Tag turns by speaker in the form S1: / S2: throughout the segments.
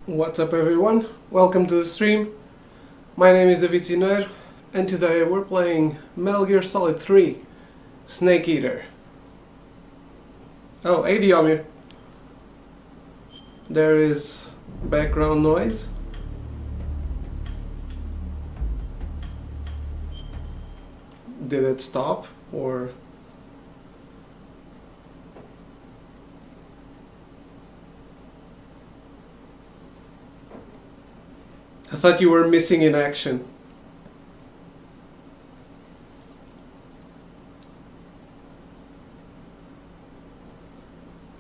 S1: What's up everyone? Welcome to the stream. My name is David Sinoer and today we're playing Metal Gear Solid 3 Snake Eater. Oh, hey Diomir. There is background noise. Did it stop or... I thought you were missing in action.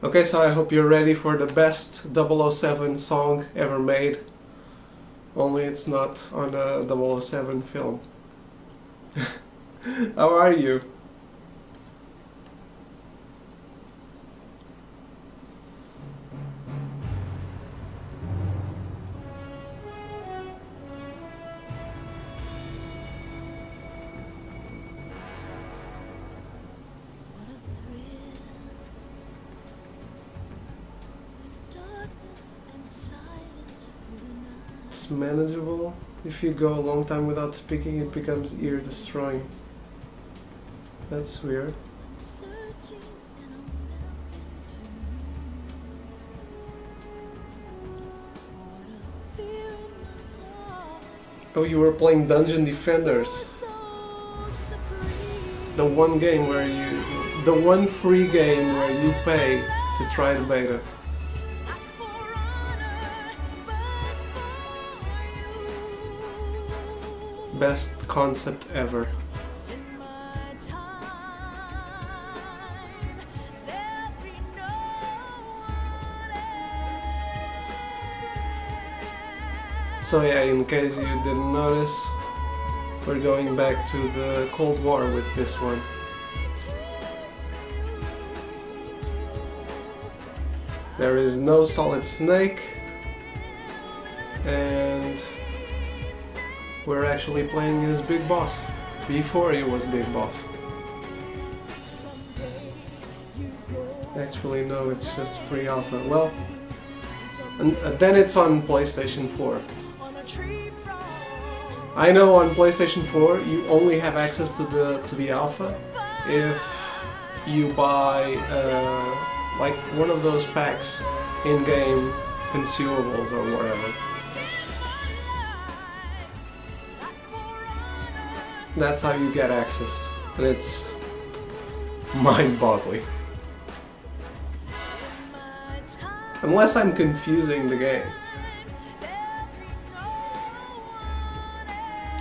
S1: Okay, so I hope you're ready for the best 007 song ever made. Only it's not on a 007 film. How are you? It's manageable. If you go a long time without speaking, it becomes ear destroying. That's weird. Oh, you were playing Dungeon Defenders. The one game where you... the one free game where you pay to try the beta. Best concept ever. So yeah, in case you didn't notice, we're going back to the Cold War with this one. There is no Solid Snake, and we're actually playing as Big Boss, before he was Big Boss. Actually no, it's just free alpha. Well, and then it's on PlayStation 4. I know on PlayStation 4 you only have access to the alpha if you buy like one of those packs, in-game consumables or whatever. That's how you get access, and it's mind-boggling. Unless I'm confusing the game.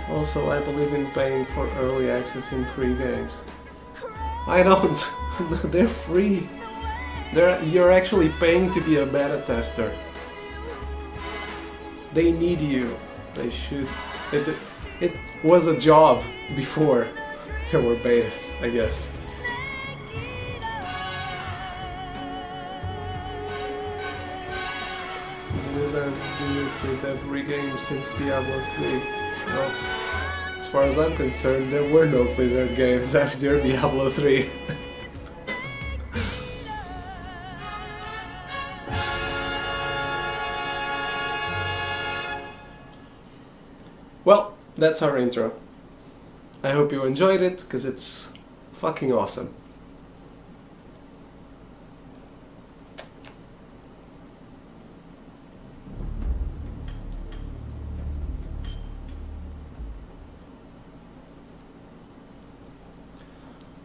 S1: Also, I believe in paying for early access in free games. I don't. They're free. You're actually paying to be a beta tester. They need you. They should. It was a job before there were betas, I guess. Blizzard do it with every game since Diablo 3. Well, as far as I'm concerned, there were no Blizzard games after Diablo 3. Well, that's our intro. I hope you enjoyed it, because it's fucking awesome.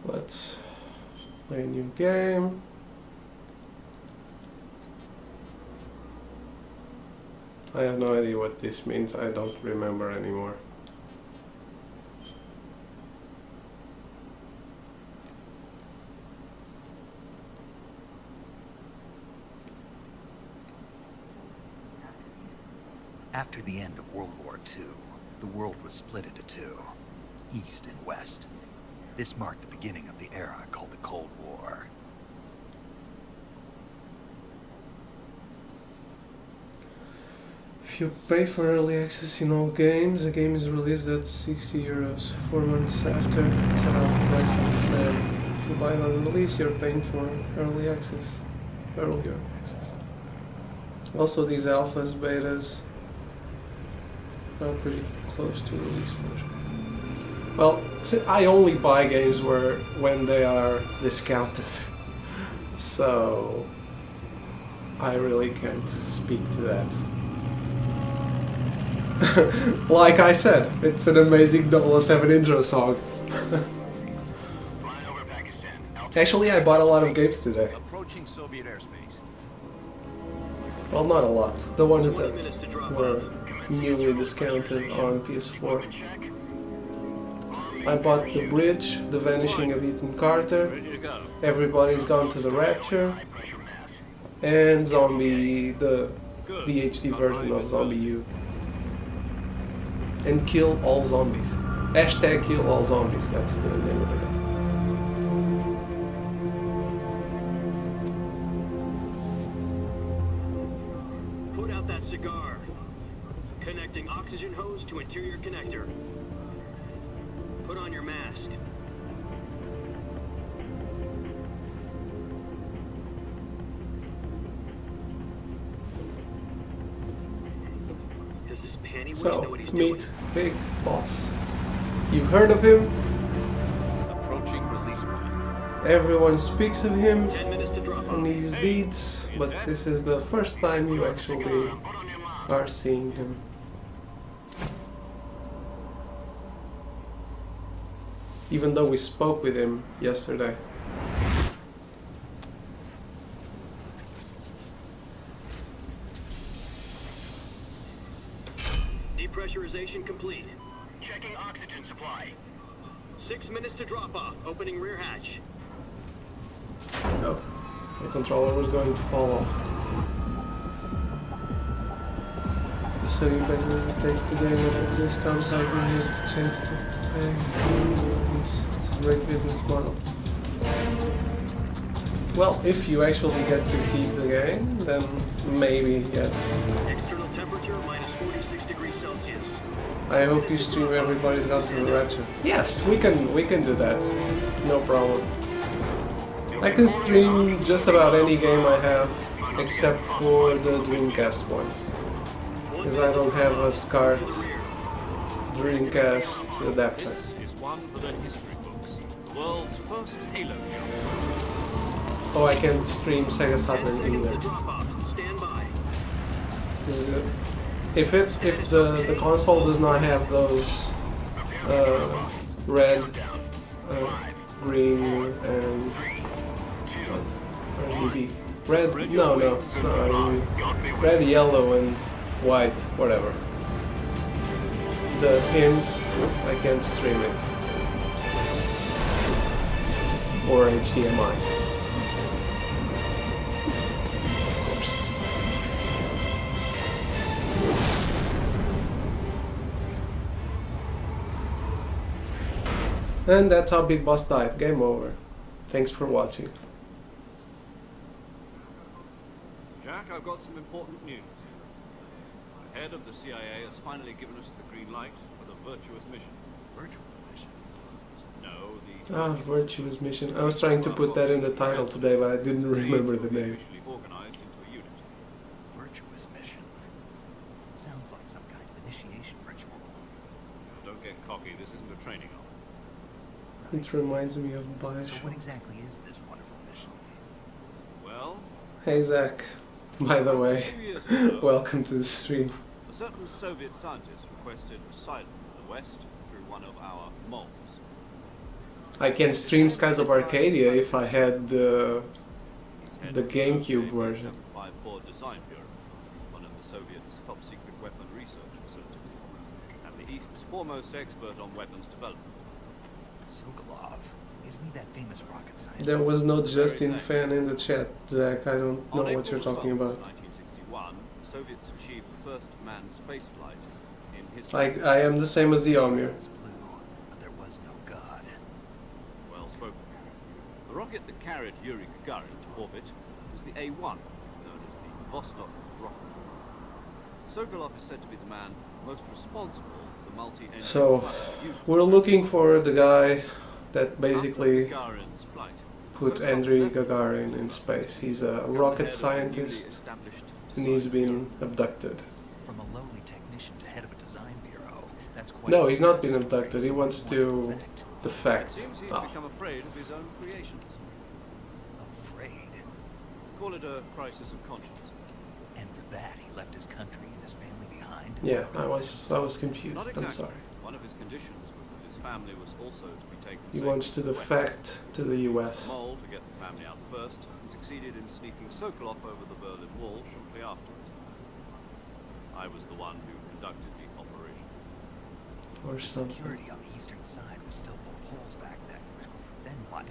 S1: Let's play a new game. I have no idea what this means, I don't remember anymore.
S2: After the end of World War II, the world was split into two, East and West. This marked the beginning of the era called the Cold War.
S1: If you pay for early access in all games, a game is released at €60, 4 months after its alpha price on the sale. If you buy it on release, you're paying for early access. Earlier access. Also, these alphas, betas are pretty close to the release version. Well, I only buy games when they are discounted, so I really can't speak to that. Like I said, it's an amazing 007 intro song. Actually, I bought a lot of games today.
S3: Approaching Soviet airspace.
S1: Well, not a lot. The ones that were newly discounted on PS4. I bought The Bridge, The Vanishing of Ethan Carter,
S3: Ready to go.
S1: Everybody's Gone to the Rapture, and Zombie, the HD version of Zombie U. And Kill All Zombies. Hashtag Kill All Zombies, that's the name of the game.
S4: Put out that cigar. Connecting oxygen hose to interior connector. Put on your mask. Does this pantywaist know
S1: So,
S4: what he's doing?
S1: meet Big Boss. You've heard of him,
S3: Approaching release point.
S1: everyone speaks of him
S4: 10 minutes to drop
S1: and
S4: off.
S1: his deeds, but this is the first time you actually are seeing him. Even though we spoke with him yesterday.
S4: Depressurization complete.
S5: Checking oxygen supply.
S4: 6 minutes to drop off. Opening rear hatch.
S1: Oh, the controller was going to fall off. So you better take the game at a discount like you have a chance to pay. It's a great business model. Well, if you actually get to keep the game, then maybe yes.
S4: External temperature minus 46 degrees Celsius.
S1: I hope you stream Everybody's Gone to the Rapture. Yes, we can do that. No problem. I can stream just about any game I have, except for the Dreamcast ones. Because I don't have a SCART Dreamcast adapter.
S3: This is one for the history books. The world's first Halo jump.
S1: Oh, I can't stream Sega
S4: 10
S1: Saturn
S4: seconds to
S1: either.
S4: drop off. Stand by.
S1: If the console does not have those red, green, and what RGB? Red? No, it's not RGB. Red, yellow, and white, whatever. The pins, I can't stream it. Or HDMI. Of course. And that's how Big Boss died. Game over. Thanks for watching.
S3: Jack, I've got some important news. The head of the CIA has finally given us the green light for the virtuous mission.
S2: Virtual mission.
S3: No, the
S1: Virtuous Mission. I was trying to put that in the title today, but I didn't remember the name.
S3: officially organized into a unit.
S2: Virtuous mission. Sounds like some kind of initiation ritual.
S3: Don't get cocky, this isn't a training arm.
S1: It reminds me of
S2: So what
S1: Bioshock.
S2: exactly is this wonderful mission?
S3: Well,
S1: Hey Zach, by the way,
S3: a few years ago,
S1: welcome to the stream.
S3: a certain Soviet scientist requested asylum in the West through one of our moles.
S1: I can stream Skies of Arcadia if I had the
S3: He's head
S1: The
S3: of
S1: GameCube
S3: the
S1: version.
S3: 754 Design Bureau, one of the Soviets' top-secret weapon research facilities, and the East's foremost expert on weapons development.
S2: Sokolov. Isn't he that famous rocket scientist?
S1: There was no Justin fan in the chat, Zach. I don't know
S3: On
S1: what you're
S3: April
S1: talking
S3: 12th,
S1: about.
S3: 1961, the Soviets achieved the first manned spaceflight in history.
S1: I am the same as the Omir.
S2: It was blue, but there was no God.
S3: Well spoken. The rocket that carried Yuri Gagarin to orbit was the A-1, known as the Vostok rocket. Sokolov is said to be the man most responsible for the multi-engine
S1: So,
S3: thruster unit.
S1: we're looking for the guy that basically
S3: After
S1: put Andrei Gagarin in space. He's a rocket scientist and he's been abducted.
S2: From a lowly technician to head of a design bureau, that's quite
S1: No,
S2: a
S1: he's not
S2: success
S1: been
S2: story.
S1: abducted. He wants
S2: What
S1: to
S2: effect?
S3: It
S1: defect.
S3: seems he's
S1: Ah,
S3: become afraid of his own creations.
S2: Afraid.
S3: Call it a crisis of conscience.
S2: And for that, he left his country and his family behind.
S1: yeah, I was
S3: Not
S1: confused.
S3: exactly.
S1: I'm sorry.
S3: One of his conditions was that his family was also to be taken
S1: He
S3: safely
S1: wants to
S3: the West.
S1: defect to the US.
S3: Mole to get the family out first and succeeded in sneaking Sokolov over the Berlin Wall shortly afterwards. I was the one who conducted the operation.
S1: Or
S2: The
S1: something.
S2: security on the eastern side was still full of holes back then. Then what?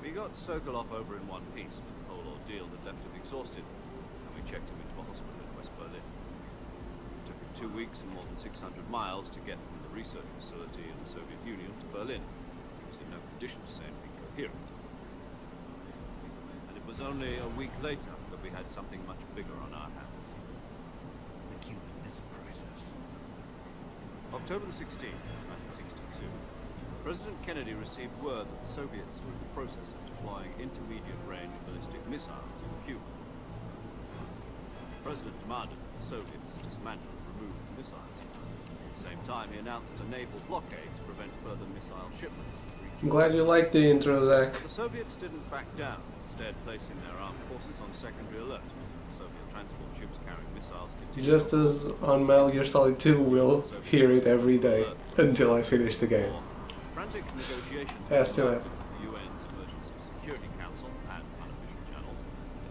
S3: We got Sokolov over in one piece, but the whole ordeal had left him exhausted, and we checked him into a hospital in West Berlin. It took him 2 weeks and more than 600 miles to get from the research facility in the Soviet Union to Berlin. He was in no condition to say anything coherent. And it was only a week later that we had something much bigger on our hands.
S2: The Cuban Missile Crisis.
S3: October the 16th, 1962, President Kennedy received word that the Soviets were in the process of deploying intermediate-range ballistic missiles in Cuba. The President demanded that the Soviets dismantle and remove the missiles. At the same time, he announced a naval blockade to prevent further missile shipments from
S1: I'm
S3: reaching.
S1: glad you liked the intro, Zach.
S3: The Soviets didn't back down, instead placing their armed forces on secondary alert. Soviet transport ships carrying missiles continued.
S1: Just as on Metal Gear Solid 2, we'll hear it every day until I finish the game.
S3: Frantic negotiations
S1: Estimate.
S3: with the UN's Emergency Security Council and unofficial channels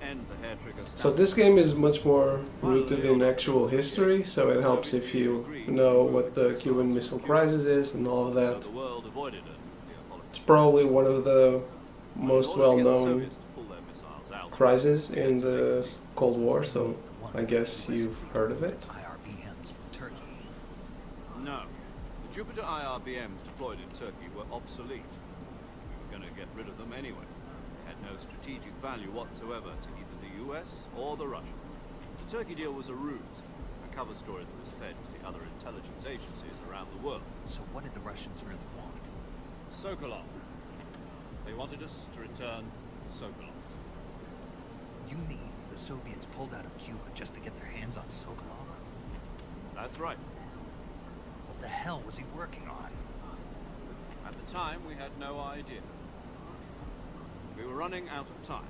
S3: to end the hair-trigger
S1: So this game is much more rooted in actual history, so it helps if you know what the Cuban Missile Crisis is and all of
S3: So
S1: that.
S3: the world avoided a nuclear holocaust.
S1: It's probably one of the
S3: In
S1: most
S3: order to get the
S1: well-known
S3: Soviets to pull their missiles out,
S1: crises in the Cold War, so I guess you've heard of it.
S2: IRBMs from Turkey.
S3: no. The Jupiter IRBMs deployed in Turkey were obsolete. We were going to get rid of them anyway. They had no strategic value whatsoever to either the US or the Russians. The Turkey deal was a ruse, a cover story that was fed to the other intelligence agencies around the world.
S2: So what did the Russians really want?
S3: Sokolov. They wanted us to return Sokolov.
S2: You mean the Soviets pulled out of Cuba just to get their hands on Sokolov?
S3: That's right.
S2: What the hell was he working on?
S3: At the time, we had no idea. We were running out of time.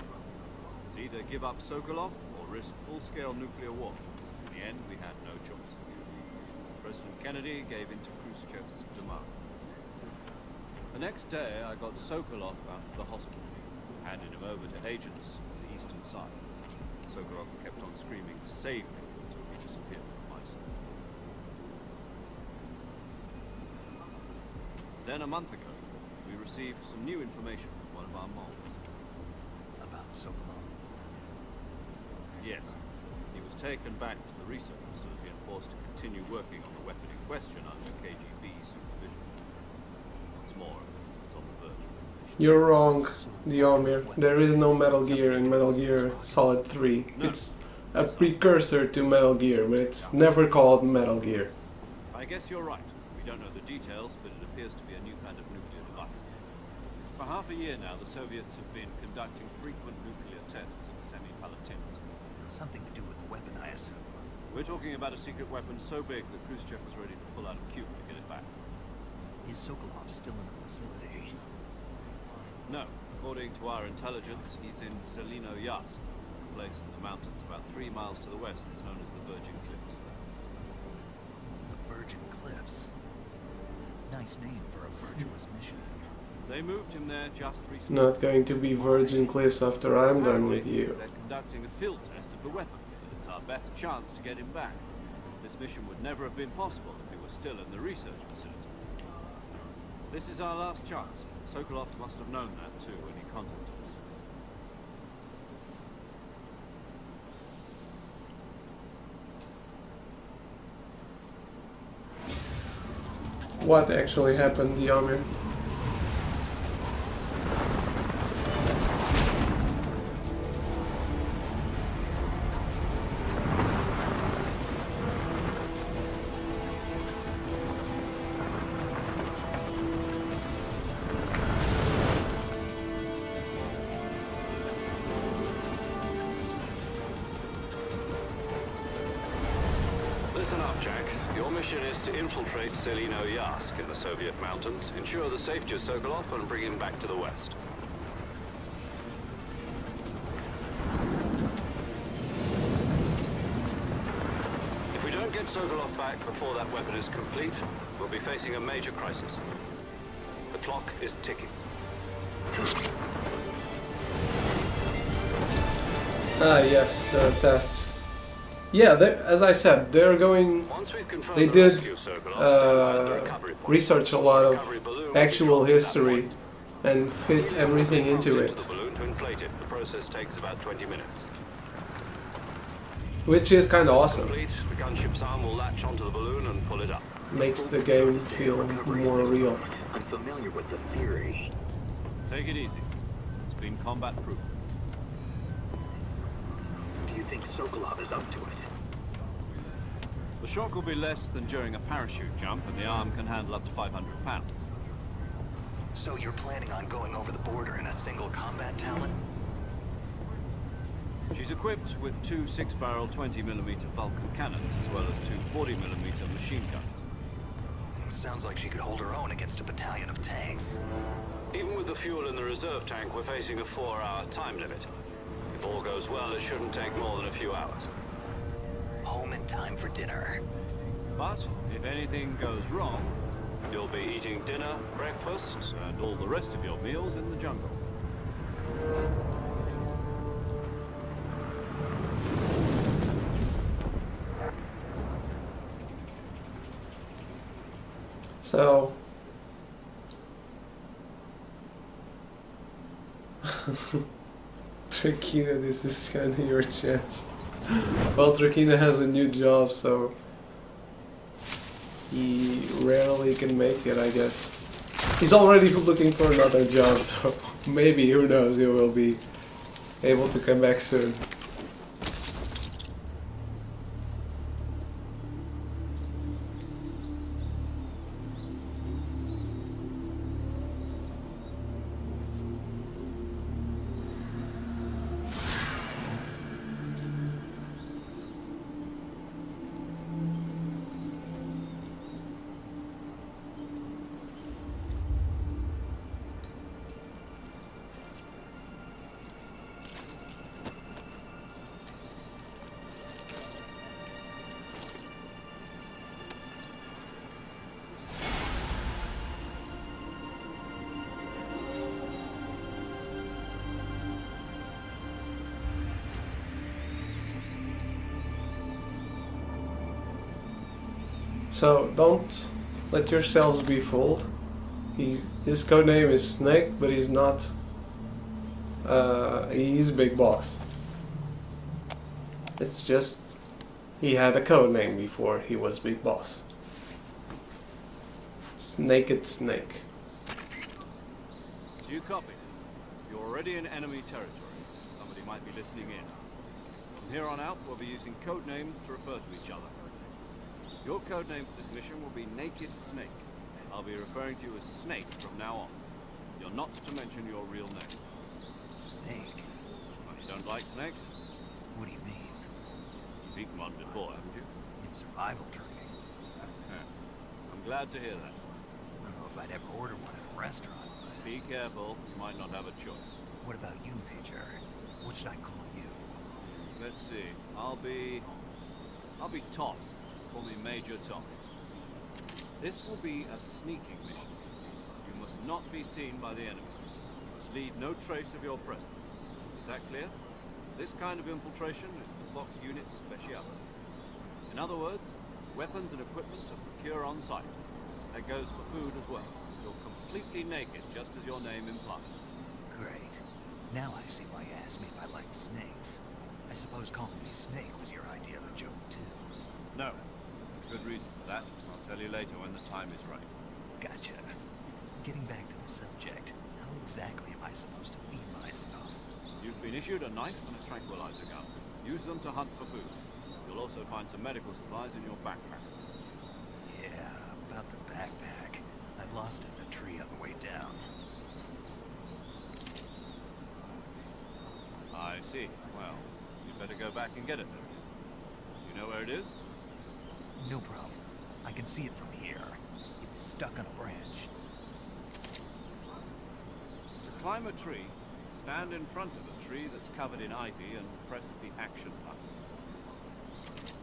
S3: It was either give up Sokolov or risk full-scale nuclear war. In the end, we had no choice. President Kennedy gave in to Khrushchev's demand. The next day, I got Sokolov out of the hospital, handed him over to agents on the eastern side. Sokolov kept on screaming, "Save me," until he disappeared from my sight. Then a month ago, we received some new information from one of our moles.
S2: About Sokolov?
S3: Yes, he was taken back to the research facility and forced to continue working on the weapon in question under KGB supervision. What's more, it's on the verge of completion.
S1: You're wrong, Diomir. There is no Metal Gear in Metal Gear Solid 3. It's a precursor to Metal Gear, but it's never called Metal Gear.
S3: I guess you're right. We don't know the details, but it appears to be a new kind of nuclear device. For half a year now, the Soviets have been conducting frequent nuclear tests at Semipalatinsk.
S2: Something to do with the weapon, I assume.
S3: We're talking about a secret weapon so big that Khrushchev was ready to pull out of Cuba to get it back.
S2: Is Sokolov still in the facility?
S3: No. According to our intelligence, he's in Selino Yast, a place in the mountains about 3 miles to the west that's known as the Virgin Cliffs.
S2: The Virgin Cliffs. Nice name for a virtuous mission.
S3: They moved him there just recently.
S1: Not going to be Virgin Cliffs after I'm done with
S3: Apparently,
S1: you.
S3: They're conducting a field test of the weapon, and it's our best chance to get him back. This mission would never have been possible if he was still in the research facility. This is our last chance. Sokolov must have known that too when he contacted us.
S1: What actually happened, Diomir?
S6: Listen up, Jack. Your mission is to infiltrate Selino Yask in the Soviet mountains, ensure the safety of Sokolov, and bring him back to the West. If we don't get Sokolov back before that weapon is complete, we'll be facing a major crisis. The clock is ticking.
S1: Ah, yes, the tests. Yeah, as I said, they're going. They did research a lot of actual history and fit everything into it,
S6: The process takes about 20 minutes.
S1: which is kind of awesome.
S6: Complete, the gunship's arm will latch onto the balloon and pull it up.
S1: Makes the game feel more real.
S2: I'm familiar with the theory.
S3: Take it easy. It's been combat proof.
S2: Do you think Sokolov is up to it?
S3: The shock will be less than during a parachute jump, and the arm can handle up to 500 pounds.
S2: So you're planning on going over the border in a single combat talon?
S3: She's equipped with two 6-barrel 20mm Vulcan cannons, as well as two 40mm machine guns.
S2: Sounds like she could hold her own against a battalion of tanks.
S6: Even with the fuel in the reserve tank, we're facing a 4-hour time limit. If all goes well, it shouldn't take more than a few hours.
S2: Home in time for dinner.
S3: But if anything goes wrong,
S6: You'll be eating dinner, breakfast,
S3: and all the rest of your meals in the jungle.
S1: So Trakina, this is kind of your chance. Well, Trakina has a new job, so he rarely can make it, I guess. He's already looking for another job, so maybe, who knows, he will be able to come back soon. So don't let yourselves be fooled. His codename is Snake, but he's not. He's Big Boss. It's just he had a codename before he was Big Boss. Naked Snake.
S3: Do you copy? You're already in enemy territory. Somebody might be listening in. From here on out, we'll be using code names to refer to each other. Your code name for this mission will be Naked Snake. I'll be referring to you as Snake from now on. You're not to mention your real name.
S2: Snake?
S3: Well, you don't like snakes?
S2: What do you mean?
S3: You've eaten one before, haven't you?
S2: In survival training.
S3: I'm glad to hear that.
S2: I don't know if I'd ever order one at a restaurant, but...
S3: Be careful, you might not have a choice.
S2: What about you, Major? What should I call you?
S3: Let's see. I'll be Tom. Call me Major Tom. This will be a sneaking mission. You must not be seen by the enemy. You must leave no trace of your presence. Is that clear? This kind of infiltration is the Fox unit's speciality. In other words, weapons and equipment are procure on site. That goes for food as well. You're completely naked, just as your name implies.
S2: Great. Now I see why you asked me if I liked snakes. I suppose calling me Snake was your idea of a joke, too.
S3: No. Good reason for that. I'll tell you later when the time is right.
S2: Gotcha. Getting back to the subject, how exactly am I supposed to feed myself?
S3: You've been issued a knife and a tranquilizer gun. Use them to hunt for food. You'll also find some medical supplies in your backpack.
S2: Yeah, about the backpack. I lost it in a tree on the way down.
S3: I see. Well, you'd better go back and get it then. You know where it is?
S2: No problem. I can see it from here. It's stuck on a branch.
S3: To climb a tree, stand in front of a tree that's covered in ivy and press the action button.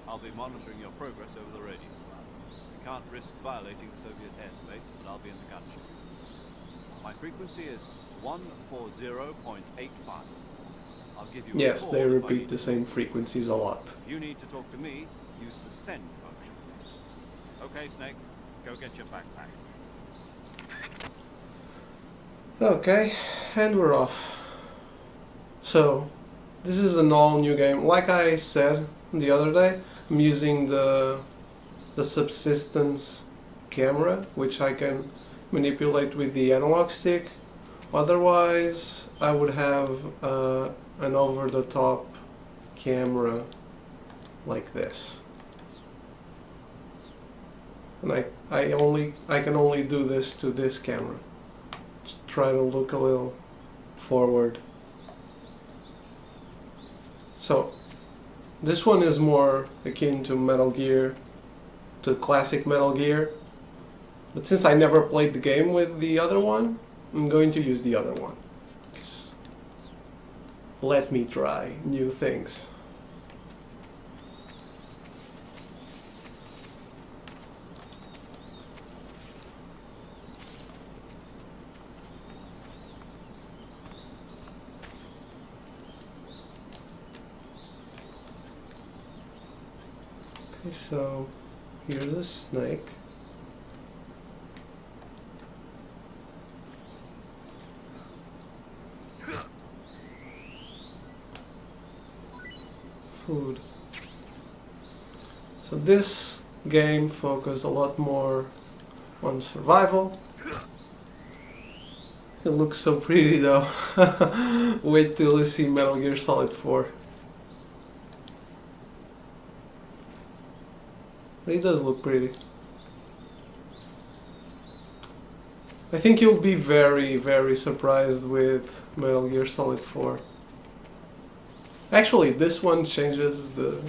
S3: I'll be monitoring your progress over the radio. We can't risk violating Soviet airspace, but I'll be in the gunship. My frequency is 140.85. I'll give you a
S1: Yes,
S3: call
S1: they
S3: if I
S1: repeat
S3: need
S1: the
S3: to.
S1: same frequencies a lot.
S3: If you need to talk to me, use the send function. Okay, Snake, go get your backpack.
S1: Okay, and we're off. So, this is an all new game. Like I said the other day, I'm using the subsistence camera, which I can manipulate with the analog stick. Otherwise, I would have an over-the-top camera like this. And I can only do this to this camera. Just try to look a little forward. So this one is more akin to Metal Gear, to classic Metal Gear. But since I never played the game with the other one, I'm going to use the other one. 'Cause let me try new things. Okay, so here's a snake. Food. So this game focused a lot more on survival. It looks so pretty though. Wait till you see Metal Gear Solid 4. But it does look pretty. I think you'll be very, very surprised with Metal Gear Solid 4. Actually, this one changes the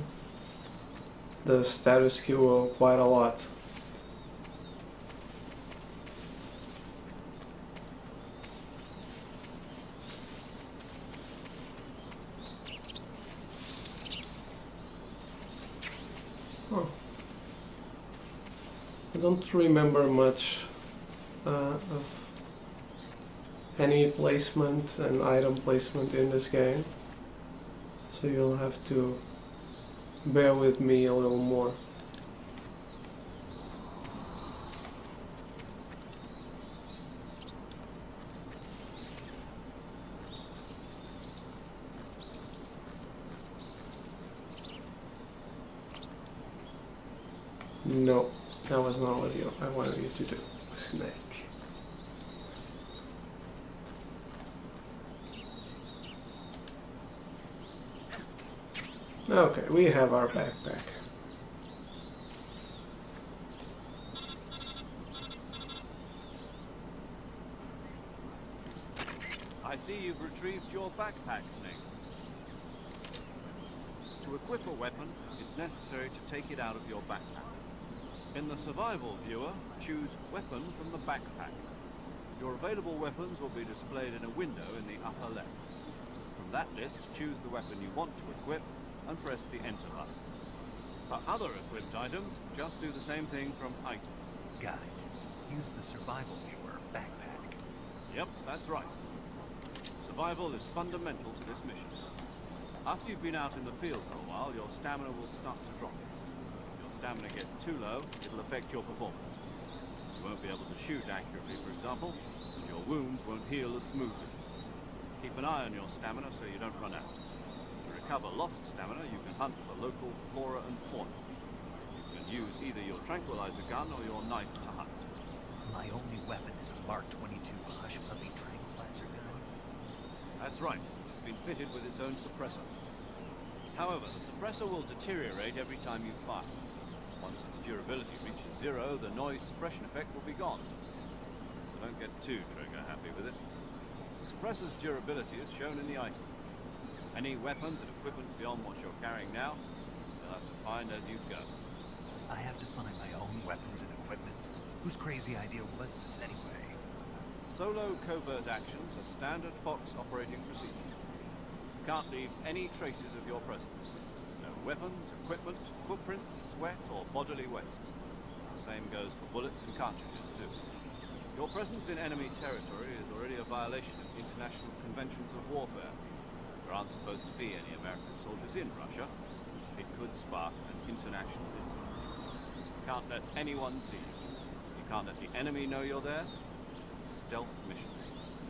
S1: status quo quite a lot. Oh. I don't remember much of enemy placement and item placement in this game. So you'll have to bear with me a little more. No, that was not what I wanted you to do. Snake. Okay, we have our backpack.
S3: I see you've retrieved your backpack, Snake. To equip a weapon, it's necessary to take it out of your backpack. In the survival viewer, choose Weapon from the backpack. Your available weapons will be displayed in a window in the upper left. From that list, choose the weapon you want to equip and press the Enter button. For other equipped items, just do the same thing from Item.
S2: Got it. Use the survival viewer backpack.
S3: Yep, that's right. Survival is fundamental to this mission. After you've been out in the field for a while, your stamina will start to drop. If your stamina gets too low, it'll affect your performance. You won't be able to shoot accurately, for example, and your wounds won't heal as smoothly. Keep an eye on your stamina so you don't run out. To recover lost stamina, you can hunt for local flora and fauna. You can use either your tranquilizer gun or your knife to hunt.
S2: My only weapon is a Mark 22 Hush Puppy tranquilizer gun.
S3: That's right. It's been fitted with its own suppressor. However, the suppressor will deteriorate every time you fire. Once its durability reaches 0, the noise suppression effect will be gone. So don't get too trigger happy with it. The suppressor's durability is shown in the item. Any weapons and equipment beyond what you're carrying now, you'll have to find as you go.
S2: I have to Whose crazy idea was this anyway?
S3: Solo covert actions are standard Fox operating procedure. You can't leave any traces of your presence. No weapons, equipment, footprints, sweat, or bodily waste. The same goes for bullets and cartridges, too. Your presence in enemy territory is already a violation of international conventions of warfare. There aren't supposed to be any American soldiers in Russia. It could spark an international incident. You can't let anyone see you. You can't let the enemy know you're there. This is a stealth mission.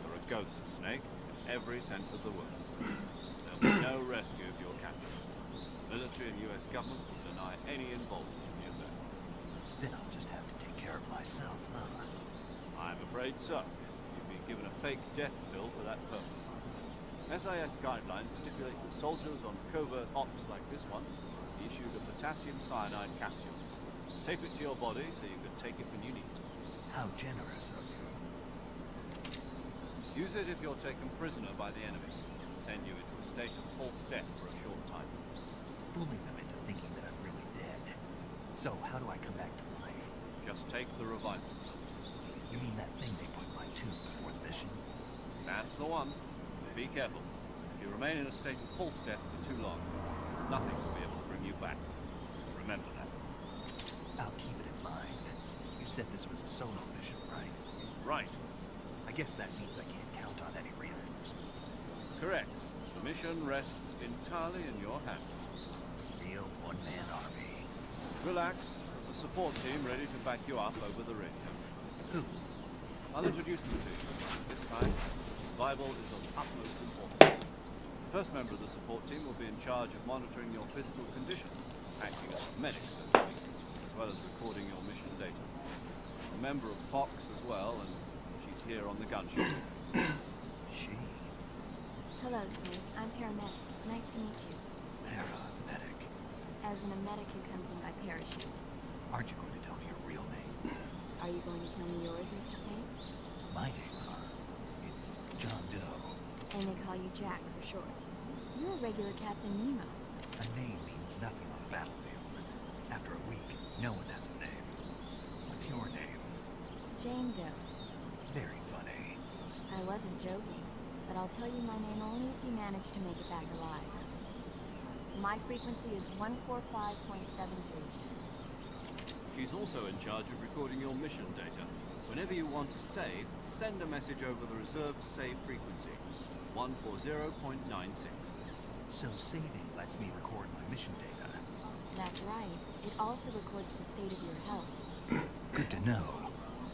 S3: You're a ghost, Snake, in every sense of the word. There'll be no rescue of your capture. The military and US government will deny any involvement in the affair.
S2: Then I'll just have to take care of myself, huh?
S3: I'm afraid so. You've been given a fake death pill for that purpose. SIS guidelines stipulate that soldiers on covert ops like this one be issued a potassium cyanide capsule. Tape it to your body so you can take it when you need to.
S2: How generous of you.
S3: Use it if you're taken prisoner by the enemy. It'll send you into a state of false death for a short time.
S2: Fooling them into thinking that I'm really dead. So, how do I come back to life?
S3: Just take the revival.
S2: You mean that thing they put in my tooth before the mission?
S3: That's the one. Be careful. If you remain in a state of false death for too long, nothing will be able to bring you back. Remember that.
S2: I'll keep it in mind. You said this was a solo mission, right?
S3: Right.
S2: I guess that means I can't count on any reinforcements.
S3: Correct. The mission rests entirely in your hands.
S2: Real one-man army.
S3: Relax. There's a support team ready to back you up over the radio.
S2: Who?
S3: I'll introduce them to you. This time, survival is of utmost importance. The first member of the support team will be in charge of monitoring your physical condition, acting as a medic, so to speak, as well as recording your mission data. A member of Fox as well, and she's here on the gunship.
S2: She?
S7: Hello, Snake. I'm paramedic. Nice to meet you.
S2: Paramedic.
S7: As in a medic who comes in by parachute.
S2: Aren't you going to tell me your real name?
S7: Are you going to tell me yours, Mr. Snake?
S2: My name, huh? It's John Doe.
S7: And they call you Jack for short. You're a regular Captain Nemo.
S2: A name means nothing on the battlefield. After a week, no one has a name. What's your name?
S7: Jane Doe.
S2: Very funny.
S7: I wasn't joking, but I'll tell you my name only if you manage to make it back alive. My frequency is 145.73.
S3: She's also in charge of recording your mission data. Whenever you want to save, send a message over the reserved save frequency, 140.96.
S2: So saving lets me record my mission data.
S7: That's right. It also records the state of your health.
S2: Good to know.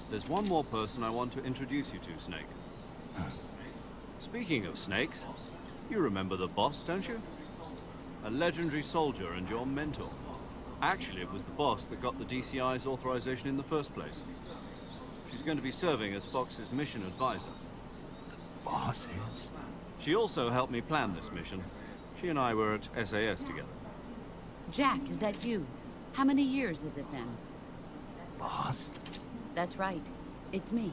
S3: There's one more person I want to introduce you to, Snake. Speaking of snakes, you remember the boss, don't you? A legendary soldier and your mentor. Actually, it was the boss that got the DCI's authorization in the first place. She's going to be serving as Fox's mission advisor.
S2: Boss is?
S3: She also helped me plan this mission. She and I were at SAS together.
S8: Jack, is that you? How many years has it been?
S2: Boss?
S8: That's right. It's me.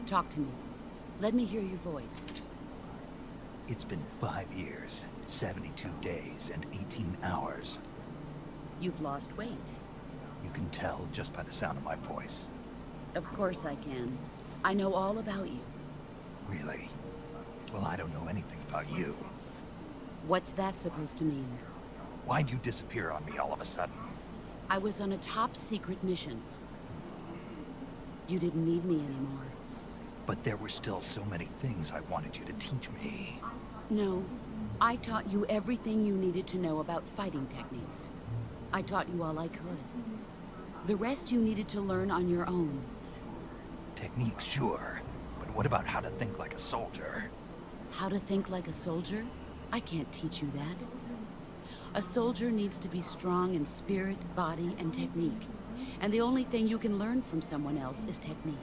S8: Talk to me. Let me hear your voice.
S2: It's been 5 years, 72 days, and 18 hours.
S8: You've lost weight.
S2: You can tell just by the sound of my voice.
S8: Of course I can. I know all about you.
S2: Really? Well, I don't know anything about you.
S8: What's that supposed to mean?
S2: Why'd you disappear on me all of a sudden?
S8: I was on a top-secret mission. You didn't need me anymore.
S2: But there were still so many things I wanted you to teach me.
S8: No. I taught you everything you needed to know about fighting techniques. I taught you all I could. The rest you needed to learn on your own.
S2: Techniques, sure. But what about how to think like a soldier?
S8: How to think like a soldier? I can't teach you that. A soldier needs to be strong in spirit, body, and technique. And the only thing you can learn from someone else is technique.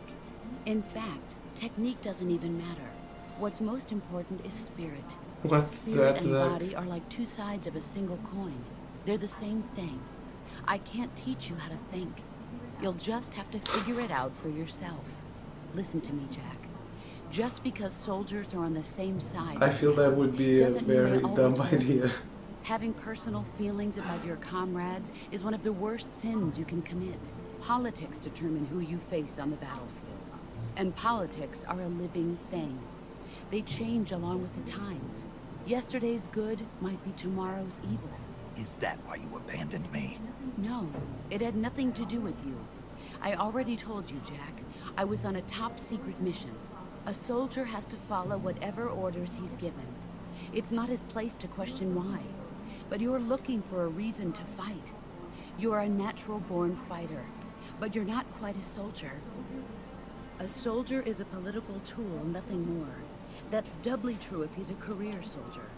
S8: In fact, technique doesn't even matter. What's most important is spirit.
S1: What's
S8: Spirit
S1: that,
S8: and
S1: Zach?
S8: body are like two sides of a single coin. They're the same thing. I can't teach you how to think. You'll just have to figure it out for yourself. Listen to me, Jack. Just because soldiers are on the same side,
S1: I feel that would be a
S8: doesn't mean they
S1: very
S8: always
S1: dumb
S8: will.
S1: idea.
S8: Having personal feelings about your comrades is one of the worst sins you can commit. Politics determine who you face on the battlefield. And politics are a living thing. They change along with the times. Yesterday's good might be tomorrow's evil.
S2: Is that why you abandoned me?
S8: No, it had nothing to do with you. I already told you, Jack. I was on a top-secret mission. A soldier has to follow whatever orders he's given. It's not his place to question why. But you're looking for a reason to fight. You are a natural-born fighter, but you're not quite a soldier. A soldier is a political tool, nothing more. That's doubly true if he's a career soldier.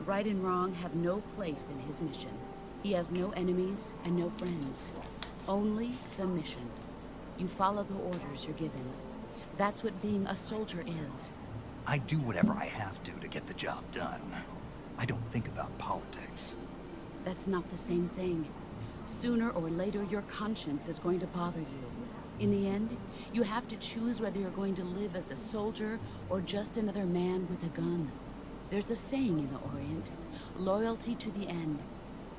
S8: Right and wrong have no place in his mission. He has no enemies and no friends. Only the mission. You follow the orders you're given. That's what being a soldier is.
S2: I do whatever I have to get the job done. I don't think about politics.
S8: That's not the same thing. Sooner or later, your conscience is going to bother you. In the end, you have to choose whether you're going to live as a soldier or just another man with a gun. There's a saying in the Orient, loyalty to the end.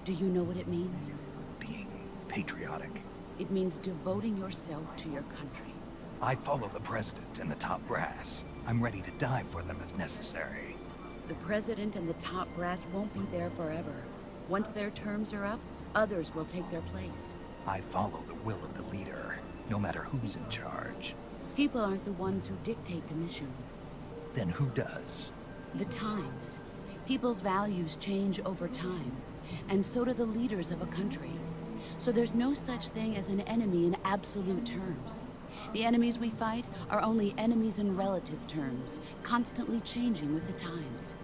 S8: Do you know what it means?
S2: Being patriotic.
S8: It means devoting yourself to your country.
S2: I follow the president and the top brass. I'm ready to die for them if necessary.
S8: The president and the top brass won't be there forever. Once their terms are up, others will take their place.
S2: I follow the will of the leader, no matter who's in charge.
S8: People aren't the ones who dictate the missions.
S2: Then who does?
S8: The times. People's values change over time, and so do the leaders of a country. So there's no such thing as an enemy in absolute terms. The enemies we fight are only enemies in relative terms, constantly changing with the times.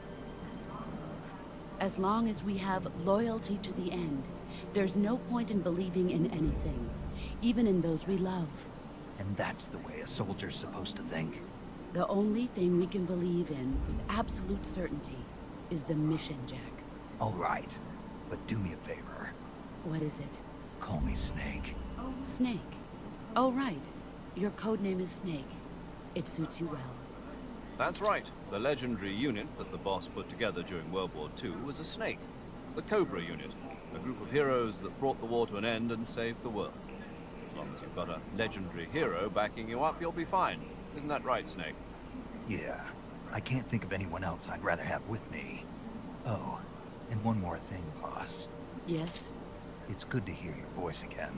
S8: As long as we have loyalty to the end, there's no point in believing in anything, even in those we love.
S2: And that's the way a soldier's supposed to think?
S8: The only thing we can believe in with absolute certainty is the mission, Jack.
S2: All right, but do me a favor.
S8: What is it?
S2: Call me Snake.
S8: Snake. Oh, right. Your codename is Snake. It suits you well.
S3: That's right. The legendary unit that the boss put together during World War II was a Snake. The Cobra unit. A group of heroes that brought the war to an end and saved the world. As long as you've got a legendary hero backing you up, you'll be fine. Isn't that right, Snake?
S2: Yeah. I can't think of anyone else I'd rather have with me. Oh, and one more thing, boss.
S8: Yes?
S2: It's good to hear your voice again.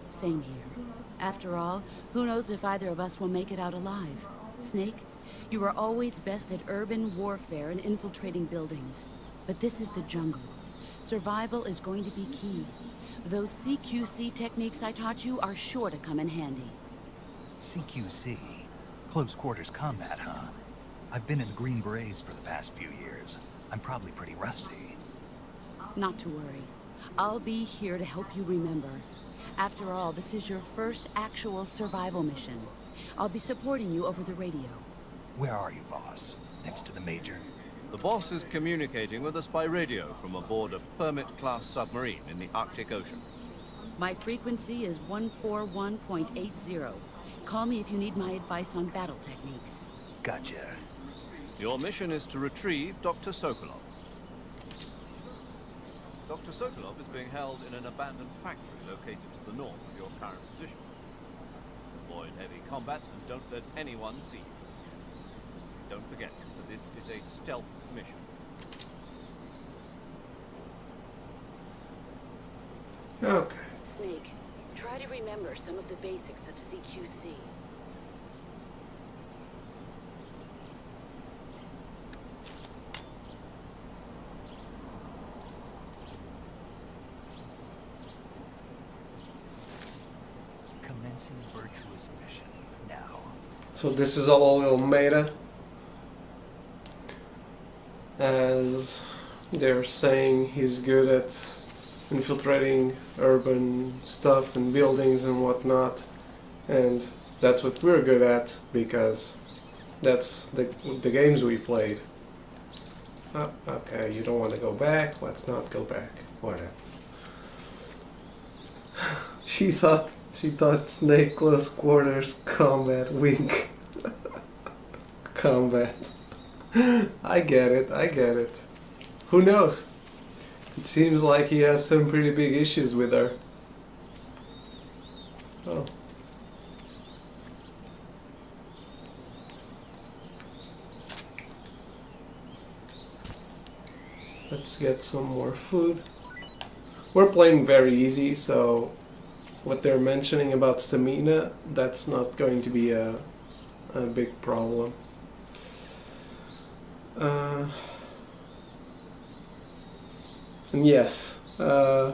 S8: Same here. After all, who knows if either of us will make it out alive? Snake, you are always best at urban warfare and infiltrating buildings. But this is the jungle. Survival is going to be key. Those CQC techniques I taught you are sure to come in handy.
S2: CQC? Close quarters combat, huh? I've been in the Green Berets for the past few years. I'm probably pretty rusty.
S8: Not to worry. I'll be here to help you remember. After all, this is your first actual survival mission. I'll be supporting you over the radio.
S2: Where are you, boss? Next to the Major?
S3: The boss is communicating with us by radio from aboard a Permit-class submarine in the Arctic Ocean.
S8: My frequency is 141.80. Call me if you need my advice on battle techniques.
S2: Gotcha.
S3: Your mission is to retrieve Dr. Sokolov. Dr. Sokolov is being held in an abandoned factory located to the north of your current position. Avoid heavy combat and don't let anyone see you. Don't forget that this is a stealth mission.
S1: Okay.
S8: Snake, try to remember some of the basics of CQC.
S2: Commencing virtuous mission now.
S1: So this is all Almeida, as they're saying he's good at infiltrating urban stuff and buildings and whatnot, and that's what we're good at because that's the games we played. Oh, okay, you don't want to go back, let's not go back, whatever. She thought Snake close quarters combat wink. Combat. I get it. Who knows? It seems like he has some pretty big issues with her. Oh. Let's get some more food. We're playing very easy, so what they're mentioning about stamina, that's not going to be a big problem. And yes, a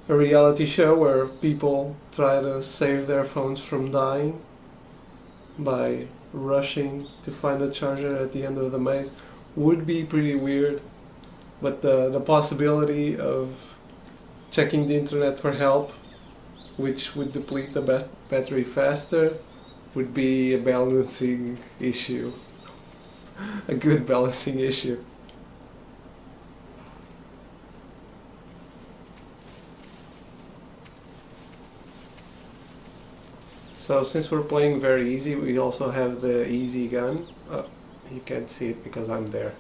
S1: reality show where people try to save their phones from dying by rushing to find a charger at the end of the maze would be pretty weird, but the possibility of checking the internet for help, which would deplete the battery faster, would be a balancing issue. A good balancing issue. So since we're playing very easy, we also have the easy gun. You can't see it because I'm there.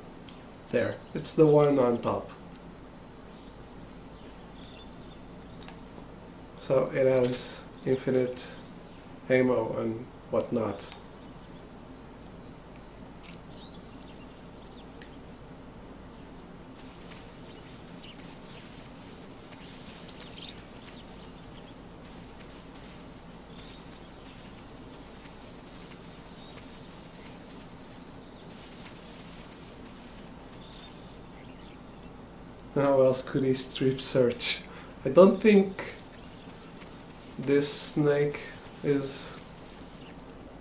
S1: There. It's the one on top. So it has infinite ammo and whatnot. How else could he strip search? I don't think this snake is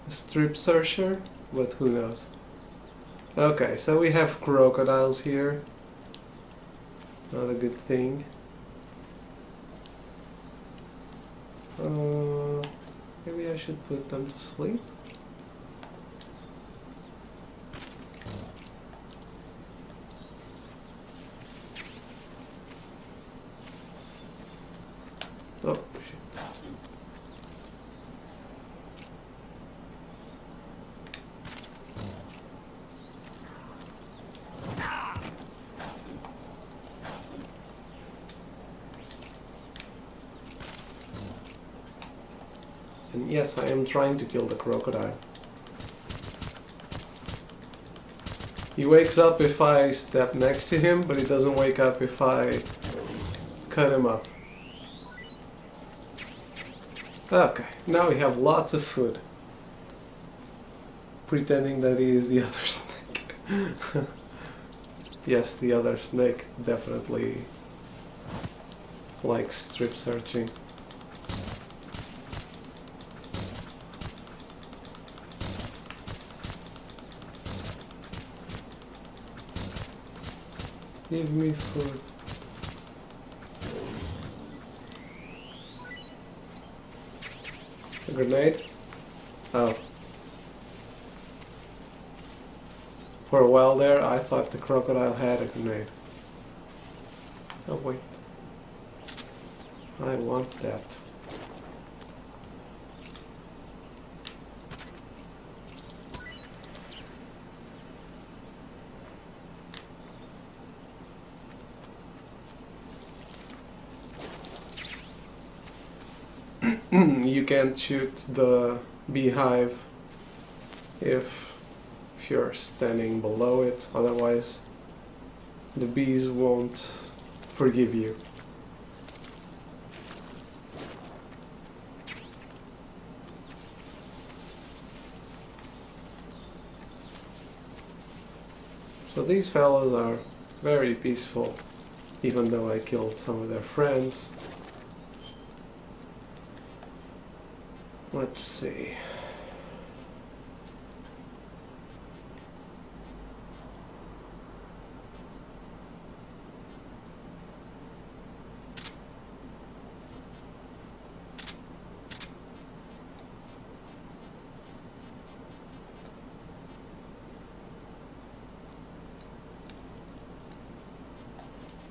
S1: a strip searcher, but who knows. Okay, so we have crocodiles here. Not a good thing. Maybe I should put them to sleep. Oh, shit. And yes, I am trying to kill the crocodile. He wakes up if I step next to him, but he doesn't wake up if I cut him up. Okay, now we have lots of food. Pretending that he is the other snake. Yes, the other snake definitely likes strip searching. Give me food. A grenade? Oh. For a while there, I thought the crocodile had a grenade. Oh wait. I want that. You can't shoot the beehive if you're standing below it, otherwise the bees won't forgive you. So these fellas are very peaceful, even though I killed some of their friends. Let's see.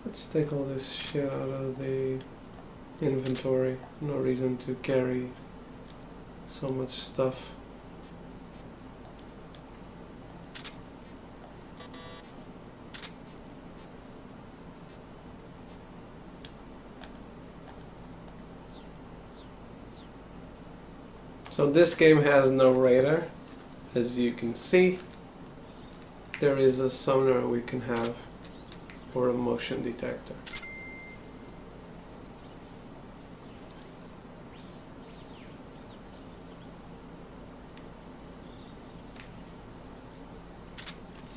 S1: Let's take all this shit out of the inventory. No reason to carry so much stuff. So this game has no radar. As you can see, there is a sonar we can have or a motion detector.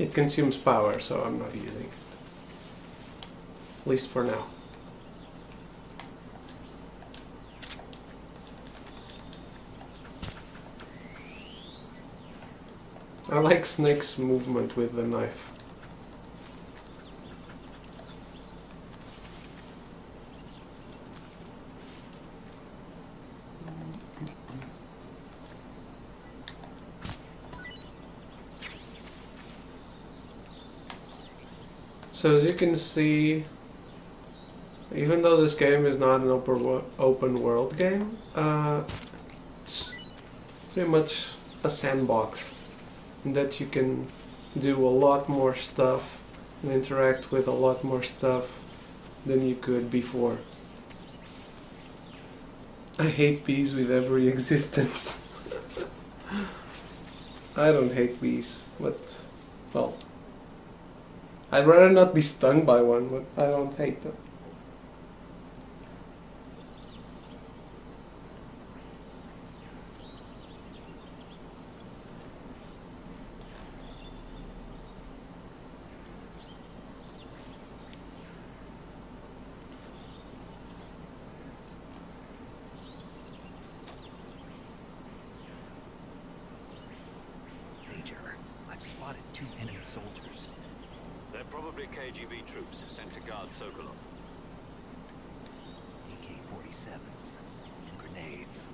S1: It consumes power, so I'm not using it. At least for now. I like Snake's movement with the knife. So as you can see, even though this game is not an open world game, it's pretty much a sandbox in that you can do a lot more stuff and interact with a lot more stuff than you could before. I hate bees with every existence. I don't hate bees, but, well, I'd rather not be stung by one, but I don't hate them.
S2: Major, I've spotted 2 enemy soldiers.
S6: They're probably KGB troops sent to guard Sokolov.
S2: AK-47s and grenades.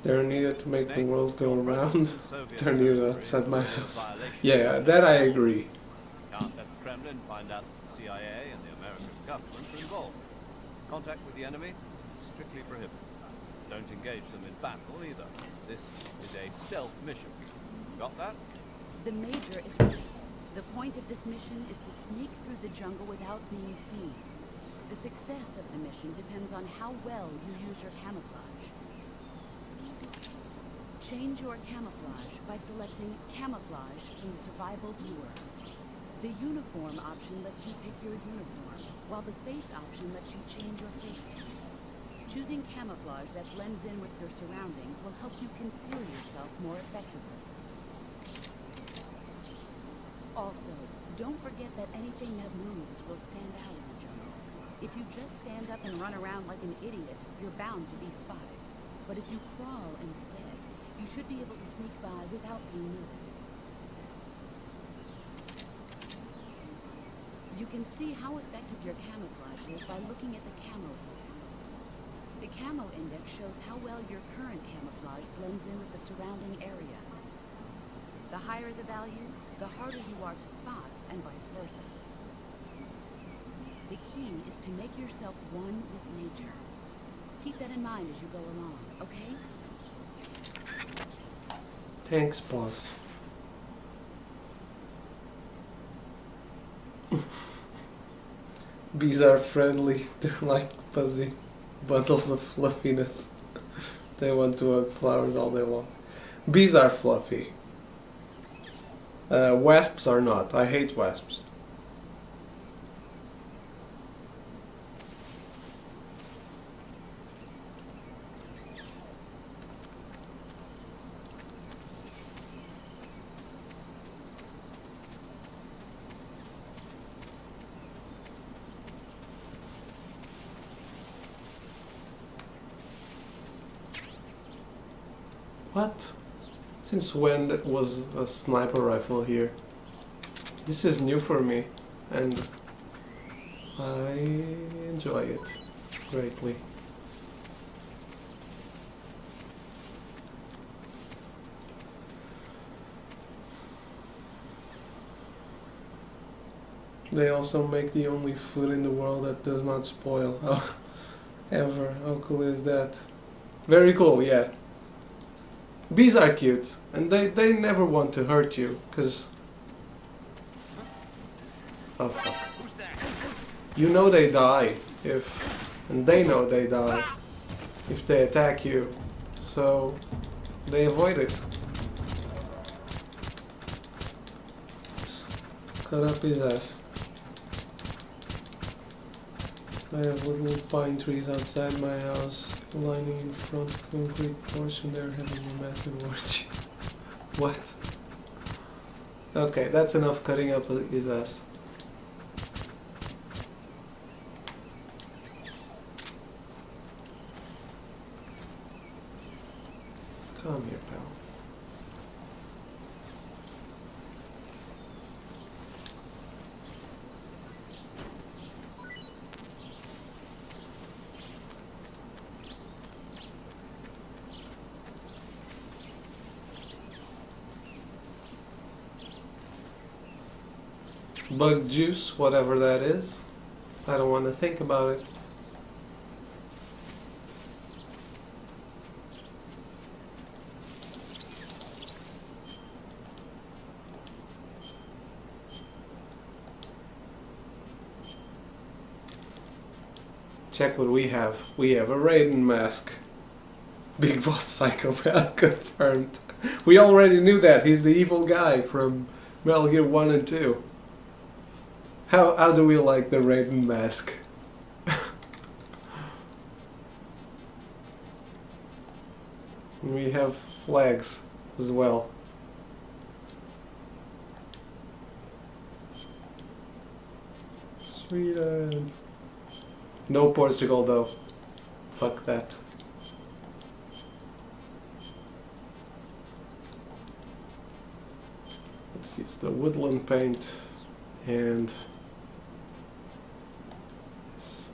S1: They're needed to make the world go around. They're needed outside my house. Yeah, that I agree.
S3: Can't let the Kremlin find out that the CIA and the American government are involved. Contact with the enemy is strictly prohibited. Don't engage them in battle either. This is a stealth mission. Got that?
S8: The Major is right. The point of this mission is to sneak through the jungle without being seen. The success of the mission depends on how well you use your camouflage. Change your camouflage by selecting Camouflage from the Survival Viewer. The Uniform option lets you pick your uniform, while the Face option lets you change your face. Choosing camouflage that blends in with your surroundings will help you conceal yourself more effectively. Also, don't forget that anything that moves will stand out in the jungle. If you just stand up and run around like an idiot, you're bound to be spotted. But if you crawl instead, you should be able to sneak by without being noticed. You can see how effective your camouflage is by looking at the camo index. The camo index shows how well your current camouflage blends in with the surrounding area. The higher the value, the harder you are to spot, and vice versa. The key is to make yourself one with nature. Keep that in mind as you go along, okay?
S1: Thanks, boss. Bees are friendly. They're like fuzzy bundles of fluffiness. They want to hug flowers all day long. Bees are fluffy. Wasps are not. I hate wasps. What? Since when that was a sniper rifle here? This is new for me, and I enjoy it greatly. They also make the only food in the world that does not spoil. Oh, ever. How cool is that? Very cool, yeah. Bees are cute, and they never want to hurt you, because... Oh fuck. You know they die. and they know they die if they attack you, so they avoid it. Let's cut up his ass. I have little pine trees outside my house, lining in front of concrete portion. They're having a massive orgy. What? Okay, that's enough cutting up his ass. Come here, pal. Bug juice, whatever that is. I don't want to think about it. Check what we have. We have a Raiden mask. Big Boss Psychopath confirmed. We already knew that. He's the evil guy from Metal Gear 1 and 2. How do we like the Raiden mask? We have flags as well. Sweden. No Portugal though. Fuck that. Let's use the woodland paint and this.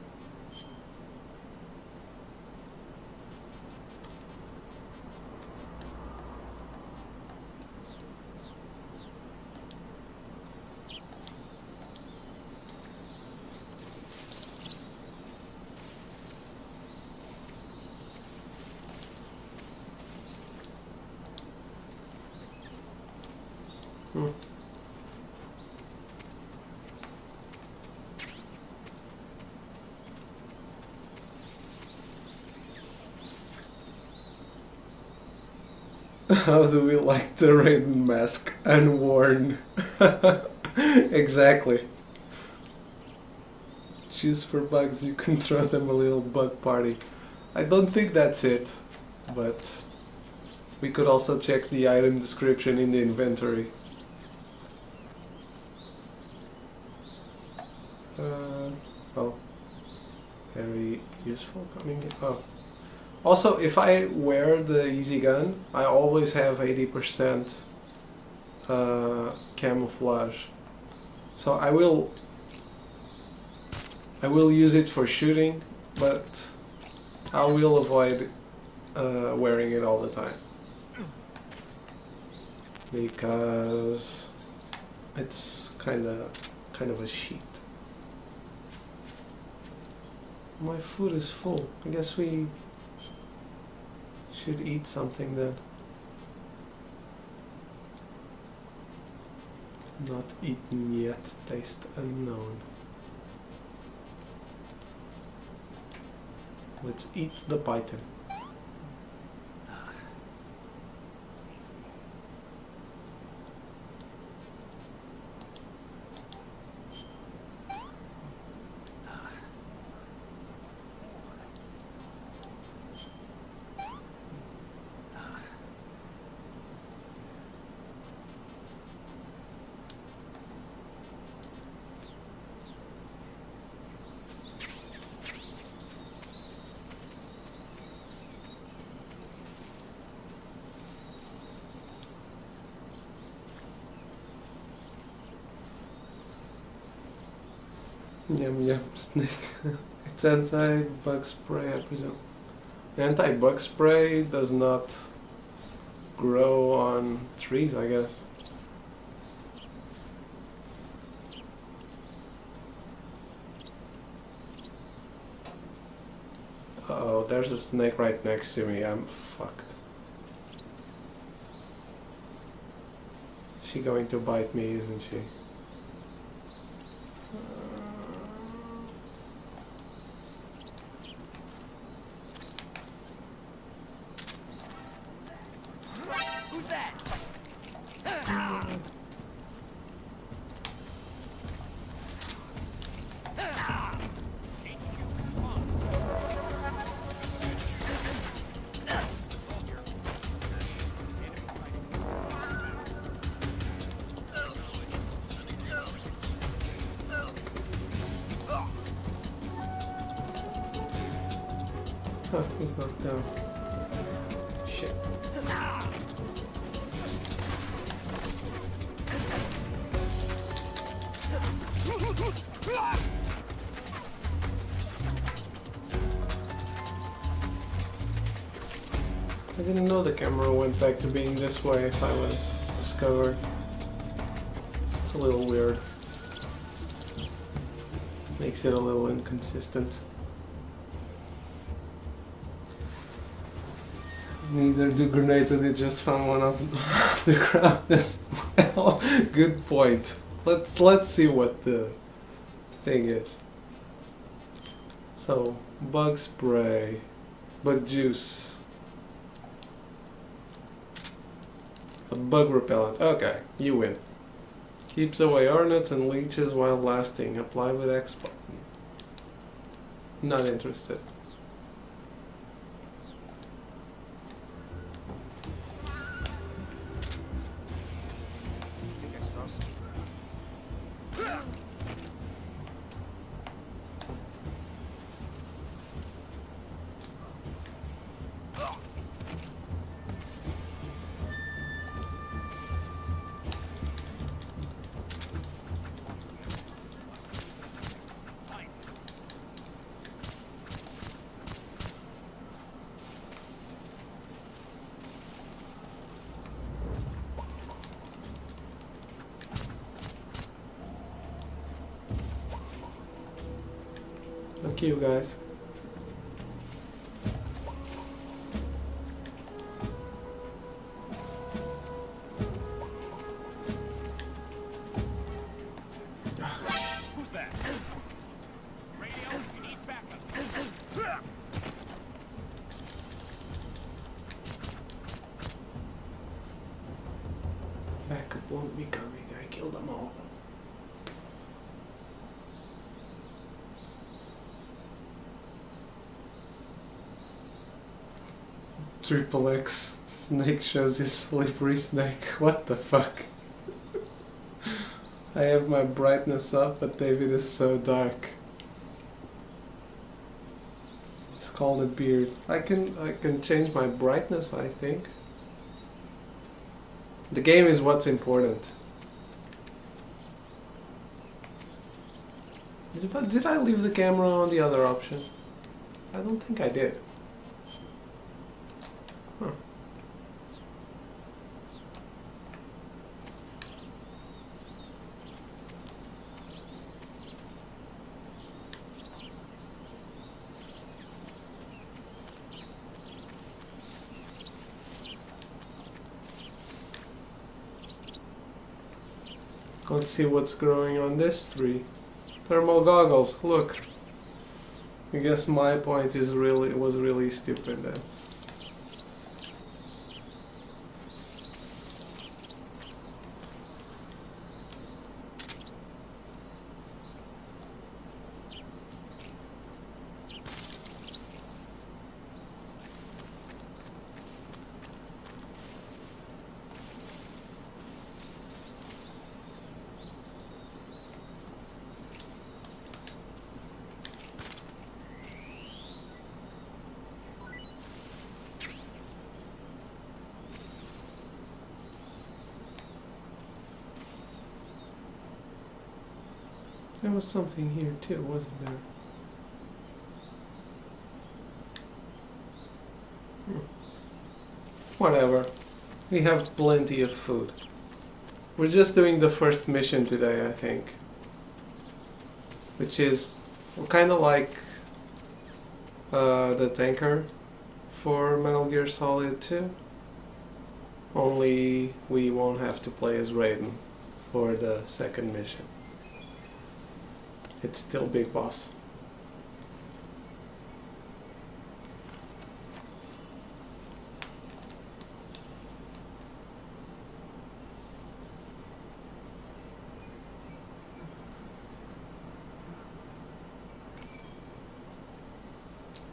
S1: How do we like the Raiden mask unworn? Exactly. Choose for bugs, you can throw them a little bug party. I don't think that's it, but we could also check the item description in the inventory. Well, very useful coming in. Oh. Also, if I wear the Easy Gun, I always have 80% camouflage. So I will use it for shooting, but I will avoid wearing it all the time. Because it's kind of a sheet. My food is full. I guess we should eat something then. Not eaten yet, taste unknown. Let's eat the python. Yum yum snake. It's anti-bug spray, I presume. Anti-bug spray does not grow on trees, I guess. Uh-oh, there's a snake right next to me. I'm fucked. She's going to bite me, isn't she? Oh, he's not down. Shit. I didn't know the camera went back to being this way if I was discovered. It's a little weird. Makes it a little inconsistent. Neither do grenades, and they just found one off the ground as well. Good point. Let's see what the thing is. So, bug spray, bug juice, a bug repellent. Okay, you win. Keeps away hornets and leeches while lasting. Apply with X button. Not interested. Thank you guys.
S5: Who's that? Radio, you need backup.
S1: Backup won't be coming. I killed them all. Triple X snake shows his slippery snake. What the fuck? I have my brightness up, but David is so dark. It's called a beard. I can change my brightness, I think. The game is what's important. Did I leave the camera on the other option? I don't think I did. Huh. Let's see what's growing on this tree. Thermal goggles, look. I guess my point was really stupid then. There was something here too, wasn't there? Whatever. We have plenty of food. We're just doing the first mission today, I think. Which is kind of like the tanker for Metal Gear Solid 2. Only we won't have to play as Raiden for the second mission. It's still Big Boss.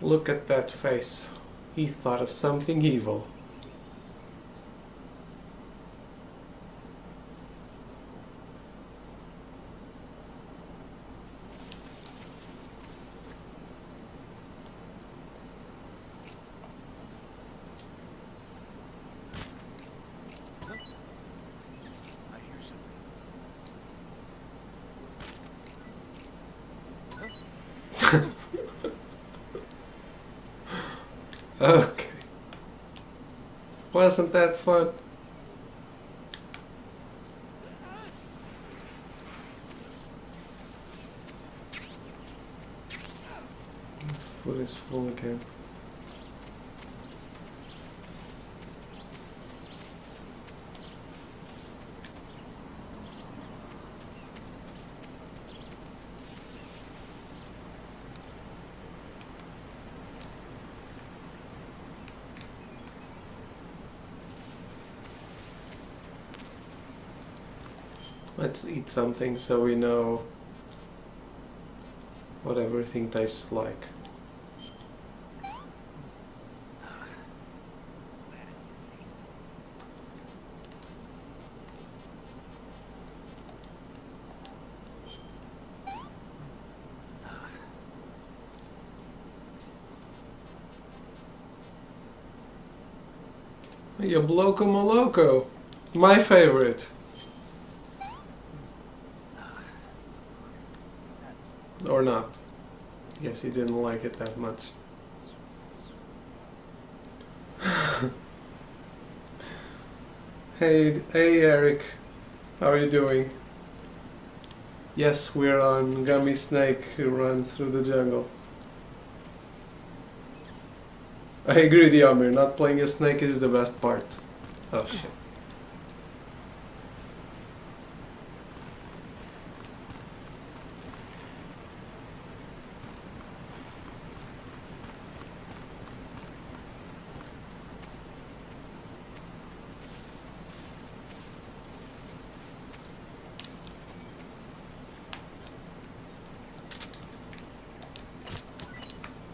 S1: Look at that face. He thought of something evil. Okay. Wasn't that fun? Foot is full again. Let's eat something so we know what everything tastes like. Yabloko Moloko, my favorite. Or not. Guess he didn't like it that much. Hey Eric, how are you doing? Yes, we're on Gummy Snake who run through the jungle. I agree with you, Amir. Not playing a snake is the best part. Oh shit.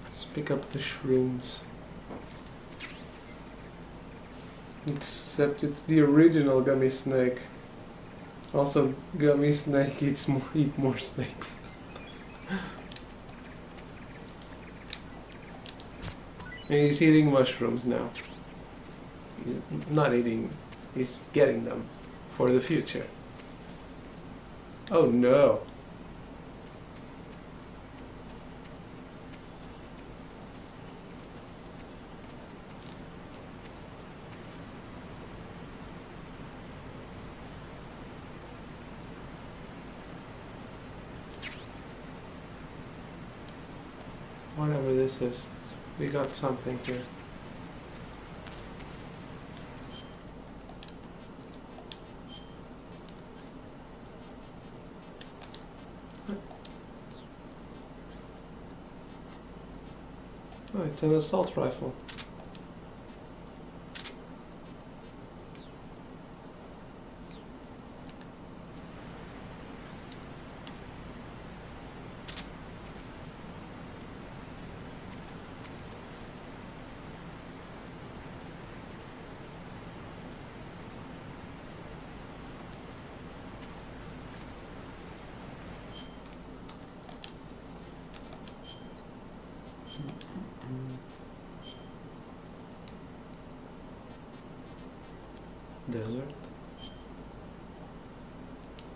S1: Let's pick up the shrooms. Except it's the original Gummy Snake. Also, Gummy Snake eat more snakes. And he's eating mushrooms now. He's not eating, he's getting them for the future. Oh no. Whatever this is, we got something here. Oh, it's an assault rifle. Desert?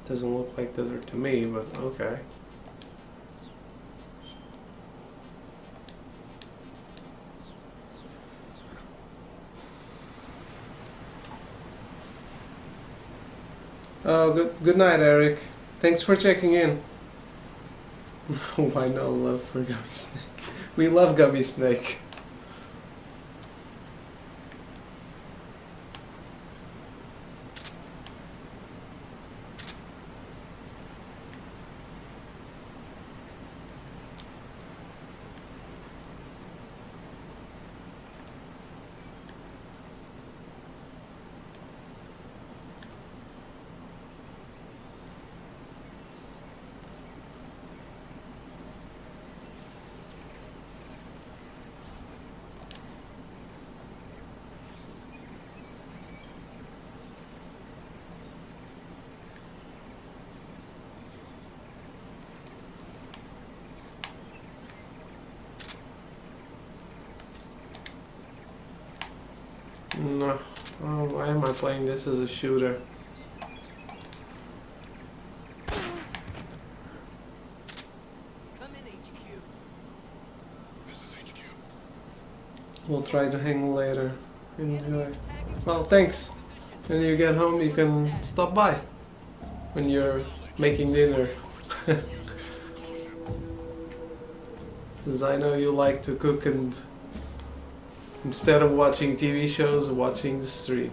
S1: Doesn't look like desert to me, but okay. Oh, good night, Eric. Thanks for checking in. Why no love for Gummy Snake? We love Gummy Snake. No. Oh, why am I playing this as a shooter?
S9: Come in, HQ.
S1: We'll try to hang later. Enjoy. Well, thanks. When you get home, you can stop by when you're making dinner. Because I know you like to cook, and instead of watching TV shows, watching the stream.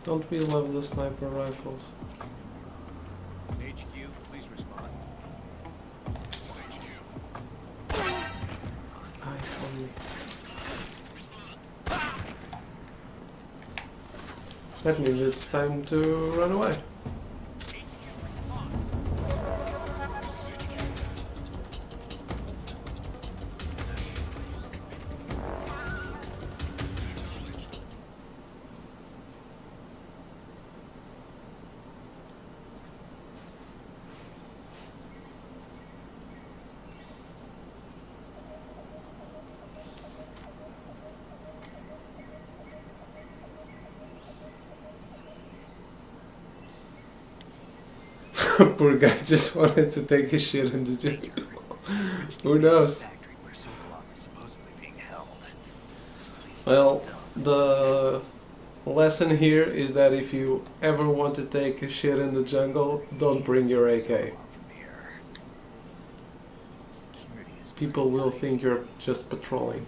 S1: Don't we love the sniper rifles?
S3: HQ, please respond.
S5: This is HQ.
S1: Aye, only. That means it's time to run away. Poor guy just wanted to take his shit in the gym. Who knows?
S2: Factory where Sokolov is supposedly being held.
S1: Well, the lesson here is that if you ever want to take a shit in the jungle, don't bring your AK.
S2: From here. Security is
S1: People will think you're just patrolling.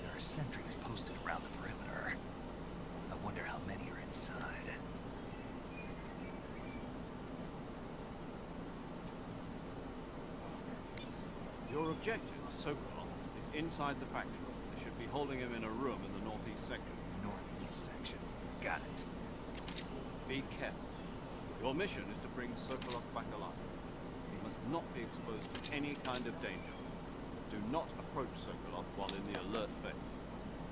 S2: There are sentries posted around the perimeter. I wonder how many are inside.
S3: Your objective, Sokolov, is inside the factory. They should be holding him in a room in the northeast section.
S2: Northeast section. Got it.
S3: Be careful. Your mission is to bring Sokolov back alive. He must not be exposed to any kind of danger. Do not approach Sokolov while in the alert phase.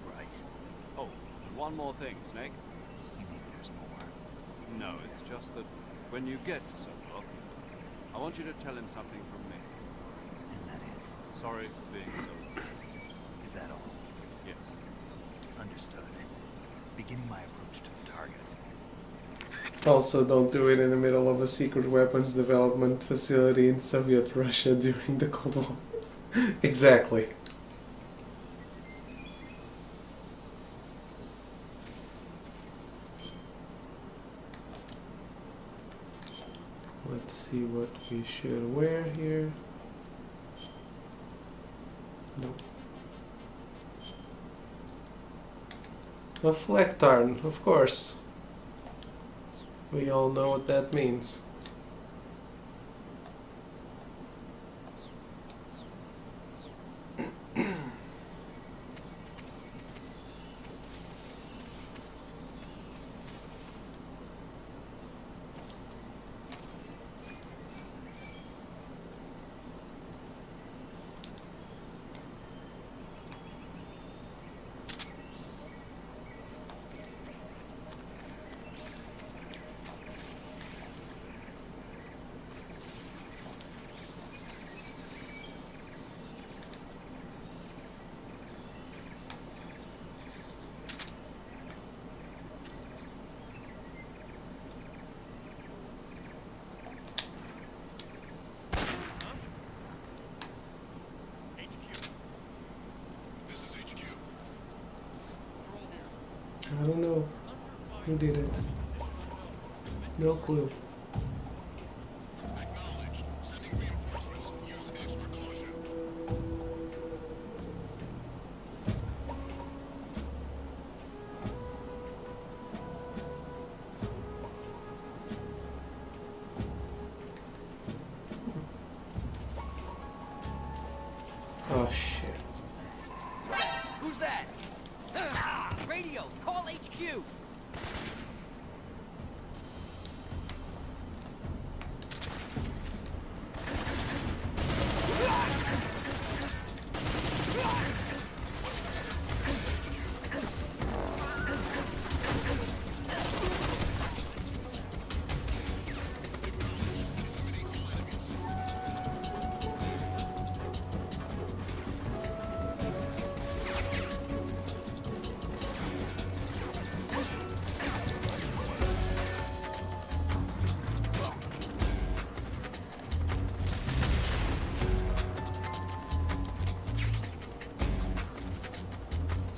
S2: Right.
S3: Oh, and one more thing, Snake.
S2: You mean there's more?
S3: No, it's just that when you get to Sokolov, I want you to tell him something from me.
S2: And that is?
S3: Sorry for being so...
S2: Is that all?
S3: Yes.
S2: Understood. Beginning my approach to the target.
S1: Also, don't do it in the middle of a secret weapons development facility in Soviet Russia during the Cold War. Exactly. Let's see what we should wear here. Nope. A Flecktarn, of course. We all know what that means. I don't know who did it. No clue.
S5: Acknowledged. Sending reinforcements. Use extra caution.
S1: Oh shit.
S9: Who's that? Radio, call HQ.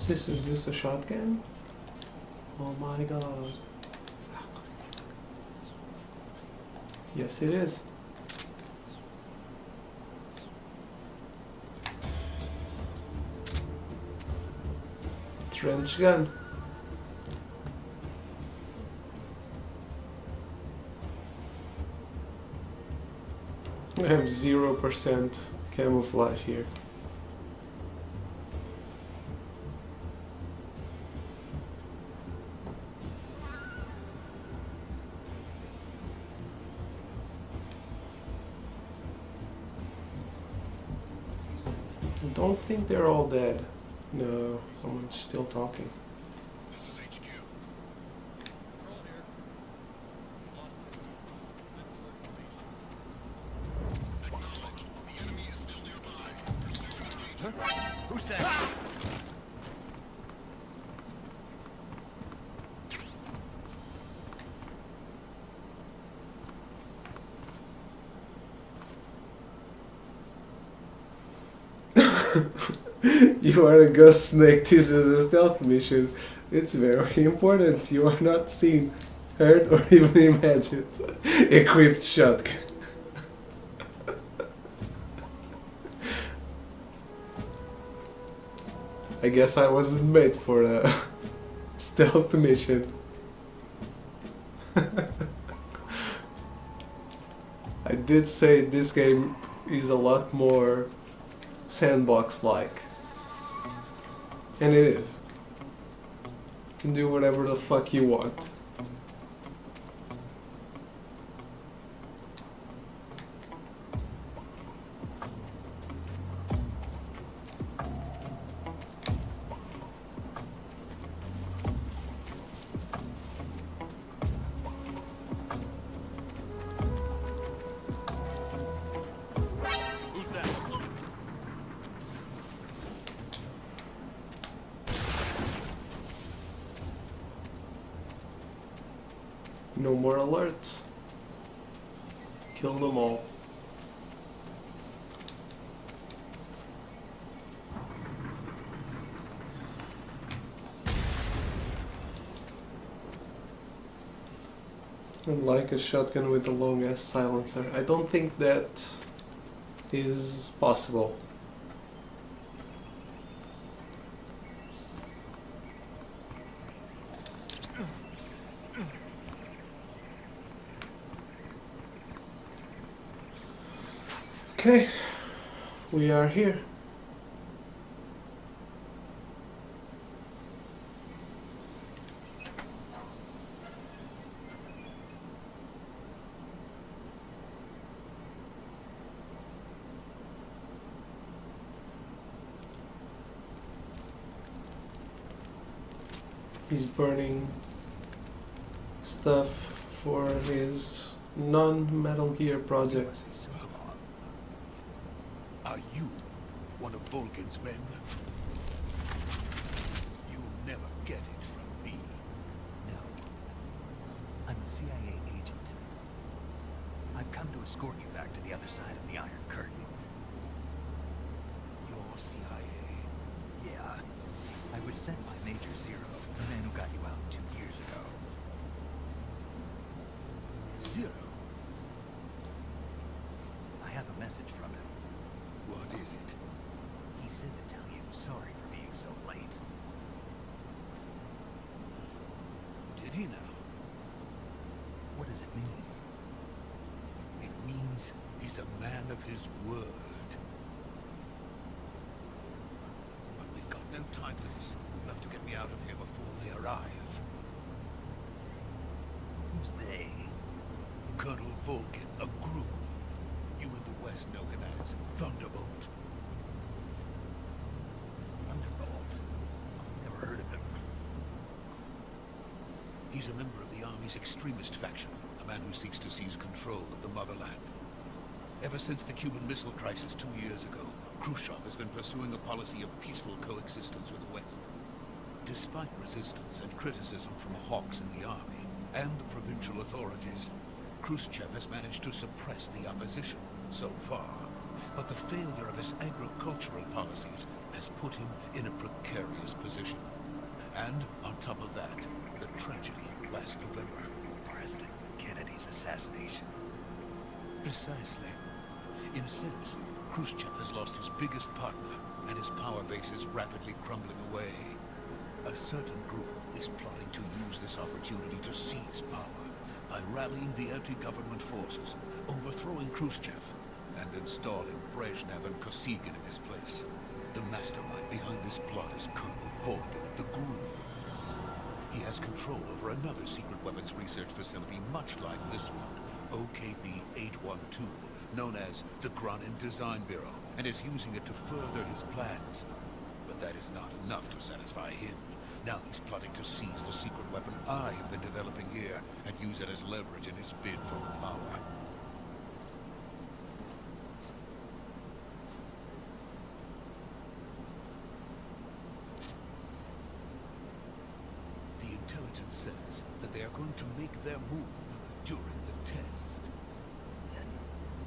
S1: Is this a shotgun? Oh my god. Yes, it is. Trench gun. I have 0% camouflage here. I don't think they're all dead. No, someone's still talking.
S5: This is HQ. Acknowledged. The enemy is still nearby. Pursue and engage.
S2: Who's that?
S1: You are a ghost snake. This is a stealth mission. It's very important. You are not seen, heard, or even imagined. Equipped shotgun. I guess I wasn't made for a stealth mission. I did say this game is a lot more sandbox-like. And it is. You can do whatever the fuck you want. No more alerts. Kill them all. I'd like a shotgun with a long ass silencer. I don't think that is possible. Okay, we are here. He's burning stuff for his non-Metal Gear project.
S5: Are you one of Vulcan's men? You'll never get it from me.
S2: No. I'm a CIA agent. I've come to escort you back to the other side of the Iron Curtain.
S5: You're CIA.
S2: Yeah. I was sent by Major Zero, the man who got you out 2 years ago.
S5: Zero?
S2: I have a message from him.
S5: What is it?
S2: He said to tell you sorry for being so late.
S5: Did he now?
S2: What does it mean?
S5: It means he's a man of his word. But we've got no time for this. You'll have to get me out of here before they arrive.
S2: Who's they?
S5: Colonel Vulcan of Gru. You in the West know him as Thunderbolt.
S2: Thunderbolt? Never heard of him.
S5: He's a member of the Army's extremist faction, a man who seeks to seize control of the motherland. Ever since the Cuban Missile Crisis 2 years ago, Khrushchev has been pursuing a policy of peaceful coexistence with the West. Despite resistance and criticism from hawks in the Army and the provincial authorities, Khrushchev has managed to suppress the opposition so far. but the failure of his agricultural policies has put him in a precarious position. And on top of that, the tragedy last November.
S2: President Kennedy's assassination.
S5: Precisely. In a sense, Khrushchev has lost his biggest partner, and his power base is rapidly crumbling away. A certain group is plotting to use this opportunity to seize power by rallying the anti-government forces, overthrowing Khrushchev, and installing Brezhnev and Kosygin in his place. The mastermind behind this plot is Colonel Volgin of the GRU. He has control over another secret weapons research facility much like this one, OKB-812, known as the Granin Design Bureau, and is using it to further his plans. But that is not enough to satisfy him. Now he's plotting to seize the secret weapon I have been developing here and use it as leverage in his bid for power. The intelligence says that they are going to make their move during the test.
S2: Then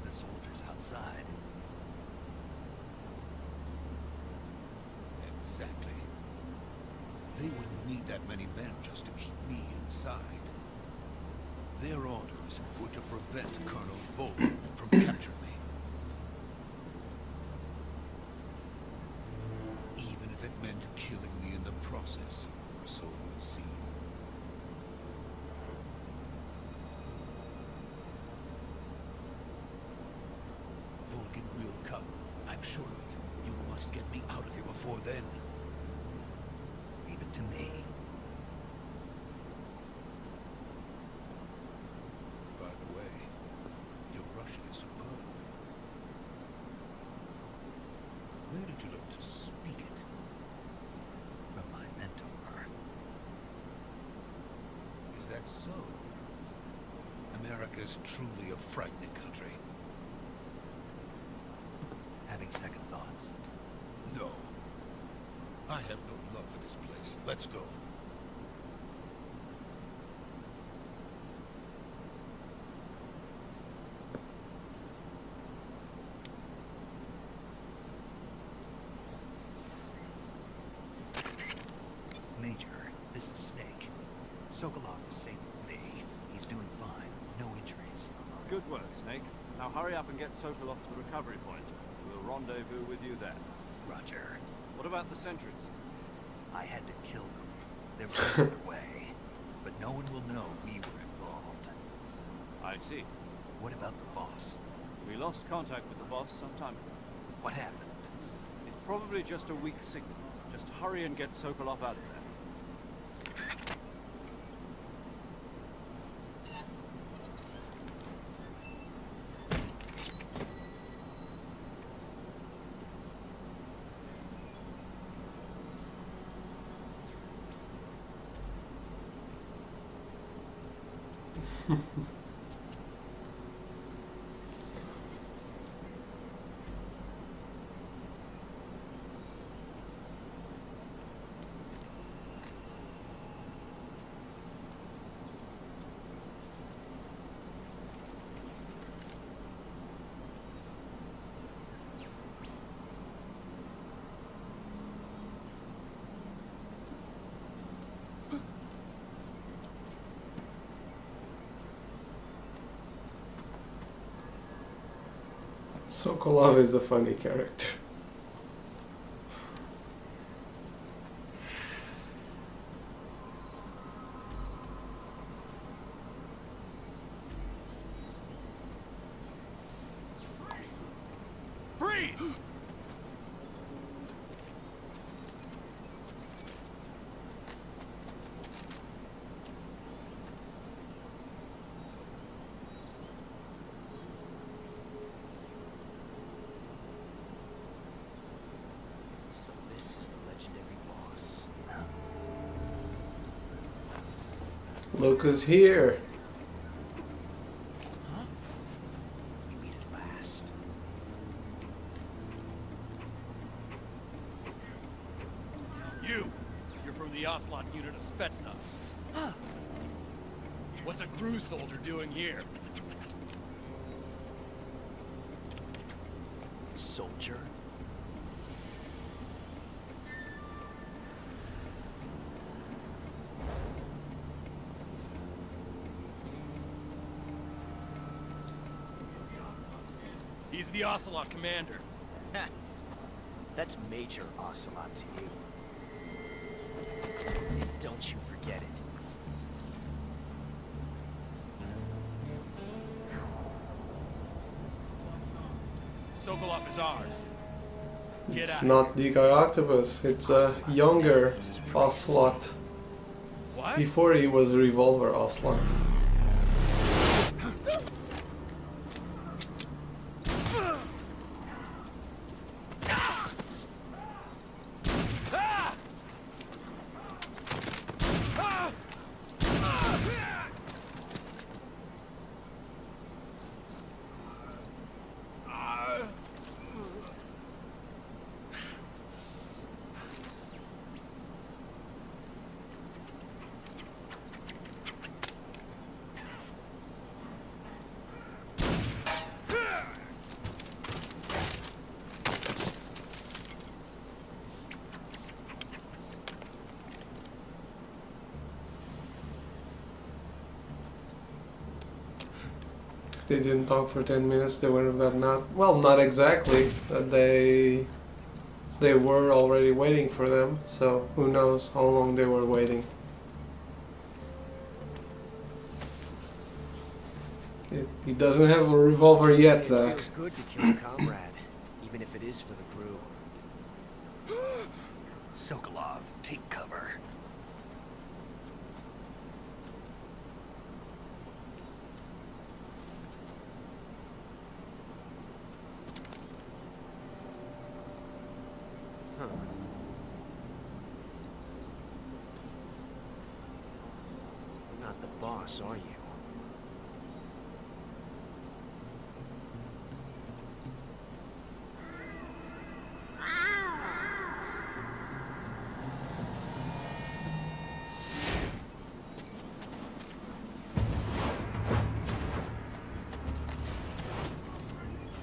S2: the soldiers outside.
S5: Exactly. They wouldn't need that many men just to keep me inside. Their orders were to prevent Colonel Volgin from capturing me. Even if it meant killing me in the process, so it would seem. Volgin will come. I'm sure of it. You must get me out of here before then.
S2: Leave it to me.
S5: By the way, your Russian is superb. Where did you learn to speak it?
S2: From my mentor.
S5: Is that so? America is truly a frightening country.
S2: Having second thoughts.
S5: No. I have no love for this place. Let's go.
S2: Major, this is Snake. Sokolov is safe with me. He's doing fine. No injuries.
S3: Good work, Snake. Now hurry up and get Sokolov to the recovery point. We'll rendezvous with you there.
S2: Roger.
S3: What about the sentries?
S2: I had to kill them. There was no other way. But no one will know we were involved.
S3: I see.
S2: What about the boss?
S3: We lost contact with the boss some time ago.
S2: What happened?
S3: It's probably just a weak signal. Just hurry and get Sokolov out of there.
S1: Sokolov is a funny character.
S4: Freeze!
S2: So this is the legendary boss.
S1: Look who's here.
S2: We meet at last.
S4: You're from the Oslot unit of Spetsnaz. What's a GRU soldier doing here?
S9: soldier.
S10: He's the Ocelot commander.
S9: That's Major Ocelot to you. And don't you forget it.
S10: Sokolov is ours. Get
S1: It's
S10: out.
S1: not Decoy Octopus, it's a younger Ocelot.
S10: What?
S1: Before he was Revolver Ocelot. If they didn't talk for 10 minutes, they would have gotten out. Well, not exactly. They were already waiting for them, so who knows how long they were waiting. He doesn't have a revolver yet,
S9: It
S1: Zach.
S9: feels good to kill a comrade, even if it is for the crew.
S2: Sokolov, take cover.
S9: Huh. You're not the boss, are you?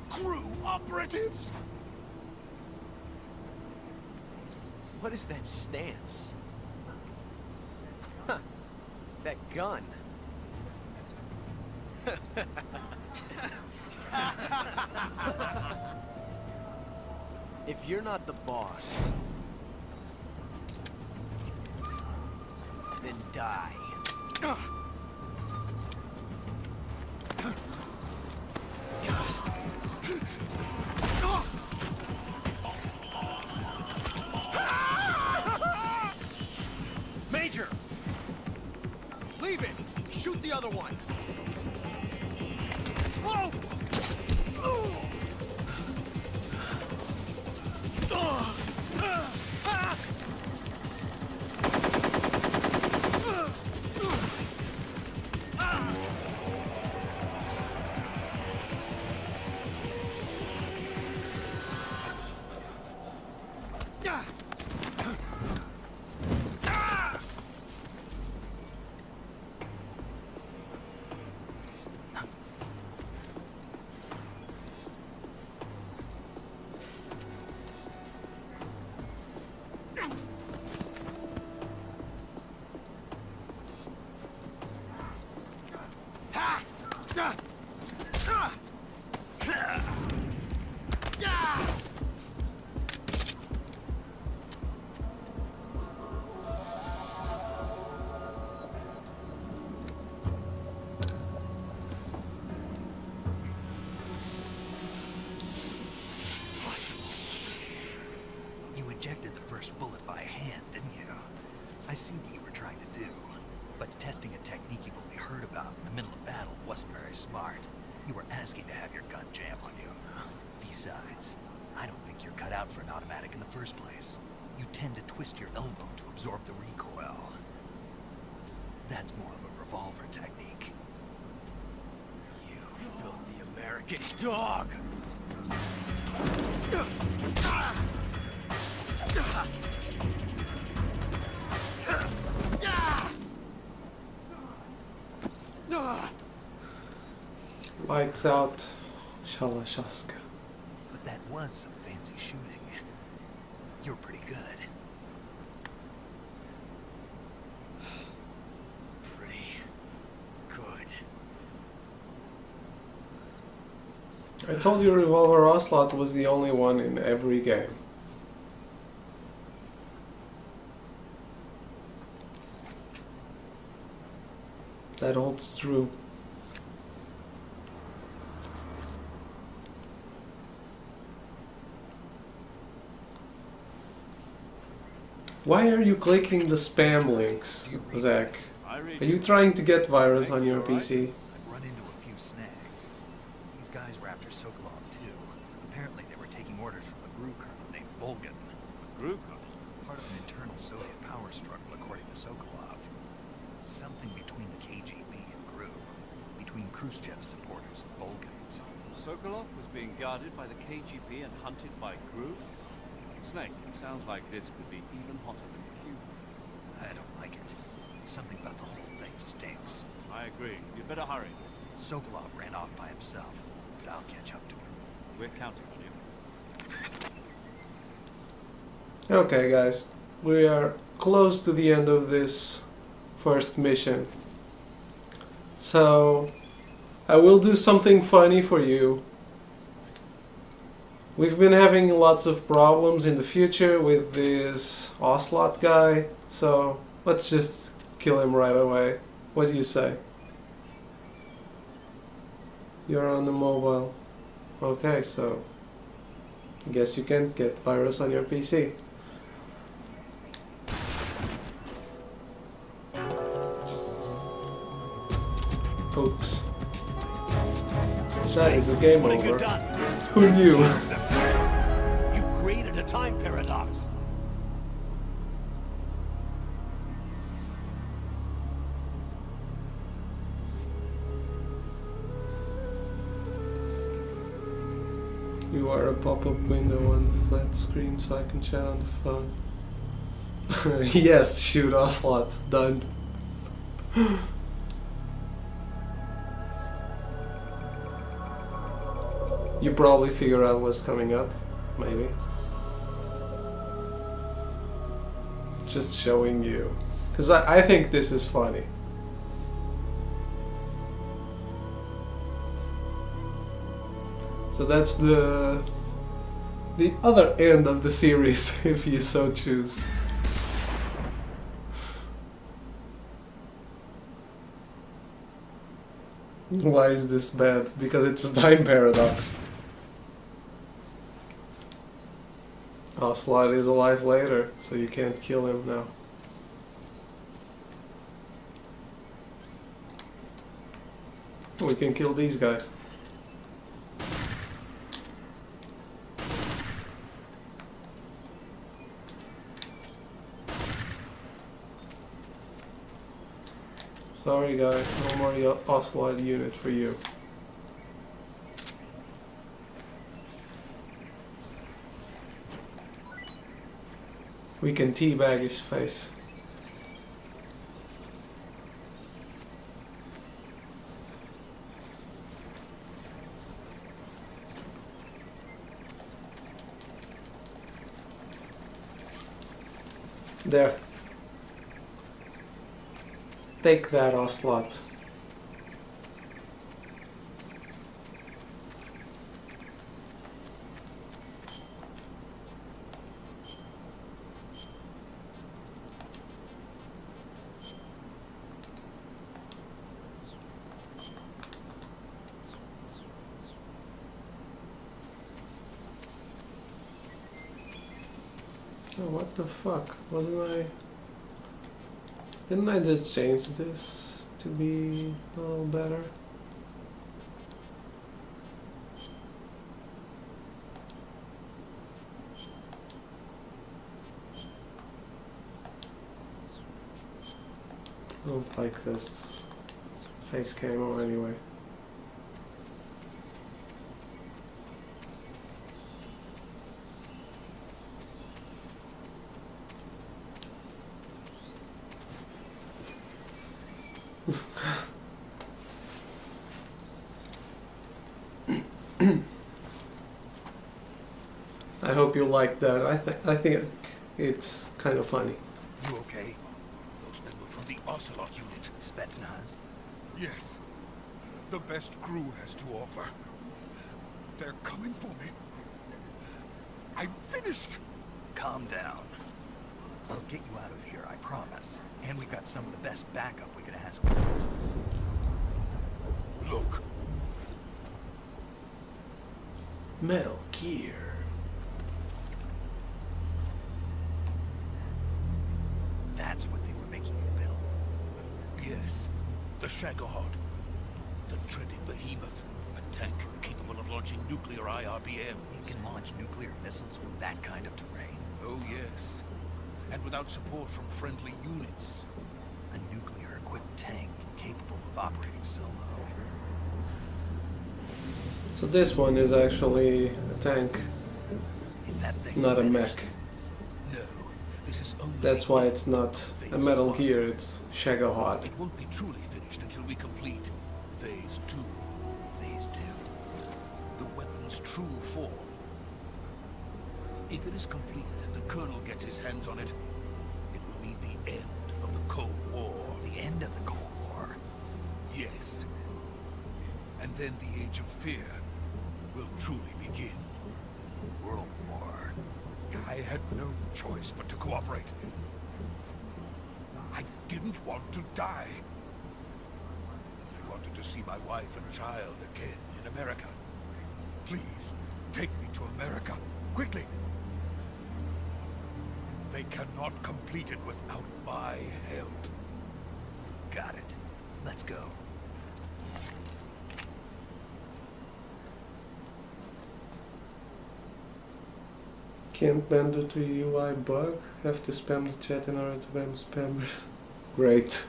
S5: Crew operatives!
S9: What is that stance? Huh. That gun. If you're not the boss, then die.
S10: Major! Leave it! Shoot the other one! Whoa!
S2: You ejected the first bullet by hand, didn't you? I see what you were trying to do. But testing a technique you've only heard about in the middle of battle wasn't very smart. You were asking to have your gun jam on you. Besides, I don't think you're cut out for an automatic in the first place. You tend to twist your elbow to absorb the recoil. That's more of a revolver technique.
S9: You filthy American dog!
S1: Lights out, Shalashaska.
S2: But that was some fancy shooting. You're pretty good.
S4: Pretty good.
S1: I told you Revolver Ocelot was the only one in every game. That holds true. Why are you clicking the spam links, Zach? Are you trying to get virus on your PC?
S2: I've run into a few snags. These guys were after Sokolov too. Apparently they were taking orders from a GRU colonel named Volgin.
S3: GRU colonel?
S2: Part of an internal Soviet power struggle, according to Sokolov. Something between the KGB and GRU. Between Khrushchev's supporters and Volgin's.
S3: Sokolov was being guarded by the KGB and hunted by GRU? Snake, it sounds like this could be even hotter than Cuba.
S2: I don't like it. Something about the whole thing stinks.
S3: I agree. You'd better hurry.
S2: Sokolov ran off by himself, but I'll catch up to him.
S3: We're counting on you.
S1: Okay guys, we are close to the end of this first mission. So, I will do something funny for you. We've been having lots of problems in the future with this Ocelot guy, so let's just kill him right away. What do you say? You're on the mobile. Okay, so I guess you can't get virus on your PC. Oops. That is a game
S10: What have you
S1: over.
S10: done?
S1: Who knew?
S10: You've created a time paradox.
S1: You are a pop-up window on the flat screen so I can chat on the phone. Yes, shoot Ocelot. Done. You probably figure out what's coming up, maybe. Just showing you. Because I think this is funny. So that's the other end of the series, if you so choose. Why is this bad? Because it's a time paradox. Ocelot is alive later, so you can't kill him now. We can kill these guys. Sorry guys, no more Ocelot unit for you. We can teabag his face. There. Take that, Ocelot. Oh, what the fuck? Wasn't I... Didn't I just change this to be a little better? I don't like this face camo anyway. hope you like that. I think it's kind of funny.
S2: You okay?
S5: Those men were from the Ocelot unit.
S2: Spetsnaz?
S5: Yes. The best crew has to offer. They're coming for me. I'm finished.
S2: Calm down. I'll get you out of here, I promise. And we got some of the best backup we could ask for.
S5: Look.
S1: Metal Gear.
S2: That's what they were making you build.
S5: Yes. The Shagohod. The dreaded behemoth. A tank capable of launching nuclear IRBM.
S2: It can launch nuclear missiles from that kind of terrain.
S5: Oh, yes. And without support from friendly units.
S2: A nuclear-equipped tank capable of operating solo.
S1: So this one is actually a tank,
S2: Is that thing
S1: not a
S2: finished?
S1: mech.
S5: No. This is only...
S1: That's why it's not a Metal Gear, it's Shagohod.
S5: It won't be truly finished until we complete Phase 2.
S2: Phase 2.
S5: The weapon's true form. If it is completed and the Colonel gets his hands on it, it will mean the end of the Cold War.
S2: The end of the Cold War.
S5: Yes. And then the Age of Fear will truly begin.
S2: World War.
S5: I had no choice but to cooperate. I didn't want to die. I wanted to see my wife and child again in America. Please, take me to America, quickly. They cannot complete it without my help.
S2: Got it. Let's go.
S1: Can't ban due to UI bug. Have to spam the chat in order to ban spammers. Great.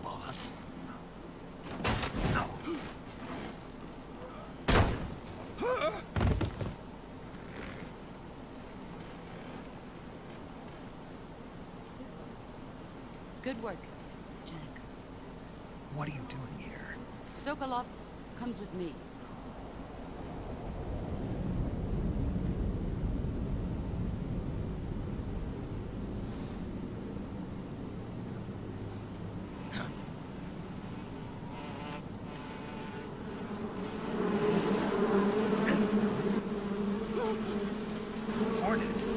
S2: Boss.
S8: Good work, Jack.
S2: What are you doing here?
S8: Sokolov comes with me.
S2: Hornets.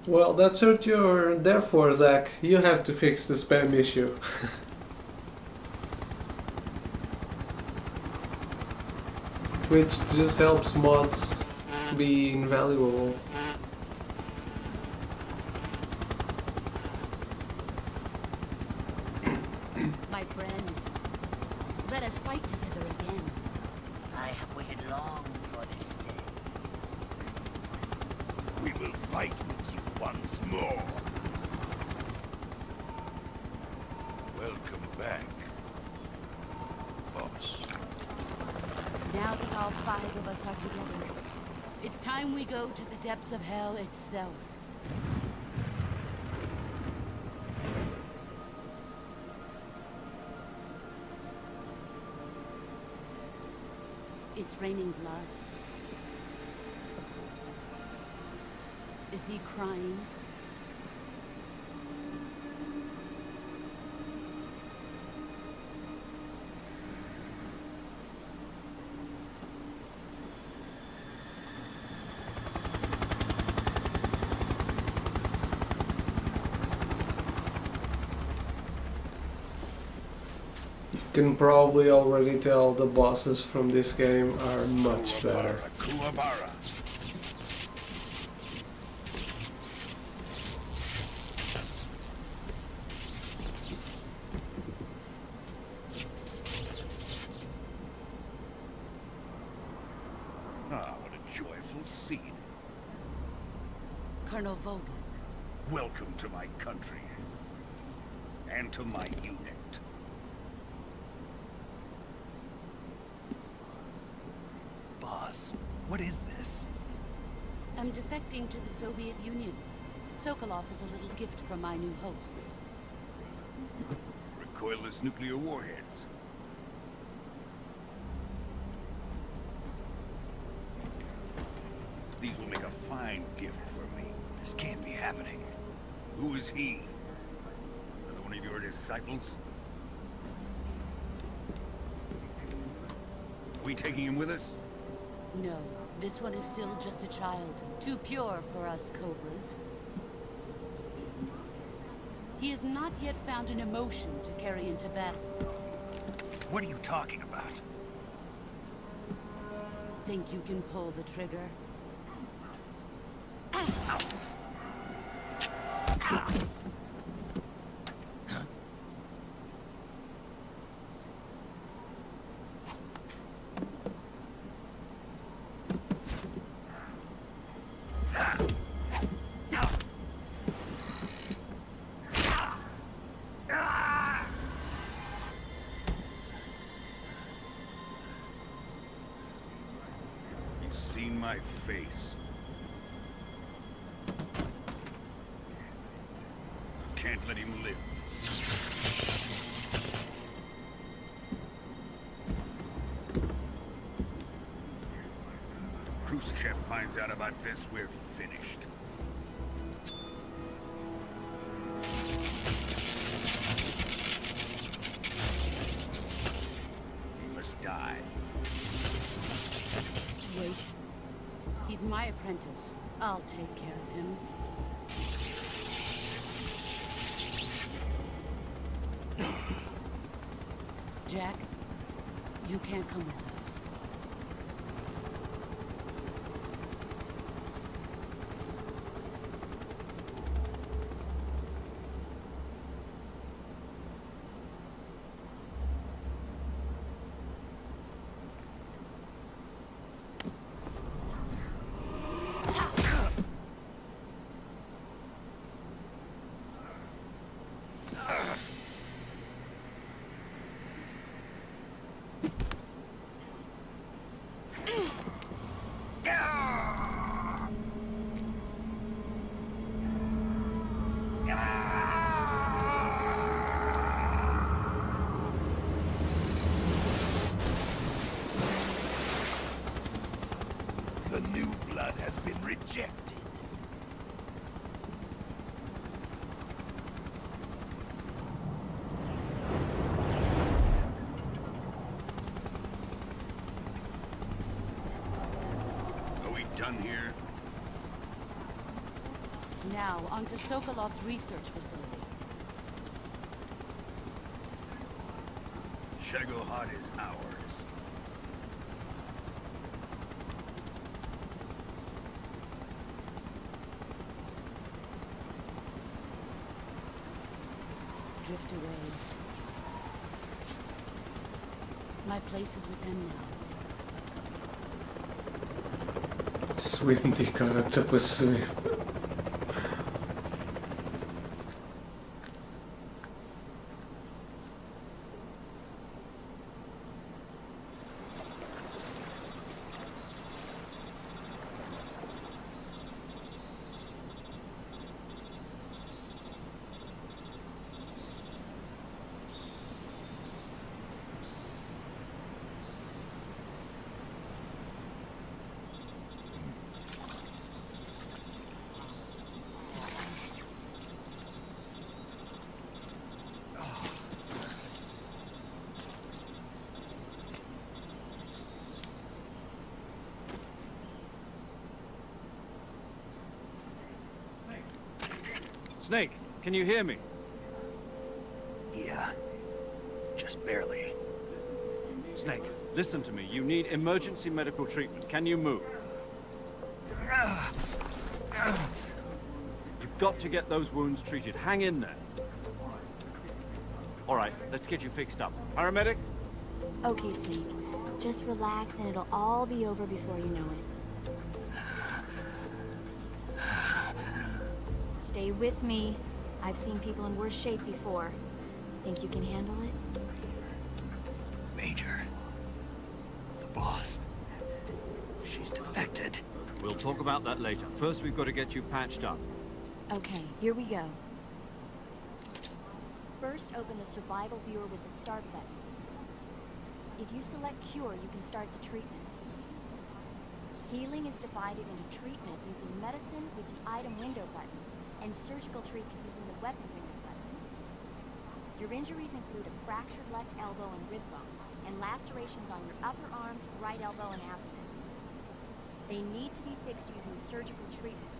S1: Well, that's what you're there for, Zach. You have to fix the spam issue. Which just helps mods be invaluable.
S8: My friends, let us fight together again.
S11: I have waited long for this day.
S10: We will fight with you once more.
S5: Welcome back, boss.
S8: Now that all 5 of us are together, it's time we go to the depths of hell itself. It's raining blood. Is he crying?
S1: You can probably already tell the bosses from this game are much better.
S5: Kuwabara. Ah, what a joyful scene.
S8: Colonel Vogan.
S5: Welcome to my country. And to my unit.
S2: Boss, what is this?
S8: I'm defecting to the Soviet Union. Sokolov is a little gift from my new hosts.
S5: Recoilless nuclear warheads. These will make a fine gift for me.
S2: This can't be happening.
S5: Who is he? Another one of your disciples? Are we taking him with us?
S8: No, this one is still just a child. Too pure for us Cobras. He has not yet found an emotion to carry into battle.
S2: What are you talking about?
S8: Think you can pull the trigger?
S5: He's seen my face. Can't let him live. If Khrushchev finds out about this, we're finished. He must die.
S8: Wait. He's my apprentice. I'll take care of him. Jack, you can't come with us.
S10: The new blood has been rejected.
S5: Are we done here?
S8: Now, onto Sokolov's research facility.
S5: Shagohod is ours.
S8: Drift away. My place is with them now.
S1: Swim, Deacon, octopus swim.
S3: Snake, can you hear me?
S2: Yeah. Just barely.
S3: Snake, listen to me. You need emergency medical treatment. Can you move? You've got to get those wounds treated. Hang in there. All right, let's get you fixed up. Paramedic?
S7: Okay, Snake. Just relax and it'll all be over before you know it. Stay with me. I've seen people in worse shape before. Think you can handle it?
S2: Major. The boss. She's defected.
S3: We'll talk about that later. First, we've got to get you patched up.
S7: Okay, here we go. First, open the survival viewer with the start button. If you select cure, you can start the treatment. Healing is divided into treatment using medicine with the item window button, and surgical treatment using the weapon window button. Your injuries include a fractured left elbow and rib bone, and lacerations on your upper arms, right elbow, and abdomen. They need to be fixed using surgical treatment.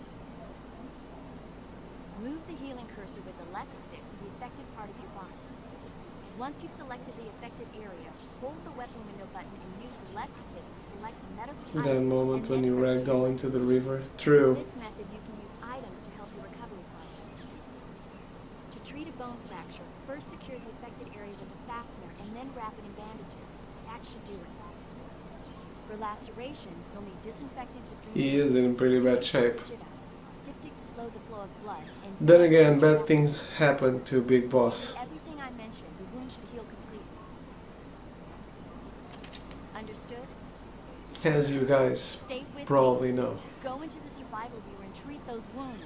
S7: Move the healing cursor with the left stick to the affected part of your body. Once you've selected the affected area, hold the weapon window button and use the left stick to select the medical
S1: That moment when you ragdoll into the river. True.
S7: In this method, you can use items to help your recovery process. To treat a bone fracture, first secure the affected area with a fastener and then wrap it in bandages. That should do it. For lacerations, you'll need disinfectant to
S1: He is in pretty bad shape.
S7: Styptic to slow the flow of blood, and
S1: Then again, bad things happen to Big Boss.
S7: everything I mentioned, the wound should heal completely. Understood?
S1: As you guys
S7: Stay with
S1: probably
S7: me.
S1: know.
S7: Go into the survival viewer and treat those wounds.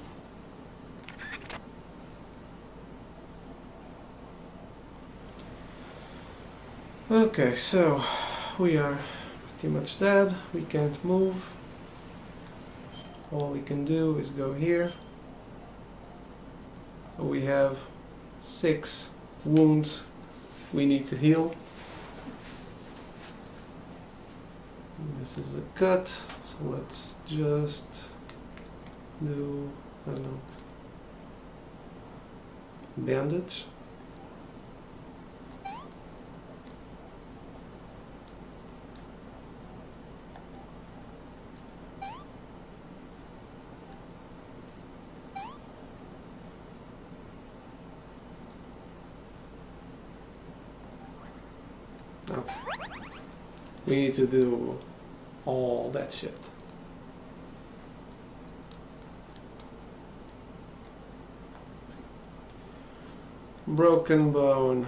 S1: Okay, so we are pretty much dead. We can't move. All we can do is go here. We have 6 wounds we need to heal. This is a cut, so let's just do, I don't know, bandage. Okay. We need to do all that shit. Broken bone.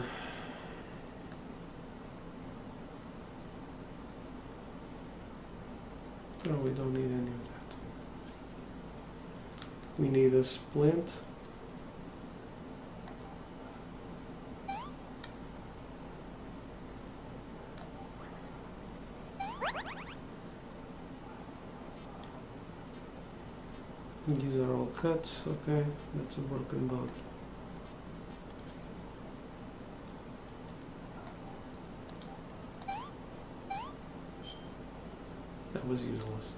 S1: No, we don't need any of that. We need a splint. These are all cuts, okay, that's a broken bone. That was useless.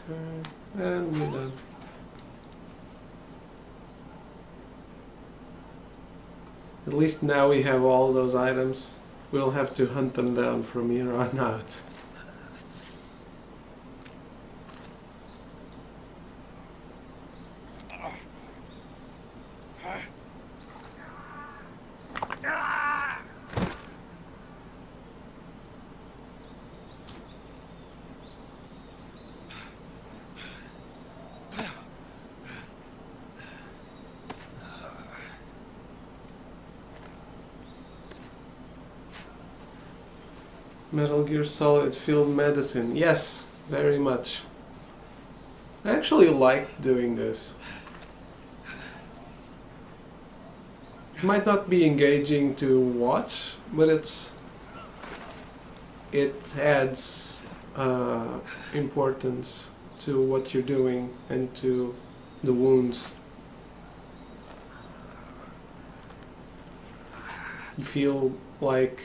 S1: Okay, and we're done. At least now we have all those items. We'll have to hunt them down from here on out. Metal Gear Solid Field Medicine. Yes, very much. I actually like doing this. It might not be engaging to watch, but it adds importance to what you're doing and to the wounds. you feel like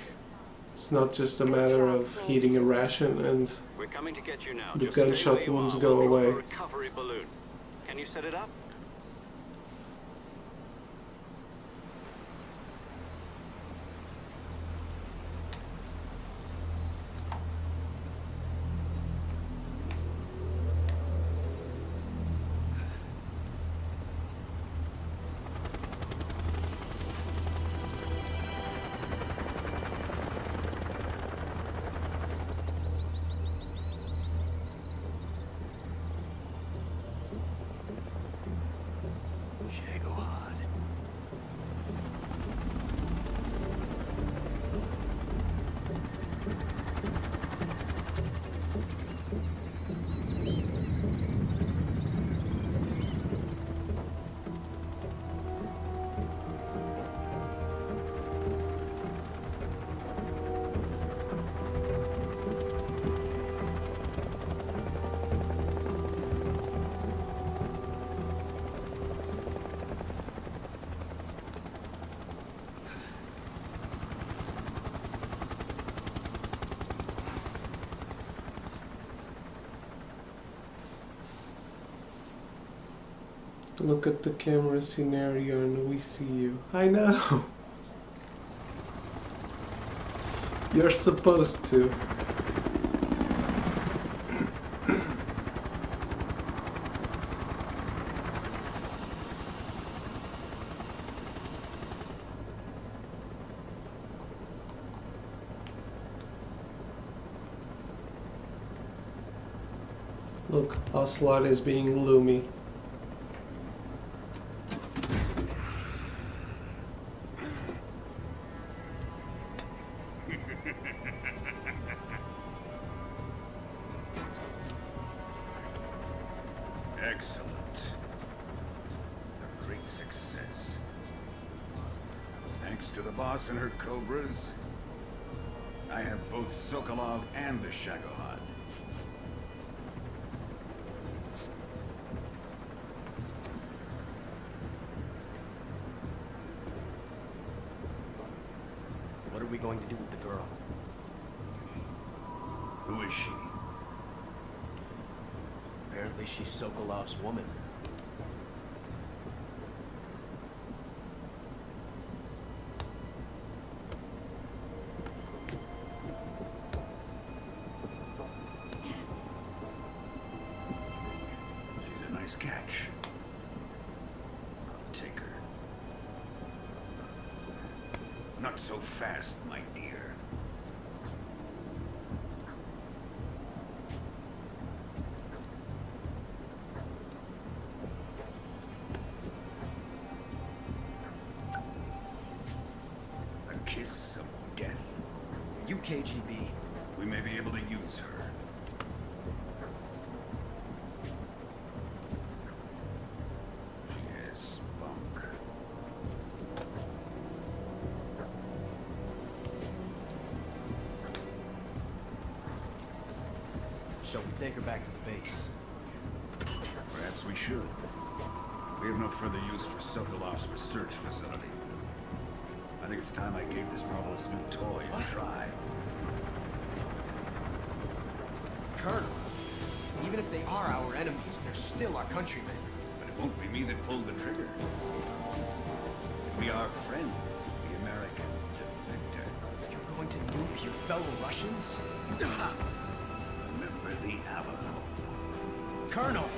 S1: it's not just a matter of eating a ration and
S6: We're coming to get you now.
S1: the
S6: Just stay
S1: gunshot
S6: where you
S1: wounds
S6: are.
S1: go
S6: We'll drop
S1: away.
S6: a recovery balloon. Can you set it up?
S2: Shagohod.
S1: Look at the camera scenario and we see you. I know. You're supposed to. Look, Ocelot is being gloomy.
S5: Excellent. A great success. Thanks to the boss and her cobras, I have both Sokolov and the Shagohod.
S9: What are we going to do with the girl?
S5: Who is she?
S9: Apparently she's Sokolov's woman.
S5: She's a nice catch. I'll take her. Not so fast, my dear. A kiss of death.
S9: You KGB.
S5: We may be able to use her. She has spunk.
S9: Shall we take her back to the base?
S5: Perhaps we should. We have no further use for Sokolov's research facility. I think it's time I gave this marvelous new toy a try.
S9: Colonel, even if they are our enemies, they're still our countrymen.
S5: But it won't be me that pulled the trigger. It'll be our friend, the American defector.
S9: You're going to nuke your fellow Russians?
S5: Remember the Alamo.
S9: Colonel!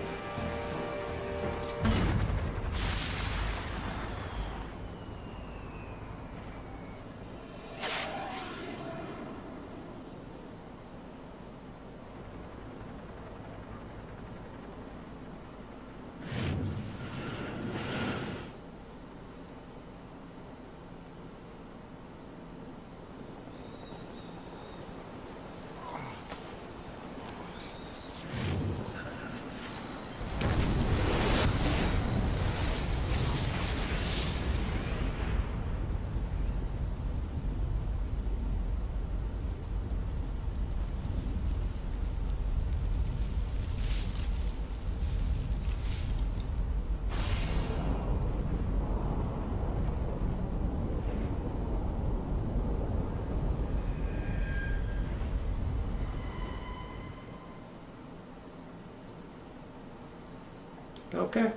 S1: Okay.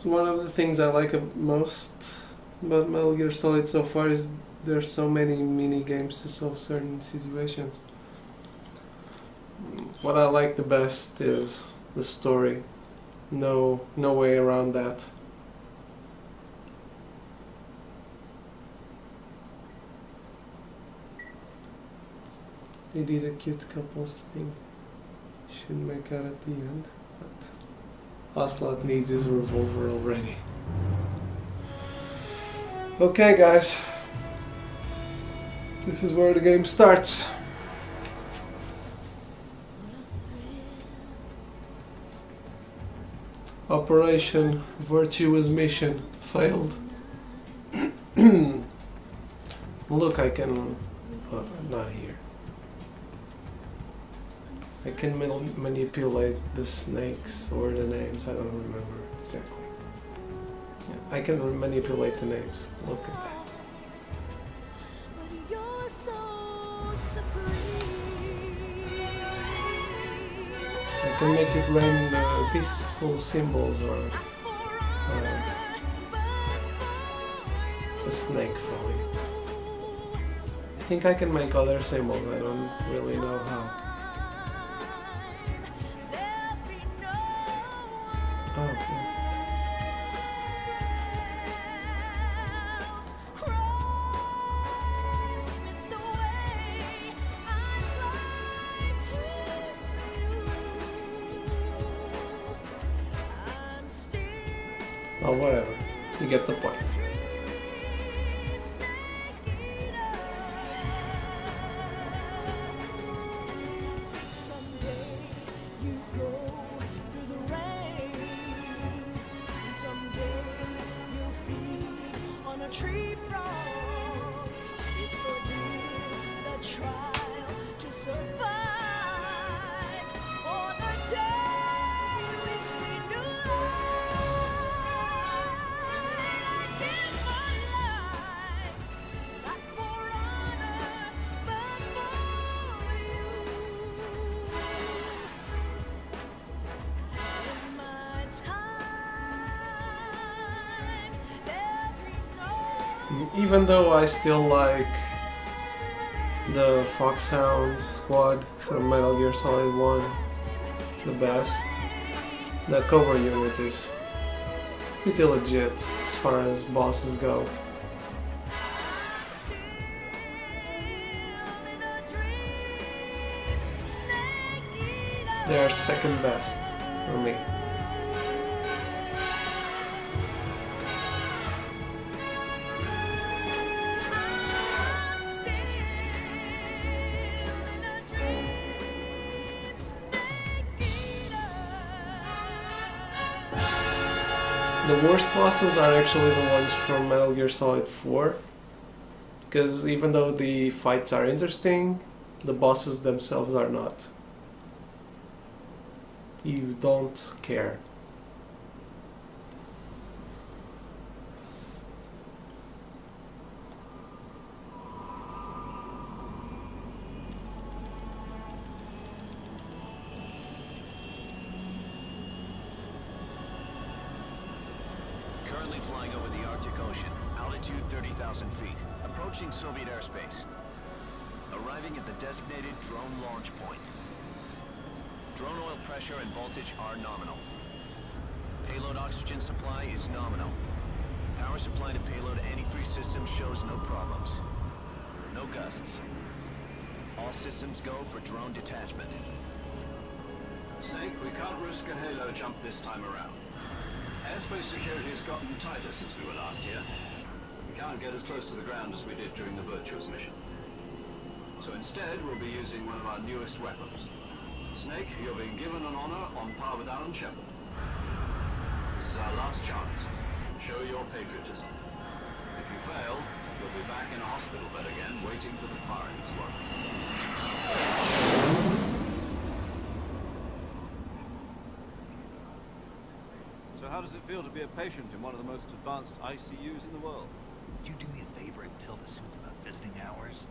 S1: One of the things I like most about Metal Gear Solid so far is there's so many mini games to solve certain situations. What I like the best is the story. No way around that. They did a cute couples thing. Should make out at the end, but Ocelot needs his revolver already. Okay, guys. This is where the game starts. Operation Virtuous Mission failed. Look, I can... not here. I can manipulate the snakes or the names, I don't remember exactly. Yeah, I can manipulate the names. Look at that. I can make it rain peaceful symbols or it's a snake falling. I think I can make other symbols, I don't really know how. Oh, yeah. Oh, whatever. You get the point. Even though I still like the Foxhound squad from Metal Gear Solid 1 the best, the Cobra unit is pretty legit as far as bosses go. They are second best for me. The worst bosses are actually the ones from Metal Gear Solid 4, because even though the fights are interesting, the bosses themselves are not. You don't care.
S6: Currently flying over the Arctic Ocean, altitude 30,000 feet, approaching Soviet airspace. Arriving at the designated drone launch point. Drone oil pressure and voltage are nominal. Payload oxygen supply is nominal. Power supply to payload antifreeze system shows no problems. No gusts. All systems go for drone detachment.
S3: Snake, we can't risk a halo jump this time around. Airspace security has gotten tighter since we were last here. We can't get as close to the ground as we did during the Virtuous mission. So instead, we'll be using one of our newest weapons. Snake, you're being given an honor on par with Alan Shepard. This is our last chance. Show your patriotism. If you fail, you'll be back in a hospital bed again, waiting for the firing squad. So how does it feel to be a patient in one of the most advanced ICUs in the world?
S2: Would you do me a favor and tell the suits about visiting hours?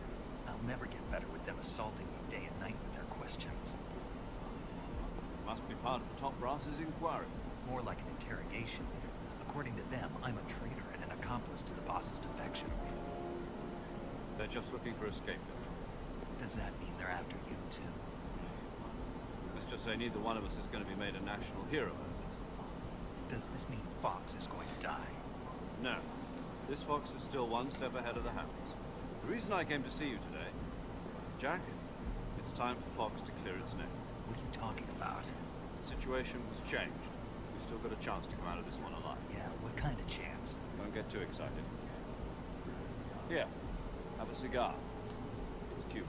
S2: I'll never get better with them assaulting me day and night with their questions.
S3: Must be part of the top brass's inquiry.
S2: More like an interrogation. According to them, I'm a traitor and an accomplice to the boss's defection.
S3: They're just looking for a scapegoat.
S2: Does that mean they're after you too?
S3: Let's just say neither one of us is going to be made a national hero out of this.
S2: Does this mean Fox is going to die?
S3: No. This fox is still one step ahead of the hounds. The reason I came to see you today, Jack, it's time for Fox to clear its name.
S2: What are you talking about?
S3: The situation was changed. We've still got a chance to come out of this one alive.
S2: Yeah, what kind of chance?
S3: Don't get too excited. Here, have a cigar. It's cute.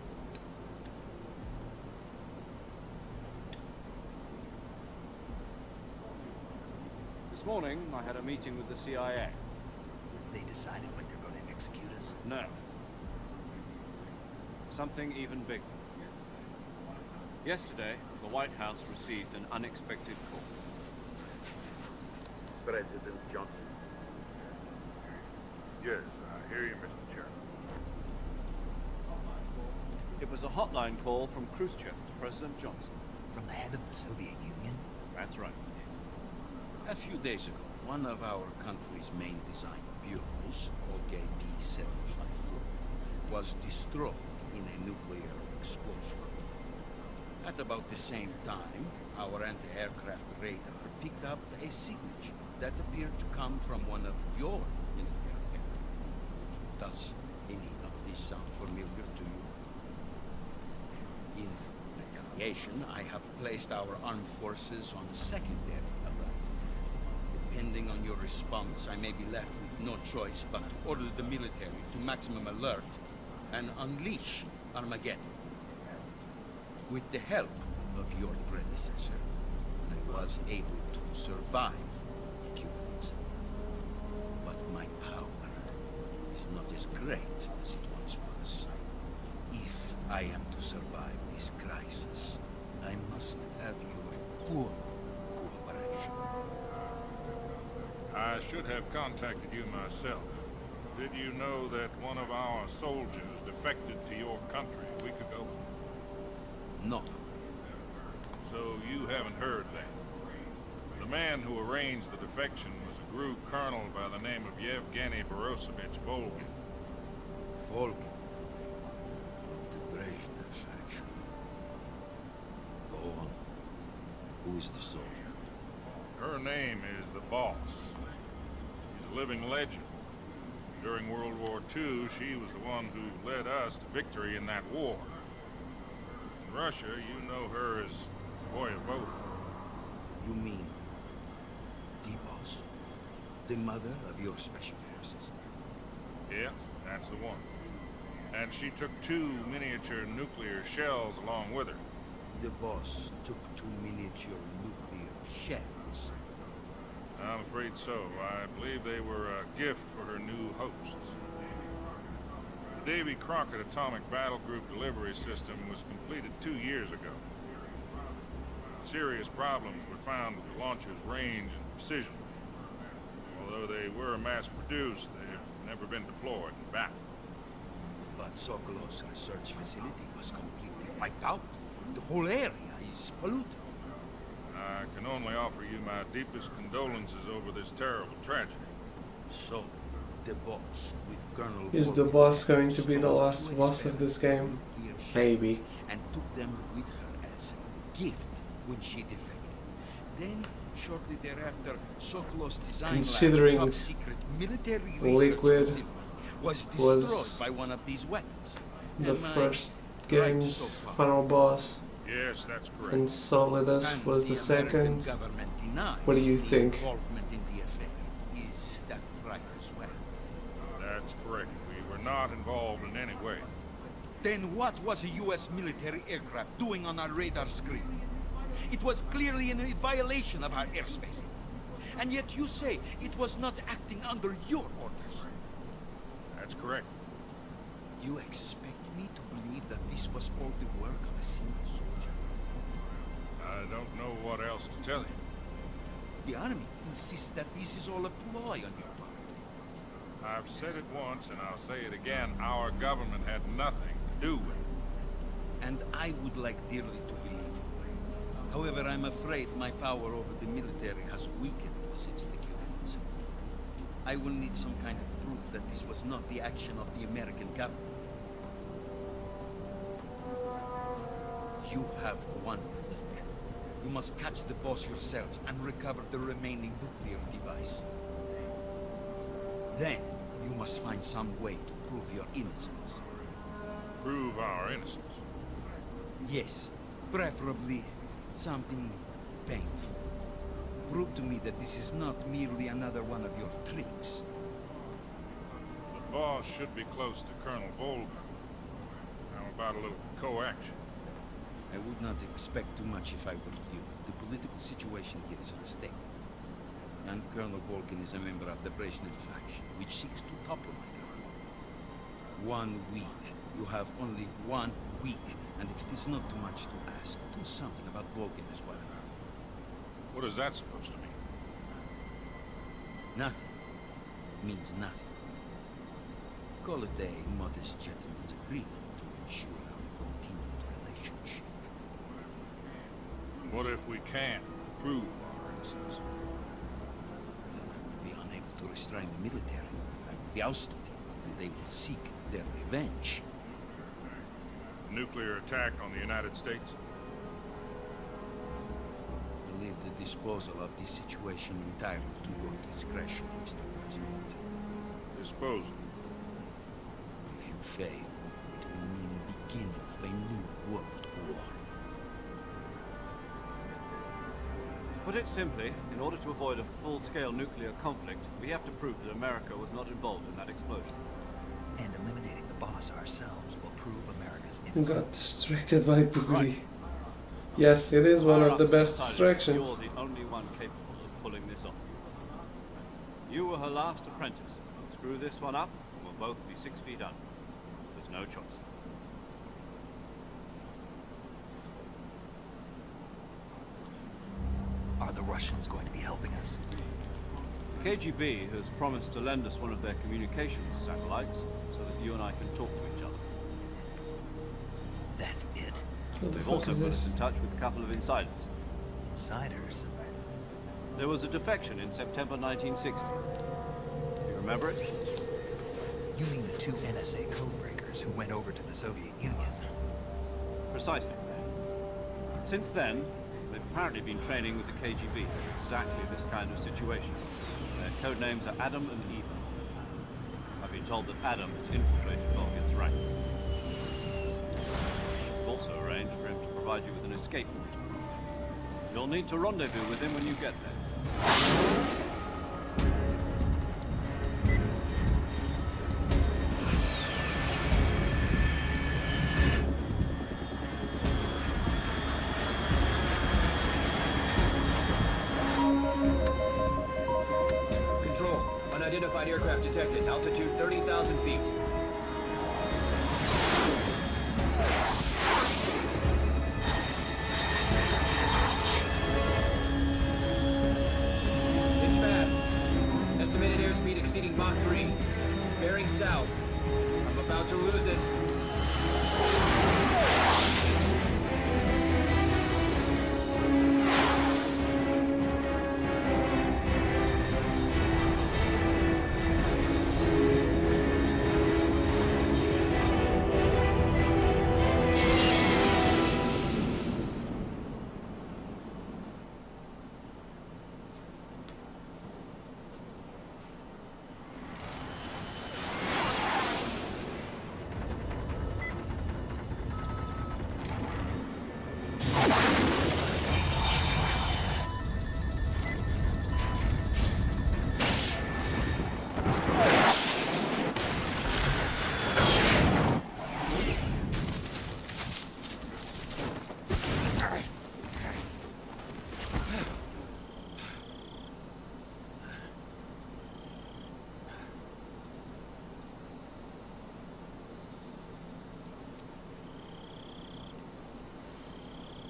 S3: This morning, I had a meeting with the CIA.
S2: They decided when they're going to execute us?
S3: No. Something even bigger. Yesterday, the White House received an unexpected call.
S12: President Johnson. Yes, I hear you, Mr. Chairman.
S3: It was a hotline call from Khrushchev to President Johnson.
S2: From the head of the Soviet Union?
S3: That's right.
S13: A few days ago, one of our country's main design bureaus, OKP-754, was destroyed in a nuclear explosion. At about the same time, our anti-aircraft radar picked up a signature that appeared to come from one of your military aircraft. Does any of this sound familiar to you? In retaliation, I have placed our armed forces on secondary alert. Depending on your response, I may be left with no choice but to order the military to maximum alert and unleash Armageddon. With the help of your predecessor, I was able to survive the Cuban incident. But my power is not as great as it once was. If I am to survive this crisis, I must have your full cooperation.
S14: I should have contacted you myself. Did you know that one of our soldiers defected to your country a week ago?
S13: No.
S14: So you haven't heard then. The man who arranged the defection was a GRU colonel by the name of Yevgeny Borosovich Volgin.
S13: Volgin? Of the Brezhnev faction. Go on. Who is the soldier?
S14: Her name is the Boss. She's a living legend. During World War II, she was the one who led us to victory in that war. In Russia, you know her as Voyevoda.
S13: You mean the Boss? The mother of your special forces?
S14: Yes, that's the one. And she took 2 miniature nuclear shells along with her.
S13: The Boss took 2 miniature nuclear shells?
S14: I'm afraid so. I believe they were a gift for her new hosts. The Davy Crockett Atomic Battle Group delivery system was completed 2 years ago. Serious problems were found with the launcher's range and precision. Although they were mass-produced, they've never been deployed in battle.
S13: But Sokolov's research facility was completely wiped out. The whole area is polluted.
S14: I can only offer you my deepest condolences over this terrible tragedy.
S13: So, the Boss with Colonel
S1: Is the boss going to be the last boss of this game? Maybe.
S13: And took them with her as a gift when she defected. Then, shortly thereafter, Sokolov's design
S1: Considering
S13: lab, top secret military
S1: Liquid
S13: was destroyed by one of these weapons.
S1: the first game's final boss.
S14: Yes, that's correct.
S1: And Solidus was the second. What do you think?
S13: Involvement in the affair. Is that right as well?
S14: That's correct. We were not involved in any way.
S13: Then what was a U.S. military aircraft doing on our radar screen? It was clearly in a violation of our airspace. And yet you say it was not acting under your orders.
S14: That's correct.
S13: You expect me to believe that this was all the work of a single soldier?
S14: I don't know what else to tell you.
S13: The army insists that this is all a ploy on your part.
S14: I've said it once and I'll say it again. Our government had nothing to do with it.
S13: And I would like dearly to believe you. However, I'm afraid my power over the military has weakened since the Cubans. I will need some kind of proof that this was not the action of the American government. You have 1 week. You must catch the boss yourselves and recover the remaining nuclear device. Then, you must find some way to prove your innocence.
S14: Prove our innocence?
S13: Yes, preferably something painful. Prove to me that this is not merely another one of your tricks.
S14: The boss should be close to Colonel Volga. How about a little co-action?
S13: I would not expect too much if I were you. The political situation here is unstable. And Colonel Volgin is a member of the Brezhnev faction, which seeks to topple my government. 1 week. You have only 1 week. And if it is not too much to ask, do something about Volgin as well.
S14: What is that supposed to mean?
S13: Nothing. Means nothing. Call it a modest gentleman's agreement to ensure our continued relationship.
S14: What if we can't prove our innocence?
S13: Then I will be unable to restrain the military. I will be ousted, and they will seek their revenge.
S14: Nuclear attack on the United States?
S13: I leave the disposal of this situation entirely to your discretion, Mr. President.
S14: Disposal?
S13: If you fail, it will mean the beginning of a new world war.
S3: To put it simply, in order to avoid a full-scale nuclear conflict, we have to prove that America was not involved in that explosion.
S2: And eliminating the boss ourselves will prove America's
S1: Got
S2: innocence.
S1: distracted by Booty. Yes, it is one of the best distractions.
S3: You're the only one capable of pulling this off. You were her last apprentice. Screw this one up, and we'll both be 6 feet under. There's no choice.
S2: Are the Russians going to be helping us?
S3: The KGB has promised to lend us one of their communications satellites so that you and I can talk to each other.
S2: That's it?
S1: What the
S3: They've
S1: fuck
S3: also
S1: is
S3: put us
S1: this?
S3: in touch with a couple of insiders.
S2: Insiders?
S3: There was a defection in September 1960. You remember it?
S2: You mean the 2 NSA codebreakers who went over to the Soviet Union?
S3: Precisely. Since then, they've apparently been training with the KGB for exactly this kind of situation. Their code names are Adam and Eva. I've been told that Adam has infiltrated Volgin's ranks. I've also arranged for him to provide you with an escape route. You'll need to rendezvous with him when you get there.
S9: Control. Unidentified aircraft detected. Altitude 30,000 feet. It's fast. Estimated airspeed exceeding Mach 3. Bearing south. I'm about to lose it.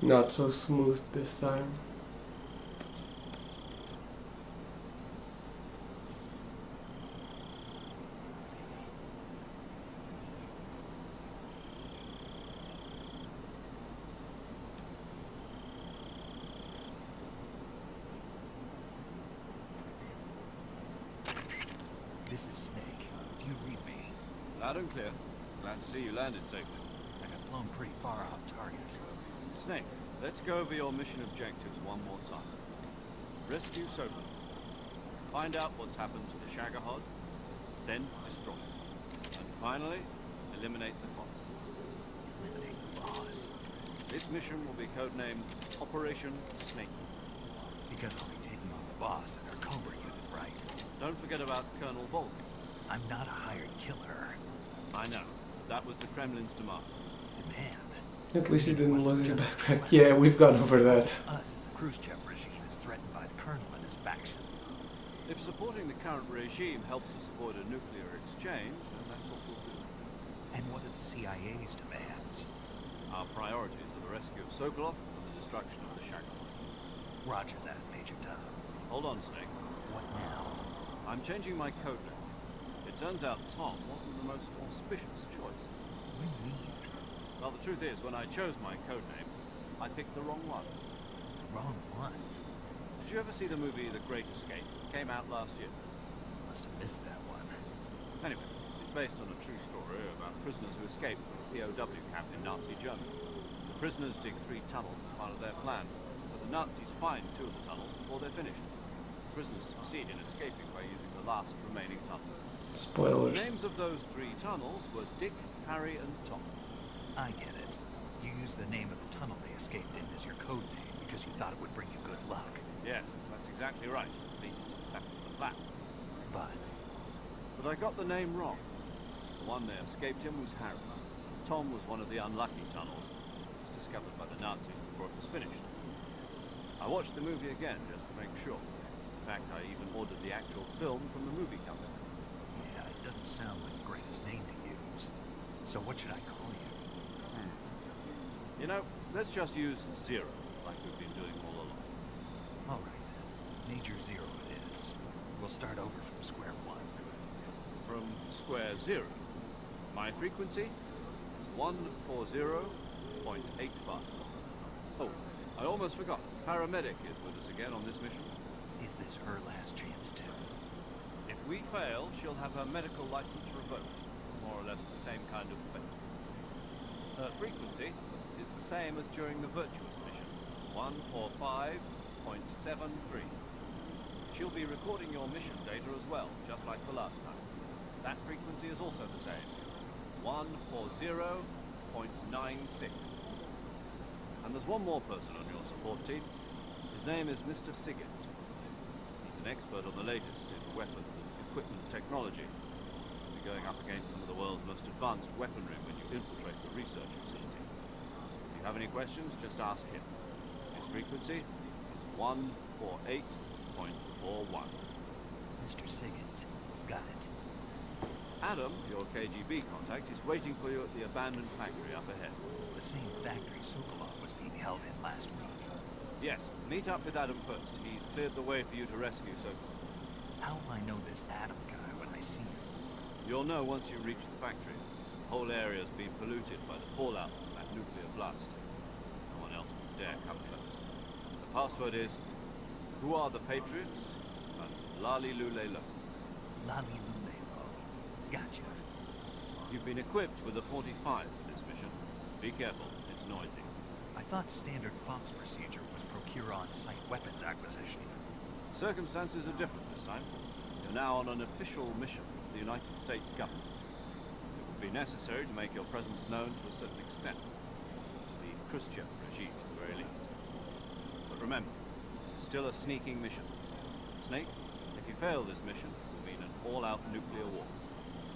S1: Not so smooth this time.
S3: Loud and clear. Glad to see you landed safely.
S2: I got blown pretty far off target.
S3: Snake, let's go over your mission objectives one more time. Rescue Soapy. Find out what's happened to the Shagohod, then destroy it. And finally, eliminate the boss.
S2: Eliminate the boss?
S3: This mission will be codenamed Operation Snake.
S2: Because I'll be taking on the boss and our Cobra unit, right?
S3: Don't forget about Colonel Volkin.
S2: I'm not a hired killer.
S3: I know. That was the Kremlin's demand.
S2: Demand?
S1: At least he didn't lose his backpack. Yeah, we've gone over that.
S2: Us and the Khrushchev regime is threatened by the Colonel and his faction.
S3: If supporting the current regime helps us avoid a nuclear exchange, then that's what we'll do.
S2: And what are the CIA's demands?
S3: Our priorities are the rescue of Sokolov and the destruction of the Shagohod.
S2: Roger that, Major Tom.
S3: Hold on, Snake.
S2: What now?
S3: I'm changing my code name. It turns out Tom wasn't the most auspicious choice.
S2: What do you mean?
S3: Well, the truth is, when I chose my code name, I picked the wrong one.
S2: The wrong one?
S3: Did you ever see the movie The Great Escape? It came out last year.
S2: Must have missed that one.
S3: Anyway, it's based on a true story about prisoners who escaped from a POW camp in Nazi Germany. The prisoners dig 3 tunnels as part of their plan, but the Nazis find 2 of the tunnels before they're finished. The prisoners succeed in escaping by using the last remaining tunnel.
S1: Spoilers.
S3: The names of those 3 tunnels were Dick, Harry, and Tom.
S2: I get it. You used the name of the tunnel they escaped in as your code name because you thought it would bring you good luck.
S3: Yes, that's exactly right. At least, that was the plan.
S2: But
S3: I got the name wrong. The one they escaped in was Harry. Tom was one of the unlucky tunnels. It was discovered by the Nazis before it was finished. I watched the movie again just to make sure. In fact, I even ordered the actual film from the movie company.
S2: yeah, it doesn't sound like the greatest name to use. So what should I call you?
S3: You know, let's just use Zero, like we've been doing all along.
S2: All right, Major Zero it is. We'll start over from square one.
S3: From square 0. My frequency is 140.85. Oh, I almost forgot. Paramedic is with us again on this mission.
S2: Is this her last chance too?
S3: If we fail, she'll have her medical license revoked. More or less the same kind of fate. Her frequency is the same as during the Virtuous mission, 145.73. She'll be recording your mission data as well, just like the last time. That frequency is also the same, 140.96. And there's one more person on your support team. His name is Mr. Sigint. He's an expert on the latest in weapons and equipment technology. You'll be going up against some of the world's most advanced weaponry when you infiltrate the research facility. If you have any questions, just ask him. His frequency is 148.41.
S2: Mr. Sigint, got it.
S3: Adam, your KGB contact, is waiting for you at the abandoned factory up ahead.
S2: The same factory Sokolov was being held in last week.
S3: Yes, meet up with Adam first. He's cleared the way for you to rescue Sokolov.
S2: How will I know this Adam guy when I see him?
S3: You'll know once you reach the factory. The whole area's been polluted by the fallout from that nuclear blast. No one else would dare come close. The password is, who are the Patriots? And Lali Lulelo.
S2: Lali Lulelo. Gotcha.
S3: You've been equipped with a 45 for this mission. Be careful, it's noisy.
S2: I thought standard Fox procedure was procure on-site weapons acquisition.
S3: Circumstances are different this time. You're now on an official mission of the United States government. It would be necessary to make your presence known to a certain extent. To the Khrushchev regime, at the very least. But remember, this is still a sneaking mission. Snake, if you fail this mission, it will mean an all-out nuclear war.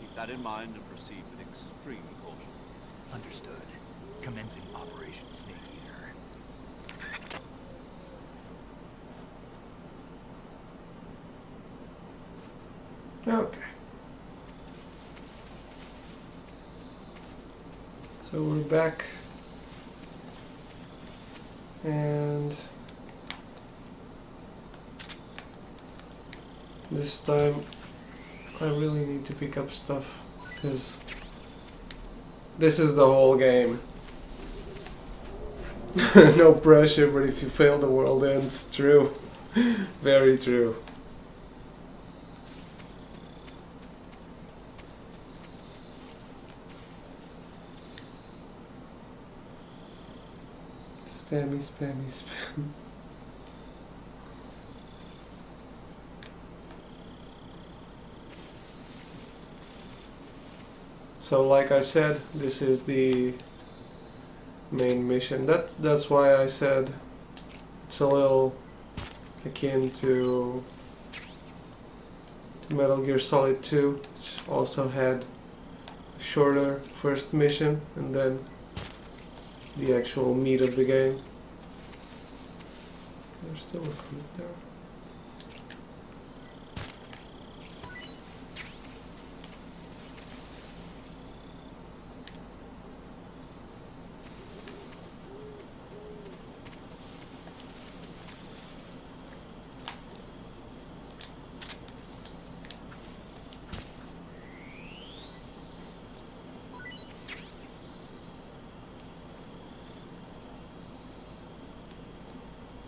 S3: Keep that in mind and proceed with extreme caution.
S2: Understood. Commencing Operation Snake Eater.
S1: Okay. So we're back. And this time I really need to pick up stuff because this is the whole game. No pressure, but if you fail the world ends. True. Very true. Spammy, spammy, spam. So like I said, this is the main mission. That's why I said it's a little akin to Metal Gear Solid 2, which also had a shorter first mission and then the actual meat of the game. There's still a fruit there.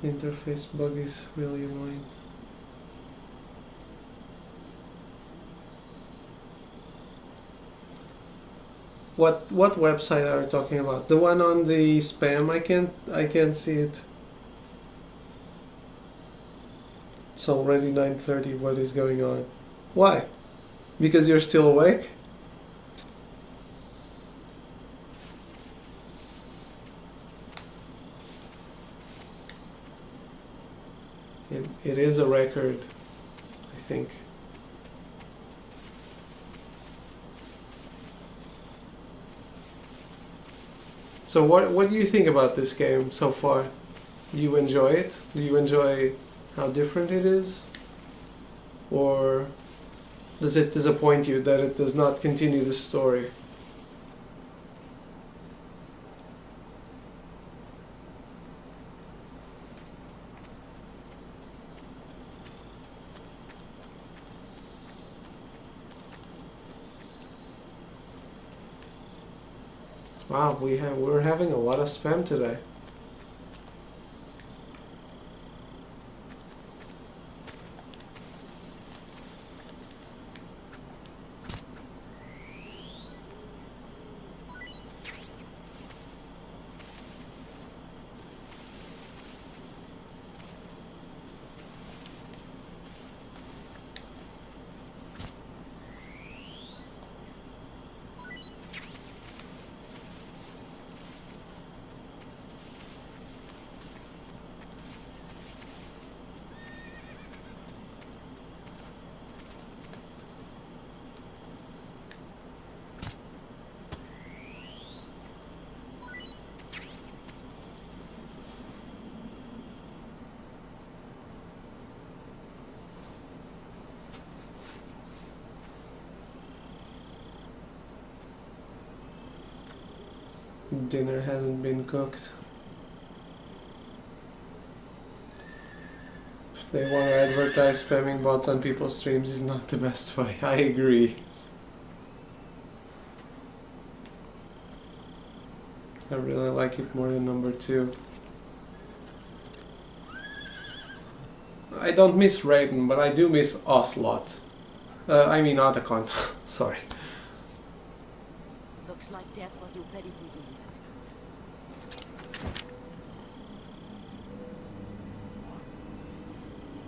S1: The interface bug is really annoying. What website are you talking about? The one on the spam? I can't see it. It's already 9:30. What is going on? Why? Because you're still awake? It is a record, I think. So what do you think about this game so far? Do you enjoy it? Do you enjoy how different it is? Or does it disappoint you that it does not continue the story? Wow, we're having a lot of spam today. Dinner hasn't been cooked. If they want to advertise spamming bots on people's streams is not the best way. I agree. I really like it more than number 2. I don't miss Raiden, but I do miss Ocelot. I mean Otacon. Sorry.
S8: Looks like death wasn't ready for you yet.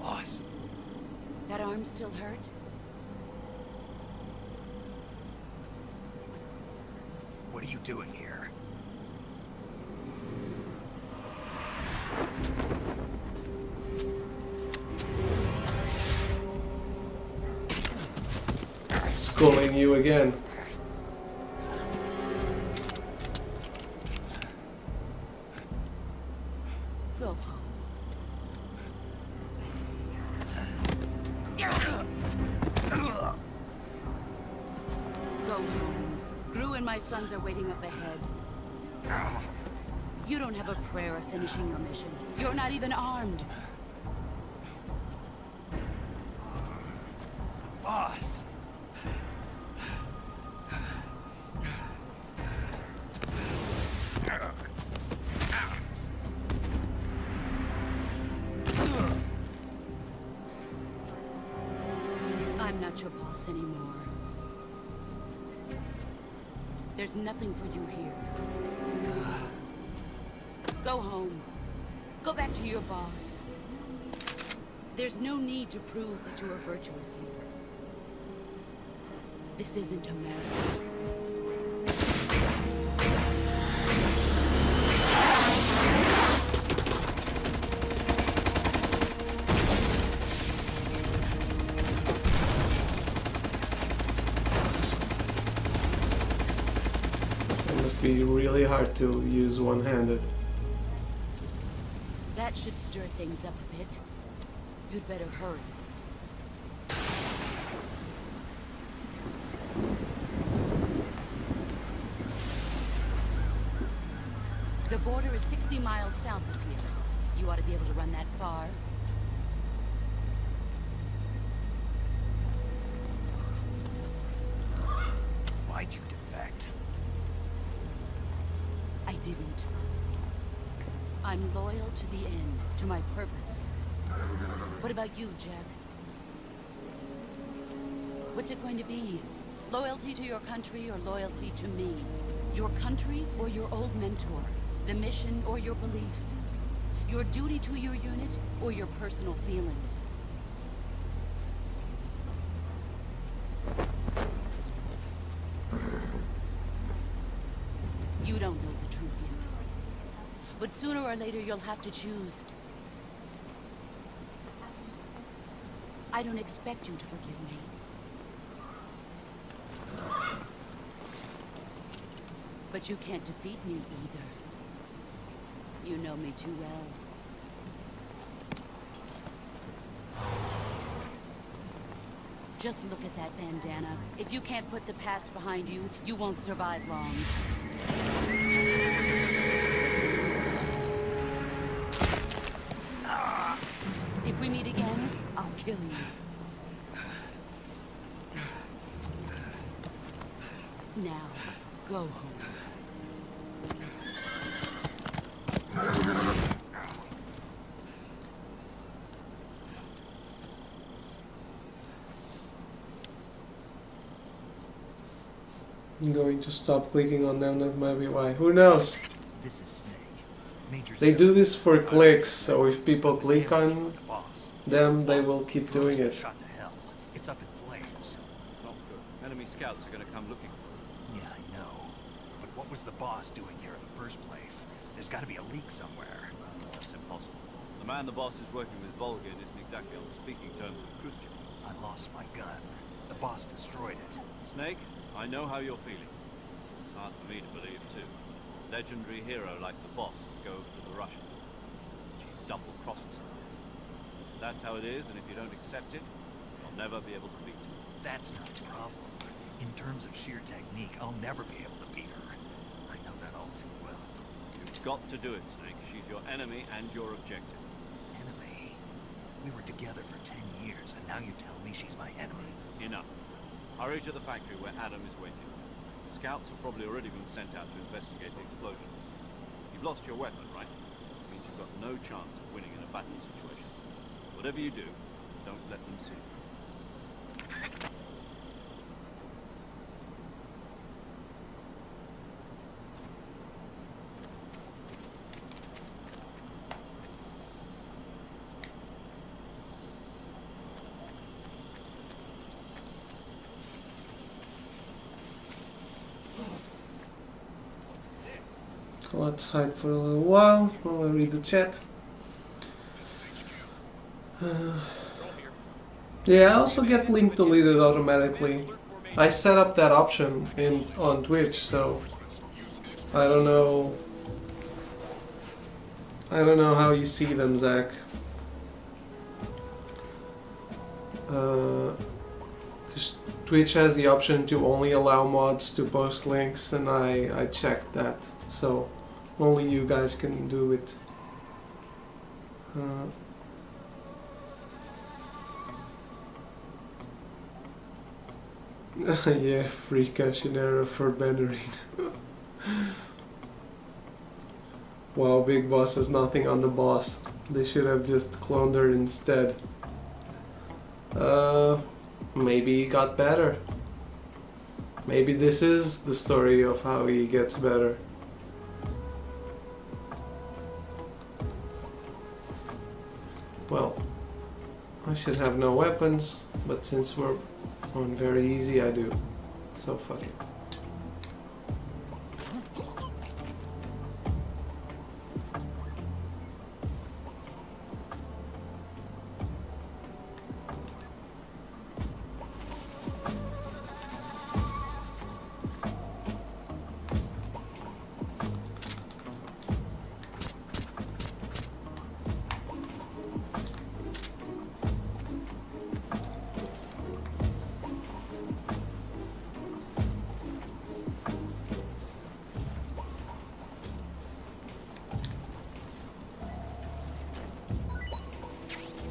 S2: Boss.
S8: That arm still hurt?
S2: What are you doing here?
S1: Schooling you again.
S8: Go home. Go home. Gru and my sons are waiting up ahead. You don't have a prayer of finishing your mission. You're not even armed.
S2: Boss.
S8: I'm not your boss anymore. There's nothing for you here. Go home. Go back to your boss. There's no need to prove that you are virtuous here. This isn't America.
S1: It must be really hard to use one-handed.
S8: That should stir things up a bit. You'd better hurry. The border is 60 miles south of here. You ought to be able to run that far.
S2: Why'd you defect?
S8: I didn't. I'm loyal to the end, to my purpose. What about you, Jack? What's it going to be? Loyalty to your country or loyalty to me? Your country or your old mentor? The mission or your beliefs? Your duty to your unit or your personal feelings? You don't know the truth yet. But sooner or later you'll have to choose. I don't expect you to forgive me. But you can't defeat me either. You know me too well. Just look at that bandana. If you can't put the past behind you, you won't survive long. If we meet again, I'll kill you. Now, go home.
S1: I'm going to stop clicking on them, that might be why. Who knows?
S2: This is Snake. Major
S1: They do this for clicks, so if people click on them, they will keep doing it.
S2: Shot to hell. It's up in flames.
S3: It's not good. Enemy scouts are going to come looking for it.
S2: Yeah, I know. But what was the boss doing here in the first place? There's got to be a leak somewhere.
S3: That's impossible. The man the boss is working with, Volgin, isn't exactly on speaking terms with Khrushchev.
S2: I lost my gun. The boss destroyed it.
S3: Snake, I know how you're feeling. It's hard for me to believe, too. A legendary hero like the boss would go to the Russians. She'd double-cross us on this. That's how it is, and if you don't accept it, you'll never be able to beat her.
S2: That's not the problem. In terms of sheer technique, I'll never be able to beat her. I know that all too well.
S3: You've got to do it, Snake. She's your enemy and your objective.
S2: Enemy? We were together for 10 years, and now you tell me she's my enemy.
S3: Enough. Hurry to the factory where Adam is waiting. Scouts have probably already been sent out to investigate the explosion. You've lost your weapon, right? It means you've got no chance of winning in a battle situation. Whatever you do, don't let them see you.
S1: Let's hide for a little while while I read the chat. Yeah, I also get link deleted automatically. I set up that option on Twitch, so I don't know. I don't know how you see them, Zach. Because Twitch has the option to only allow mods to post links, and I checked that, so only you guys can do it. Yeah, free Cashinera for Bannerine. Wow, Big Boss has nothing on the boss. They should have just cloned her instead. Maybe he got better. Maybe this is the story of how he gets better. Well, I should have no weapons, but since we're on very easy, I do. So fuck it.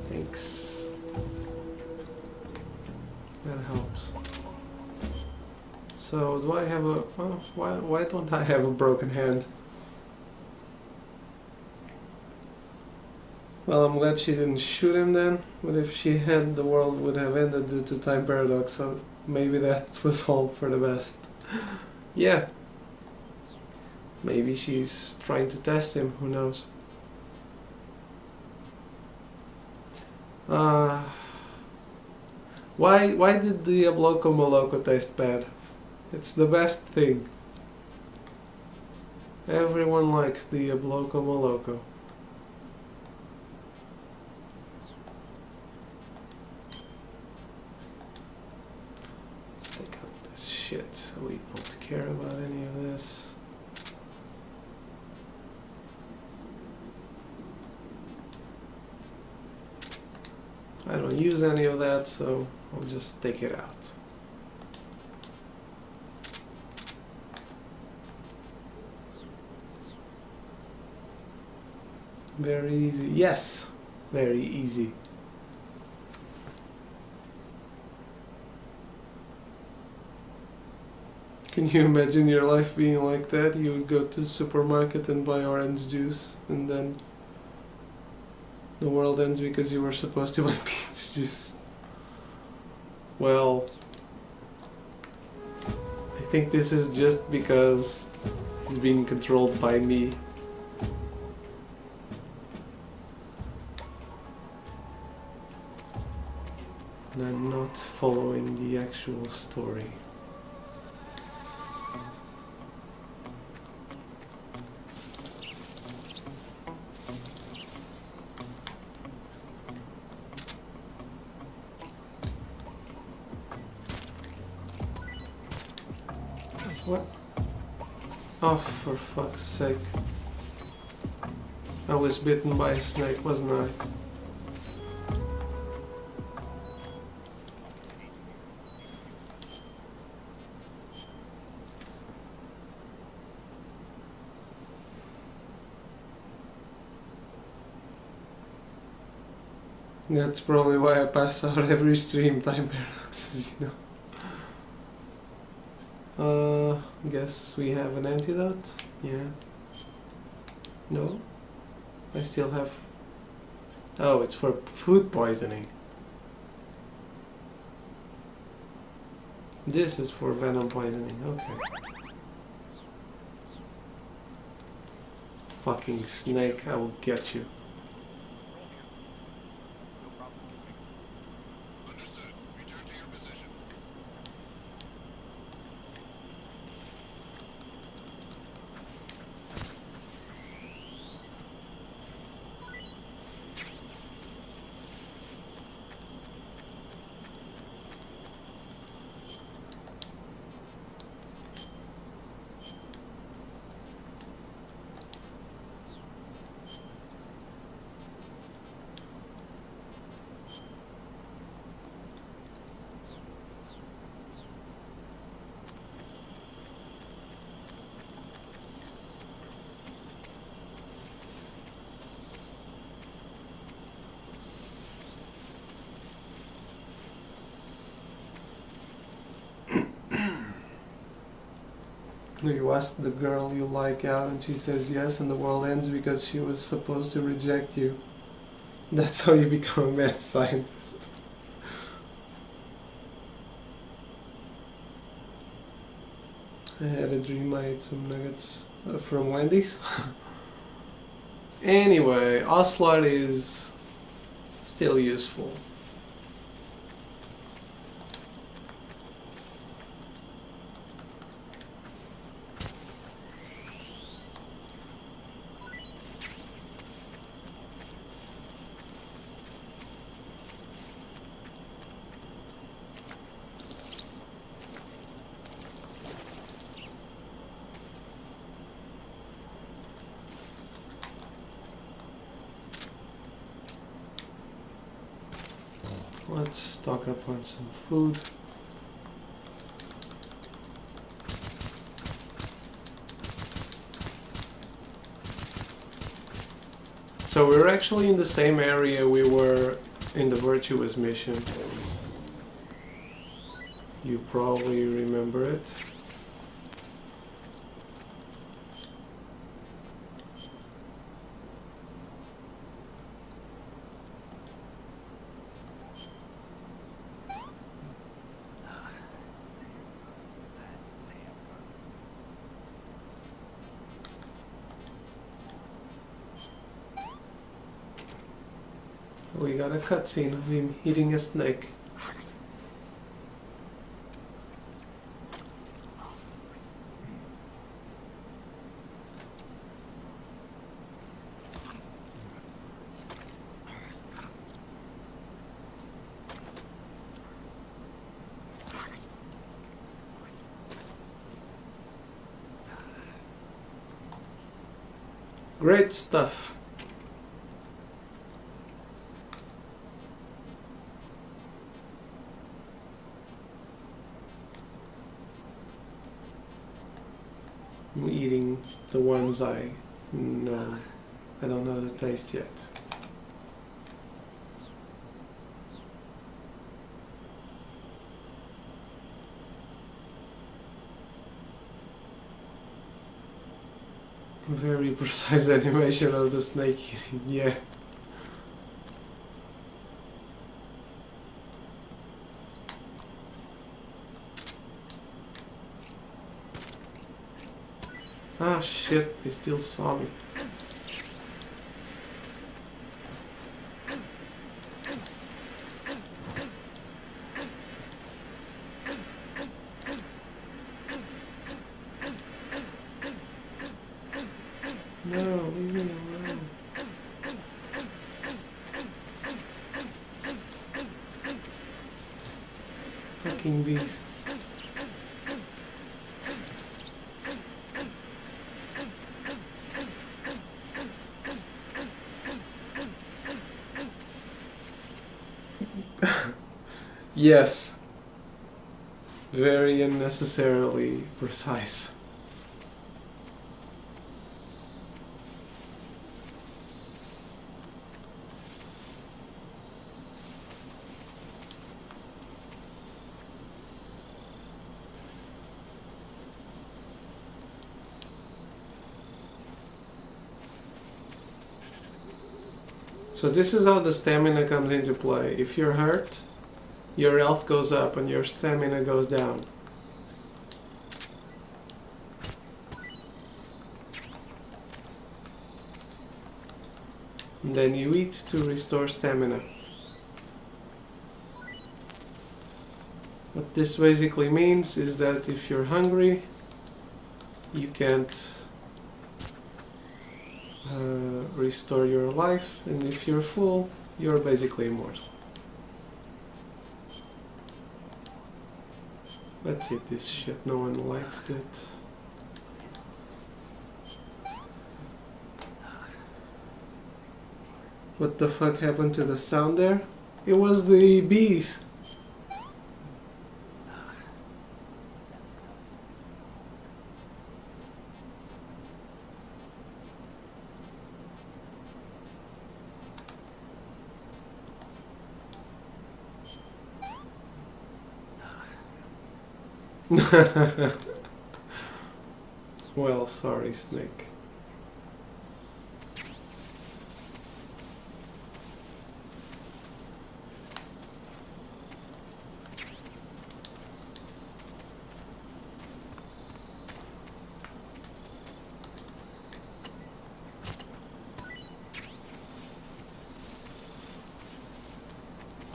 S1: Thanks. That helps. So, do I have a... Oh, why don't I have a broken hand? Well, I'm glad she didn't shoot him then, but if she had, the world would have ended due to time paradox, so maybe that was all for the best. Yeah. Maybe she's trying to test him, who knows. Why did Diabloco Moloco taste bad? It's the best thing. Everyone likes Diabloco Moloco. Let's take out this shit so we don't care about any of this. I don't use any of that, so I'll just take it out. Very easy. Yes, very easy. Can you imagine your life being like that? You would go to the supermarket and buy orange juice, and then the world ends because you were supposed to buy peach juice. Well, I think this is just because he's being controlled by me. And I'm not following the actual story. What? Oh, for fuck's sake. I was bitten by a snake, wasn't I? That's probably why I pass out every stream, time paradoxes, you know. Guess we have an antidote? Yeah. No? I still have... Oh, it's for food poisoning. This is for venom poisoning, okay. Fucking snake, I will get you. You ask the girl you like out and she says yes, and the world ends because she was supposed to reject you. That's how you become a mad scientist. I had a dream I ate some nuggets from Wendy's. Anyway, Ocelot is still useful. Let's stock up on some food. So we're actually in the same area we were in the Virtuous mission. You probably remember it. We got a cutscene of him eating a snake. Great stuff. I'm eating the ones I know. I don't know the taste yet. Very precise animation of the snake eating, yeah. Ah shit, they still saw me. No, leave me alone. Fucking bees. Yes. Very unnecessarily precise. So this is how the stamina comes into play. If you're hurt, your health goes up and your stamina goes down. And then you eat to restore stamina. What this basically means is that if you're hungry, you can't restore your life, and if you're full, you're basically immortal. Let's eat this shit, no one likes it. What the fuck happened to the sound there? It was the bees. Well, sorry, Snake.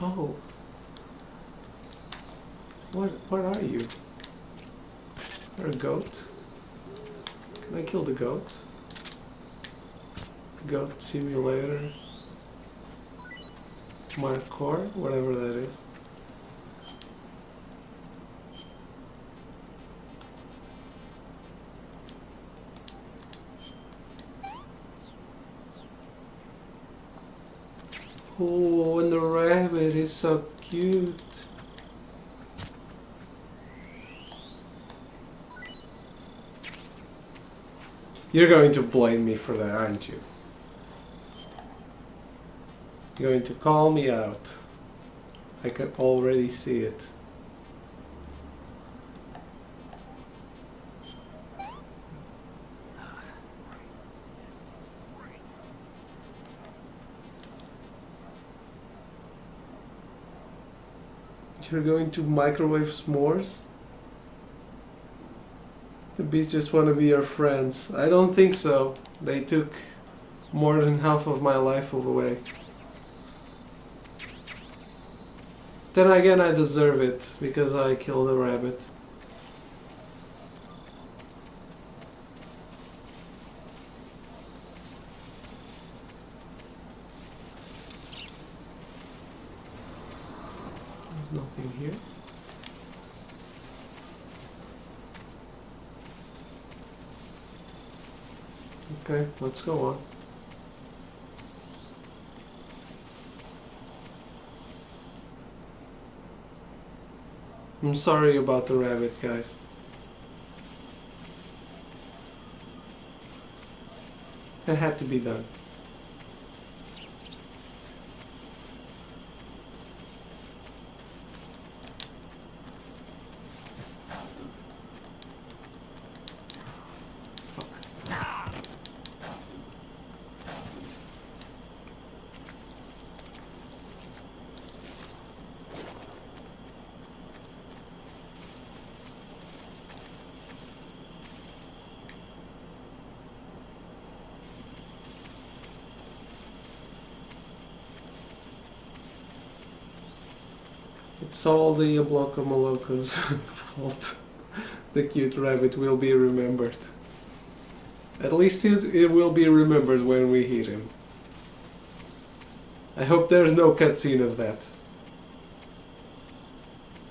S1: Oh. What are you? You're a goat? Can I kill the goat? Goat simulator. Markcore? Whatever that is. Oh, and the rabbit is so cute. You're going to blame me for that, aren't you? You're going to call me out. I can already see it. You're going to microwave s'mores? The bees just want to be your friends. I don't think so. They took more than half of my life away. Then again, I deserve it because I killed a rabbit. There's nothing here. Okay, let's go on. I'm sorry about the rabbit, guys. It had to be done. It's all the Obloko Moloko's fault. The cute rabbit will be remembered. At least it will be remembered when we hit him. I hope there's no cutscene of that.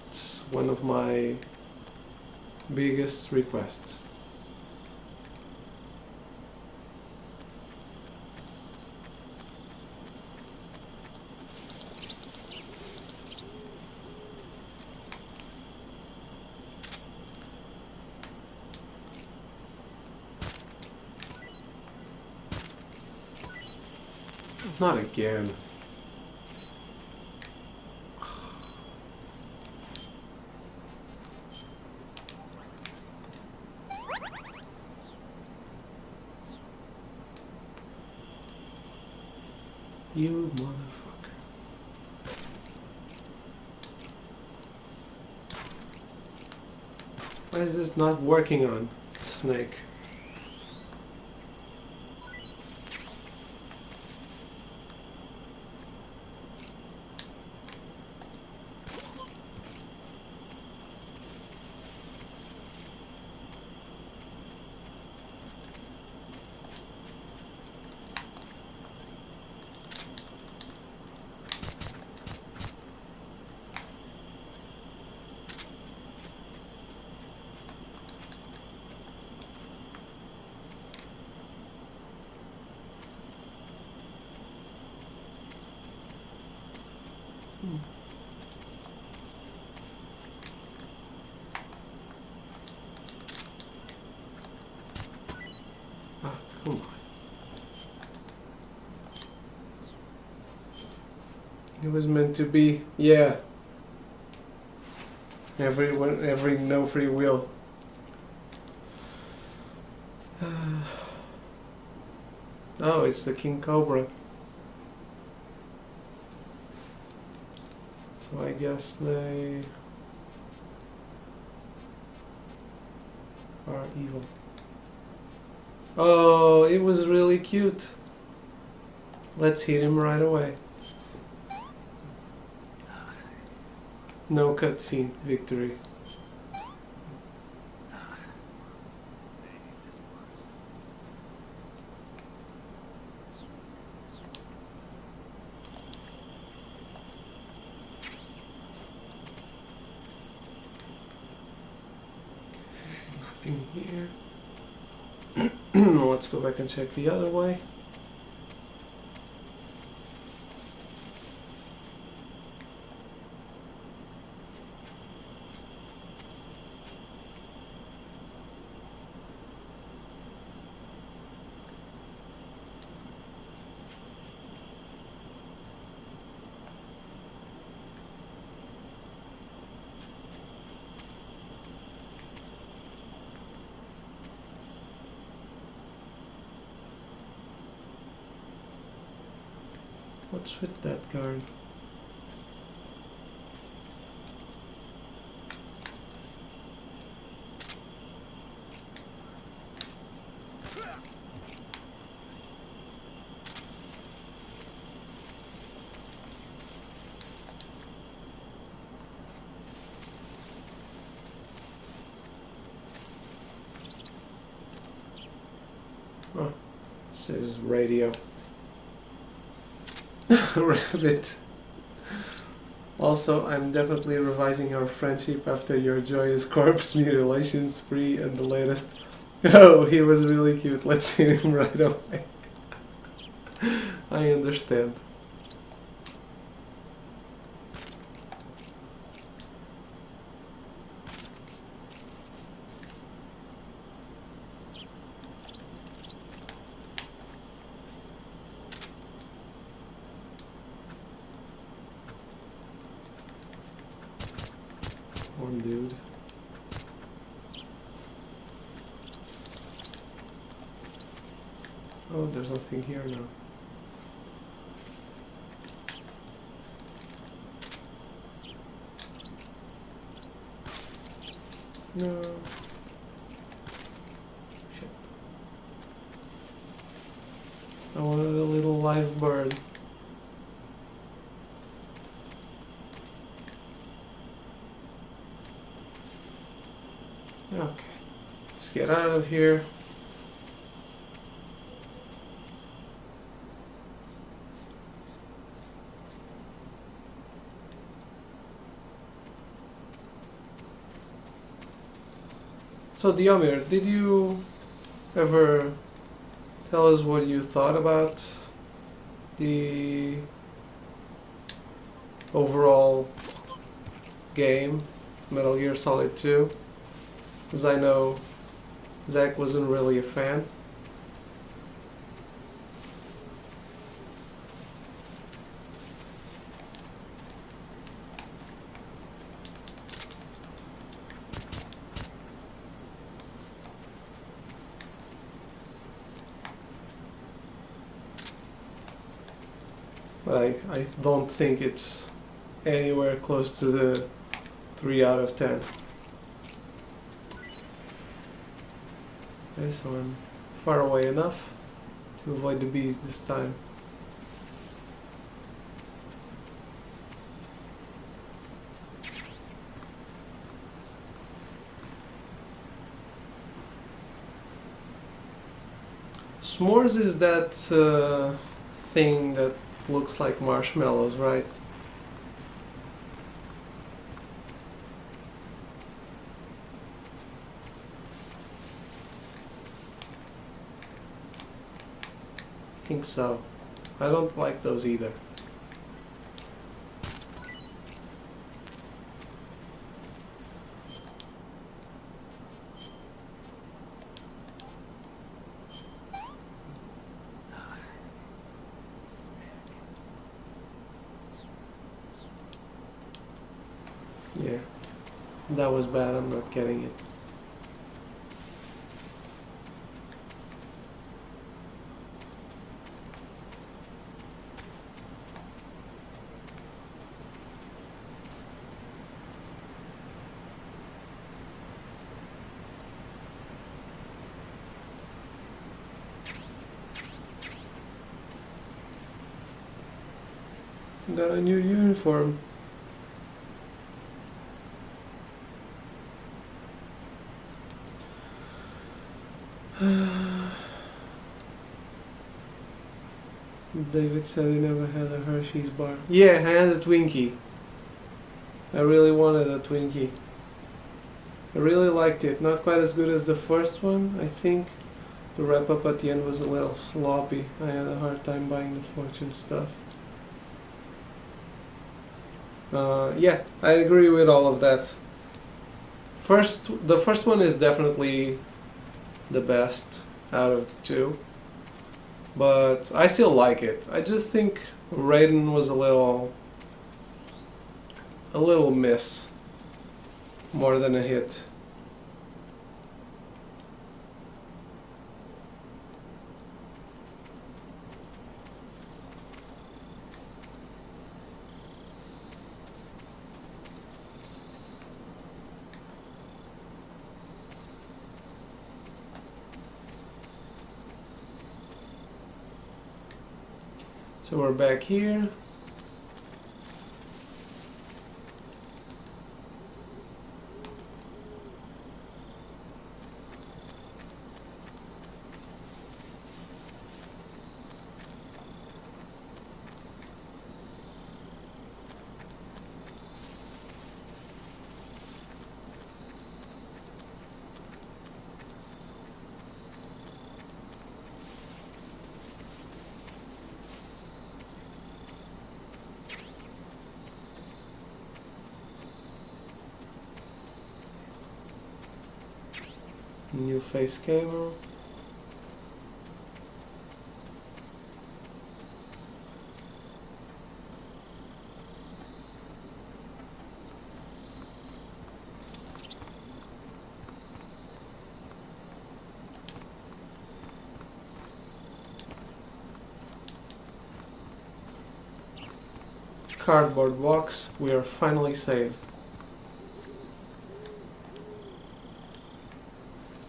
S1: It's one of my biggest requests. Not again. You motherfucker. Why is this not working on the snake? Ah, come on. It was meant to be, yeah. Every no free will. Oh, it's the King Cobra. So I guess they are evil. Oh, it was really cute. Let's hit him right away. No cutscene victory. Nothing here. Let's go back and check the other way. What's with that guard? Oh, it says radio. Rabbit. Also, I'm definitely revising our friendship after your joyous corpse mutilation spree and the latest. Oh, he was really cute. Let's hit him right away. I understand. One dude. Oh, there's nothing here now. No. Shit. I wanted a little live bird. Okay, let's get out of here. So Diomir, did you ever tell us what you thought about the overall game, Metal Gear Solid 2? Because I know Zach wasn't really a fan. But I don't think it's anywhere close to the 3 out of 10. Okay, so I'm far away enough to avoid the bees this time. S'mores is that thing that looks like marshmallows, right? I think so. I don't like those either. Yeah, that was bad. I'm not getting it. Got a new uniform. David said he never had a Hershey's bar. Yeah, I had a Twinkie. I really wanted a Twinkie. I really liked it. Not quite as good as the first one. I think the wrap up at the end was a little sloppy. I had a hard time buying the Fortune stuff. Yeah, I agree with all of that. The first one is definitely the best out of the two, but I still like it. I just think Raiden was a little miss more than a hit. So we're back here. New face camo. Cardboard box. We are finally saved.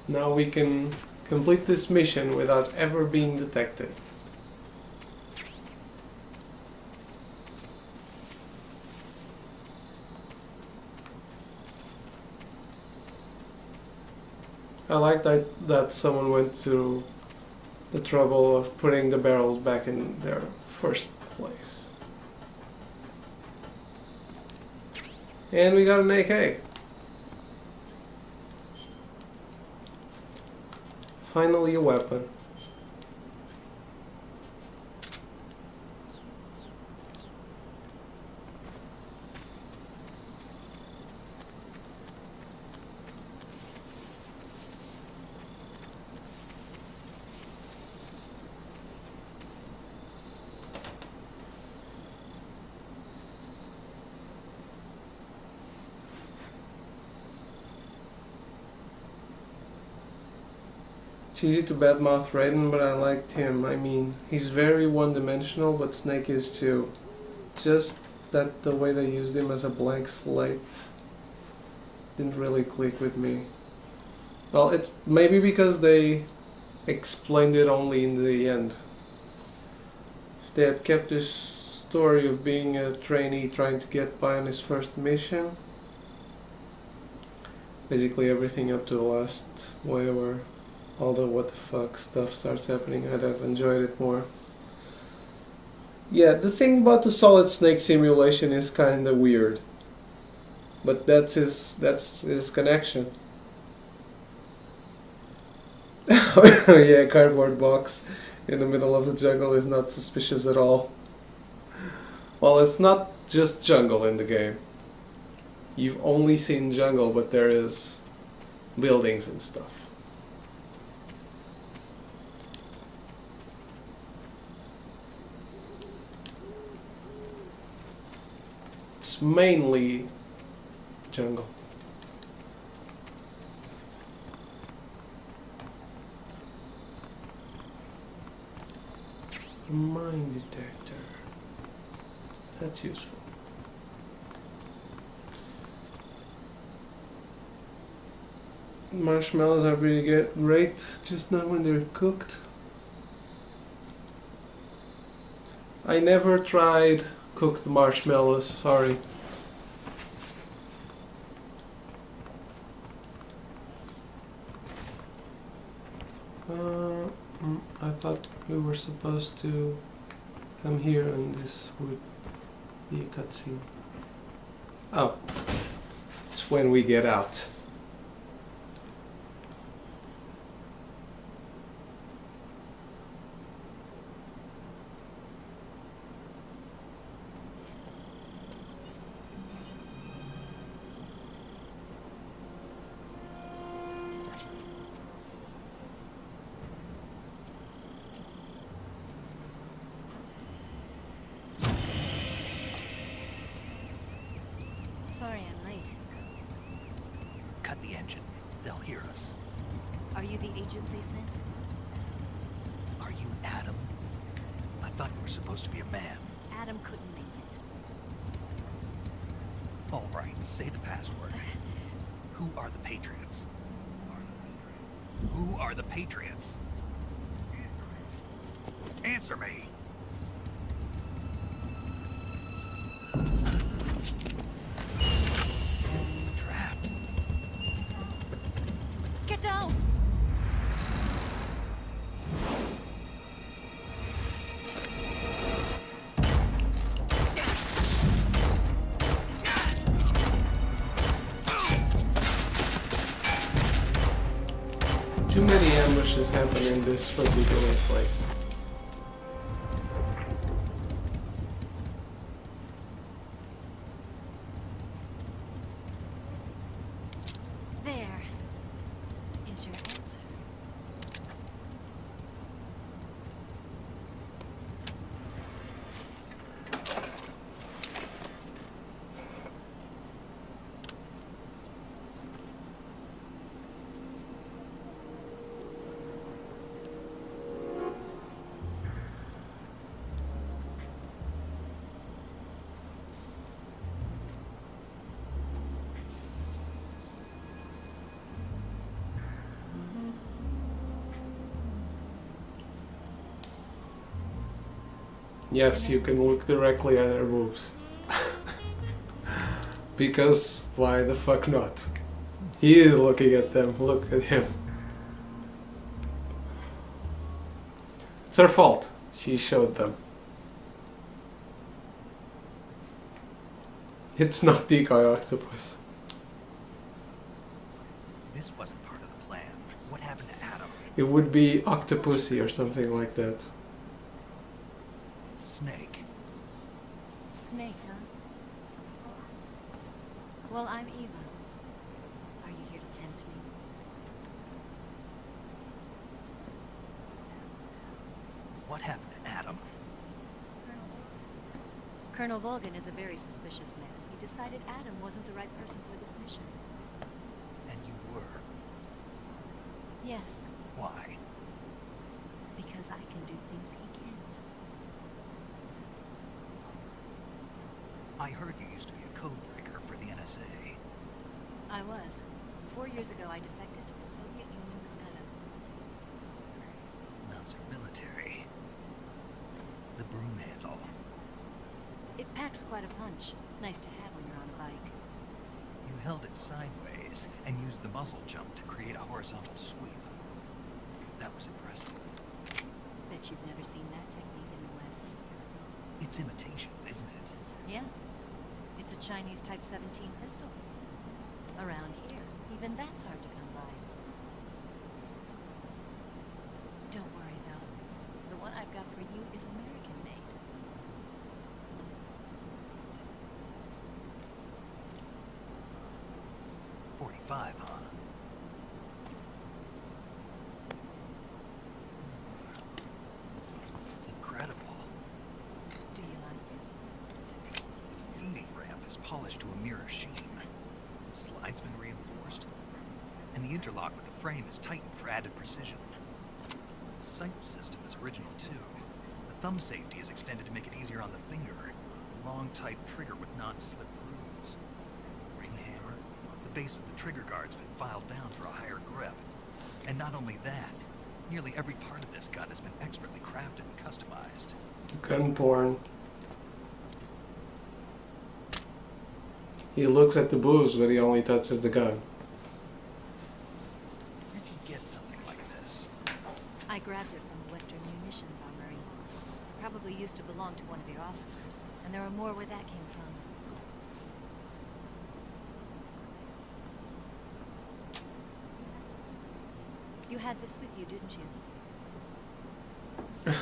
S1: Now we can complete this mission without ever being detected. I like that someone went to the trouble of putting the barrels back in their first place. And we got an AK. Finally a weapon. It's easy to badmouth Raiden, but I liked him. I mean, he's very one-dimensional, but Snake is too. Just that the way they used him as a blank slate didn't really click with me. Well, it's maybe because they explained it only in the end. If they had kept this story of being a trainee trying to get by on his first mission, basically everything up to the last way where all the what the fuck stuff starts happening, I'd have enjoyed it more. Yeah, the thing about the Solid Snake simulation is kinda weird. But that's his connection. Oh yeah, cardboard box in the middle of the jungle is not suspicious at all. Well, it's not just jungle in the game. You've only seen jungle, but there is buildings and stuff. It's mainly jungle. Mine detector. That's useful. Marshmallows are pretty great, just not when they're cooked. I never tried cooked marshmallows, sorry. We were supposed to come here and this would be a cutscene. Oh, it's when we get out.
S15: Sorry I'm late.
S2: Cut the engine. They'll hear us.
S15: Are you the agent they sent?
S2: Are you Adam? I thought you were supposed to be a man.
S15: Adam couldn't make it.
S2: All right, say the password. Who are the Patriots? Who are the Patriots? Answer me! Trapped.
S15: Get down!
S1: Too many ambushes happen in this particular place.
S15: There is your answer.
S1: Yes, you can look directly at her boobs. Because why the fuck not? He is looking at them, look at him. It's her fault. She showed them. It's not decoy octopus.
S2: This wasn't part of the plan. What happened to Adam?
S1: It would be Octopussy or something like that.
S2: Snake.
S15: Snake, huh? Well, I'm Eva. Are you here to tempt me?
S2: What happened to Adam?
S15: Colonel Volgin is a very suspicious man. He decided Adam wasn't the right person for this mission.
S2: And you were?
S15: Yes,
S2: Why?
S15: because I can do things he can't.
S2: I heard you used to be a codebreaker for the NSA.
S15: I was. 4 years ago, I defected to the Soviet Union with Adam.
S2: Those are military. The broom handle.
S15: It packs quite a punch. Nice to have when you're on a bike.
S2: You held it sideways and used the muzzle jump to create a horizontal sweep. That was impressive.
S15: Bet you've never seen that technique in the West.
S2: It's imitation, isn't it?
S15: Yeah. It's a Chinese Type 17 pistol. Around here, even that's hard to come by. Don't worry, though. The one I've got for you is American-made.
S2: .45, huh? Incredible.
S15: Do you like it?
S2: The feeding ramp is polished to a mirror sheen. The slide's been reinforced. And the interlock with the frame is tightened for added precision. The sight system is original, too. The thumb safety is extended to make it easier on the finger. The long, tight trigger with non-slip grooves. Ring hammer. The base of the trigger guard's been filed down for a higher grip. And not only that, nearly every part of this gun has been expertly crafted and customized.
S1: Gun porn. He looks at the boobs, but he only touches the gun.
S2: Where'd you get something like this?
S15: I grabbed it from the Western Munitions probably used to belong to one of your officers, and there are more where that came from. You had this with you, didn't you?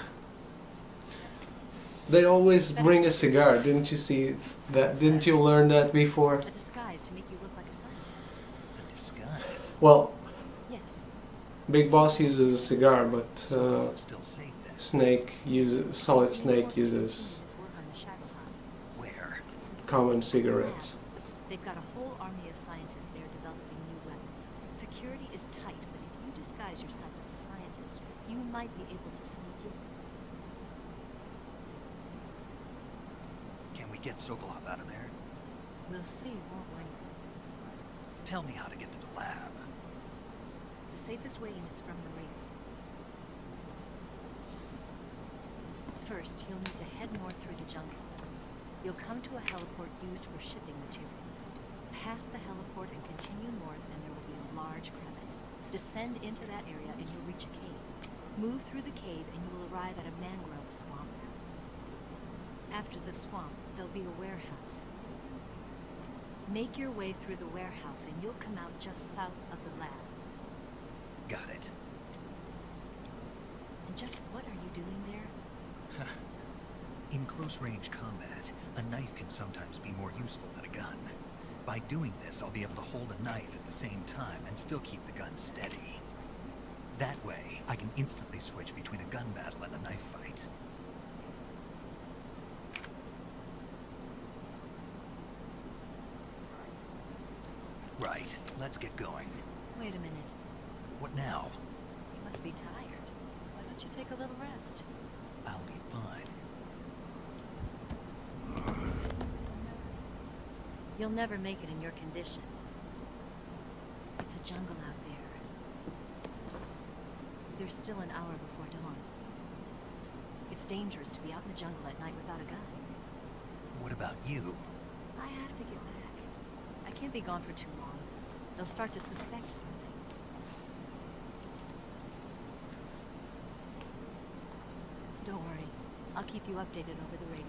S1: They always bring a cigar, didn't you see that? Didn't you learn that before?
S15: A disguise to make you look like a scientist.
S2: A disguise?
S1: Well,
S15: Yes.
S1: Big Boss uses a cigar, but
S2: Still safe then.
S1: Solid Snake uses
S2: Where?
S1: common cigarettes.
S15: They've got a whole army of scientists there developing new weapons. Security is tight, but if you disguise yourself as a scientist, you might be able to sneak in.
S2: Can we get Sokolov out of there?
S15: We'll see, won't we?
S2: Tell me how to get to the lab.
S15: The safest way in is from the rear. First, you'll need to head north through the jungle. You'll come to a heliport used for shipping materials. Pass the heliport and continue north, and there will be a large crevice. Descend into that area and you'll reach a cave. Move through the cave and you will arrive at a mangrove swamp. After the swamp, there'll be a warehouse. Make your way through the warehouse and you'll come out just south of the lab.
S2: Got it.
S15: And just what are you doing there?
S2: In close-range combat, a knife can sometimes be more useful than a gun. By doing this, I'll be able to hold a knife at the same time and still keep the gun steady. That way, I can instantly switch between a gun battle and a knife fight. Right, let's get going.
S15: Wait a minute.
S2: What now?
S15: You must be tired. Why don't you take a little rest?
S2: I'll be fine.
S15: You'll never make it in your condition. It's a jungle out there. There's still an hour before dawn. It's dangerous to be out in the jungle at night without a gun.
S2: What about you?
S15: I have to get back. I can't be gone for too long. They'll start to suspect something. Don't worry. I'll keep you updated over the radio.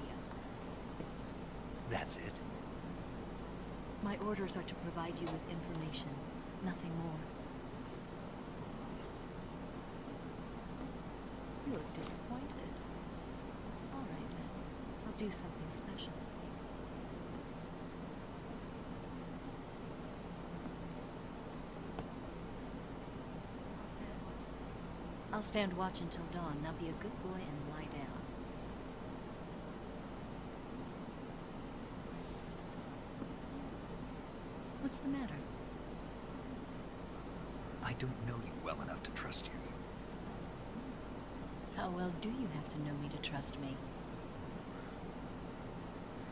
S2: That's it?
S15: My orders are to provide you with information, nothing more. You look disappointed. All right, then. I'll do something special for you. I'll stand watch until dawn. Now be a good boy and lie down. What's the matter?
S2: I don't know you well enough to trust you.
S15: How well do you have to know me to trust me?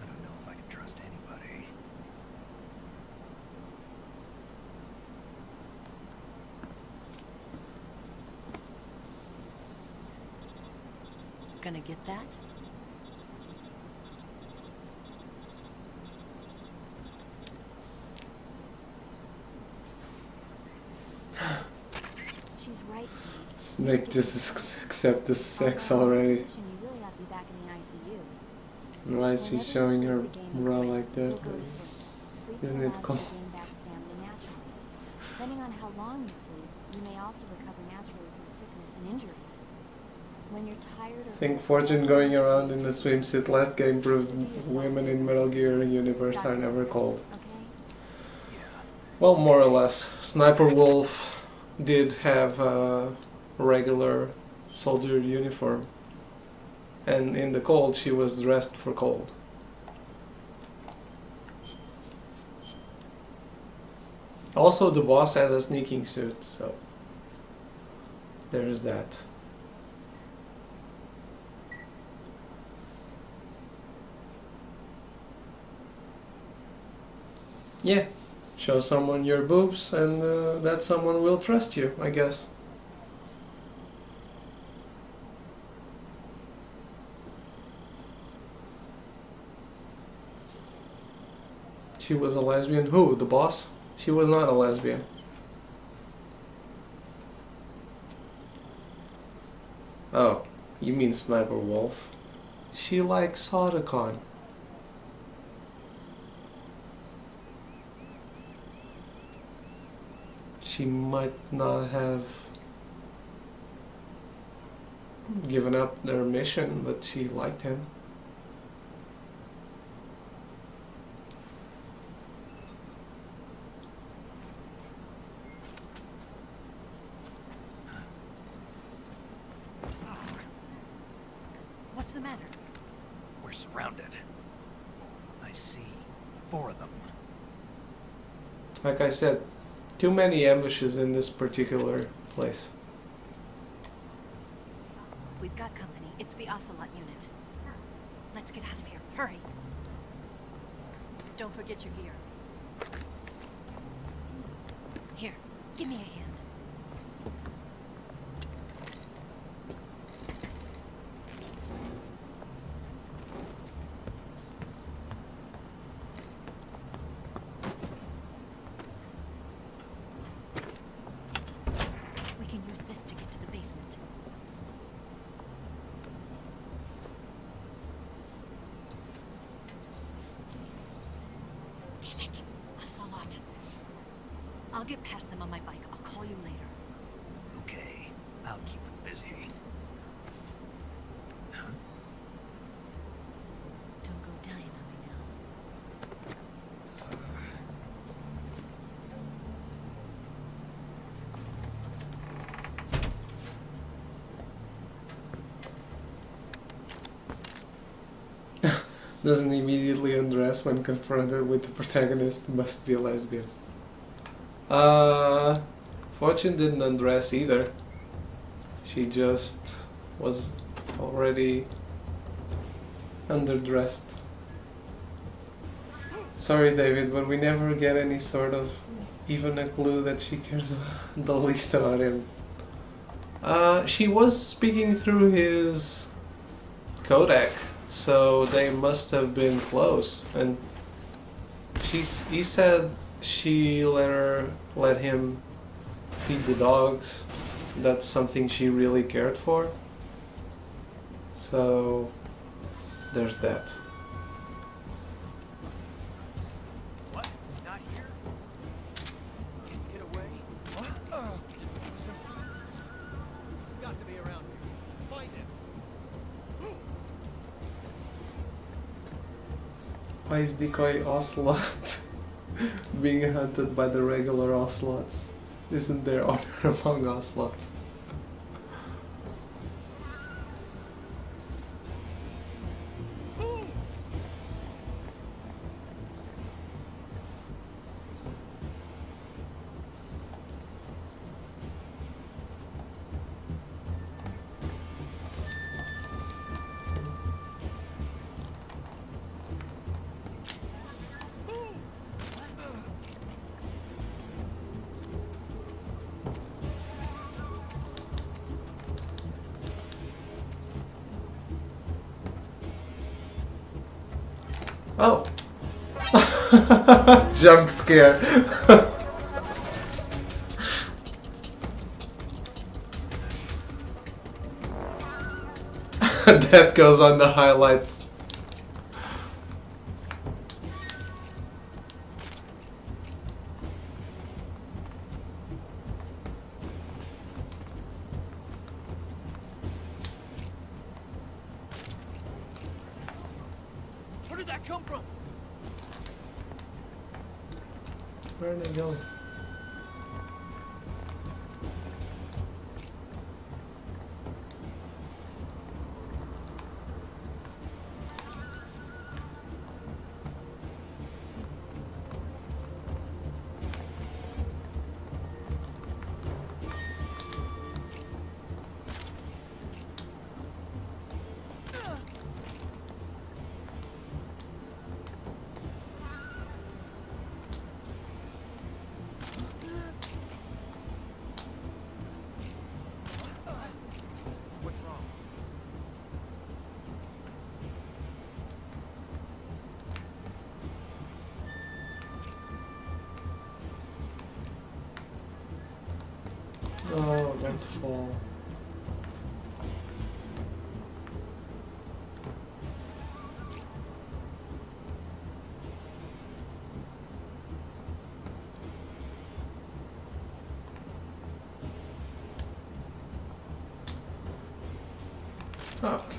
S2: I don't know if I can trust anybody.
S15: Gonna get that?
S7: She's right.
S1: Snake just accept the sex already.
S7: You really ought to be back in the ICU.
S1: And why is she showing her bra like that?
S7: You'll go to sleep. Sleep
S1: Isn't
S7: allows
S1: it
S7: you
S1: cool?
S7: to gain back stamina naturally. Depending on how long you sleep, you may also recover naturally from sickness and injury. When you're tired or
S1: I think Fortune going around in a swimsuit last game proved women in Metal Gear universe are never cold. Well, more or less. Sniper Wolf did have a regular soldier uniform. And in the cold, she was dressed for cold. Also, the boss has a sneaking suit, so there's that. Yeah, show someone your boobs and that someone will trust you, I guess. She was a lesbian? Who? The boss? She was not a lesbian. Oh, you mean Sniper Wolf? She likes Otacon. She might not have given up their mission, but she liked him.
S15: What's the matter?
S2: We're surrounded. I see 4 of them.
S1: Like I said, too many ambushes in this particular place.
S15: We've got company. It's the Ocelot unit. Let's get out of here. Hurry. Don't forget your gear. Here, give me a hand. We can use this to get to the basement. Damn it! Ocelot. I'll get past them on my bike. I'll call you later.
S2: Okay, I'll keep them busy. Huh?
S15: Don't go dying on me now.
S1: Doesn't immediately undress when confronted with the protagonist, must be a lesbian. Fortune didn't undress either. She just was already underdressed. Sorry, David, but we never get any sort of even a clue that she cares the least about him. She was speaking through his codec, so they must have been close. And he said she let him feed the dogs. That's something she really cared for. So there's that.
S10: What? Not here? Can you get away? What? He's got to be around here. Find him.
S1: Why is Decoy Ocelot being hunted by the regular Ocelots? Isn't there honor among Ocelots? Oh! Jump scare. That goes on the highlights.
S10: Where did that come from?
S1: Where are they going?
S10: What's wrong?
S1: Oh, don't fall. Okay.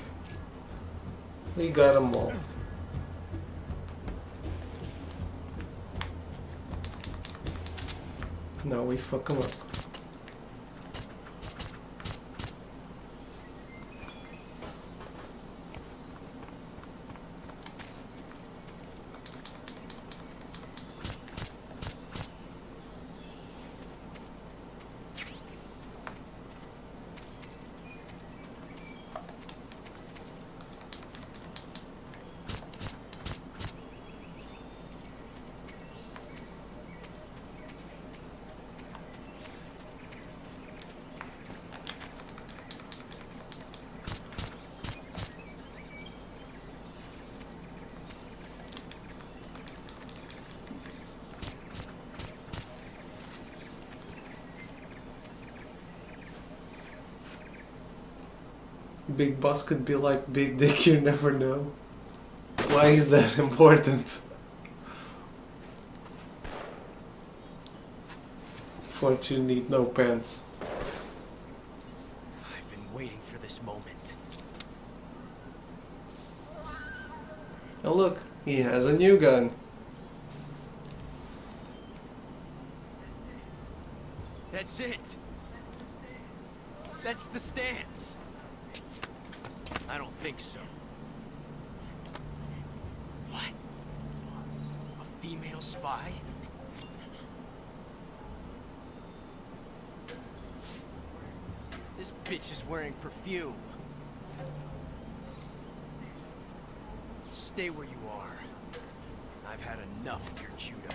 S1: We got them all. Now we fuck them up. Big boss could be like Big Dick, you never know. Why is that important? Fortune need no pants.
S10: I've been waiting for this moment.
S1: Oh look, he has a new gun.
S10: That's it. That's the stance. I don't think so. What? A female spy? This bitch is wearing perfume. Stay where you are. I've had enough of your judo.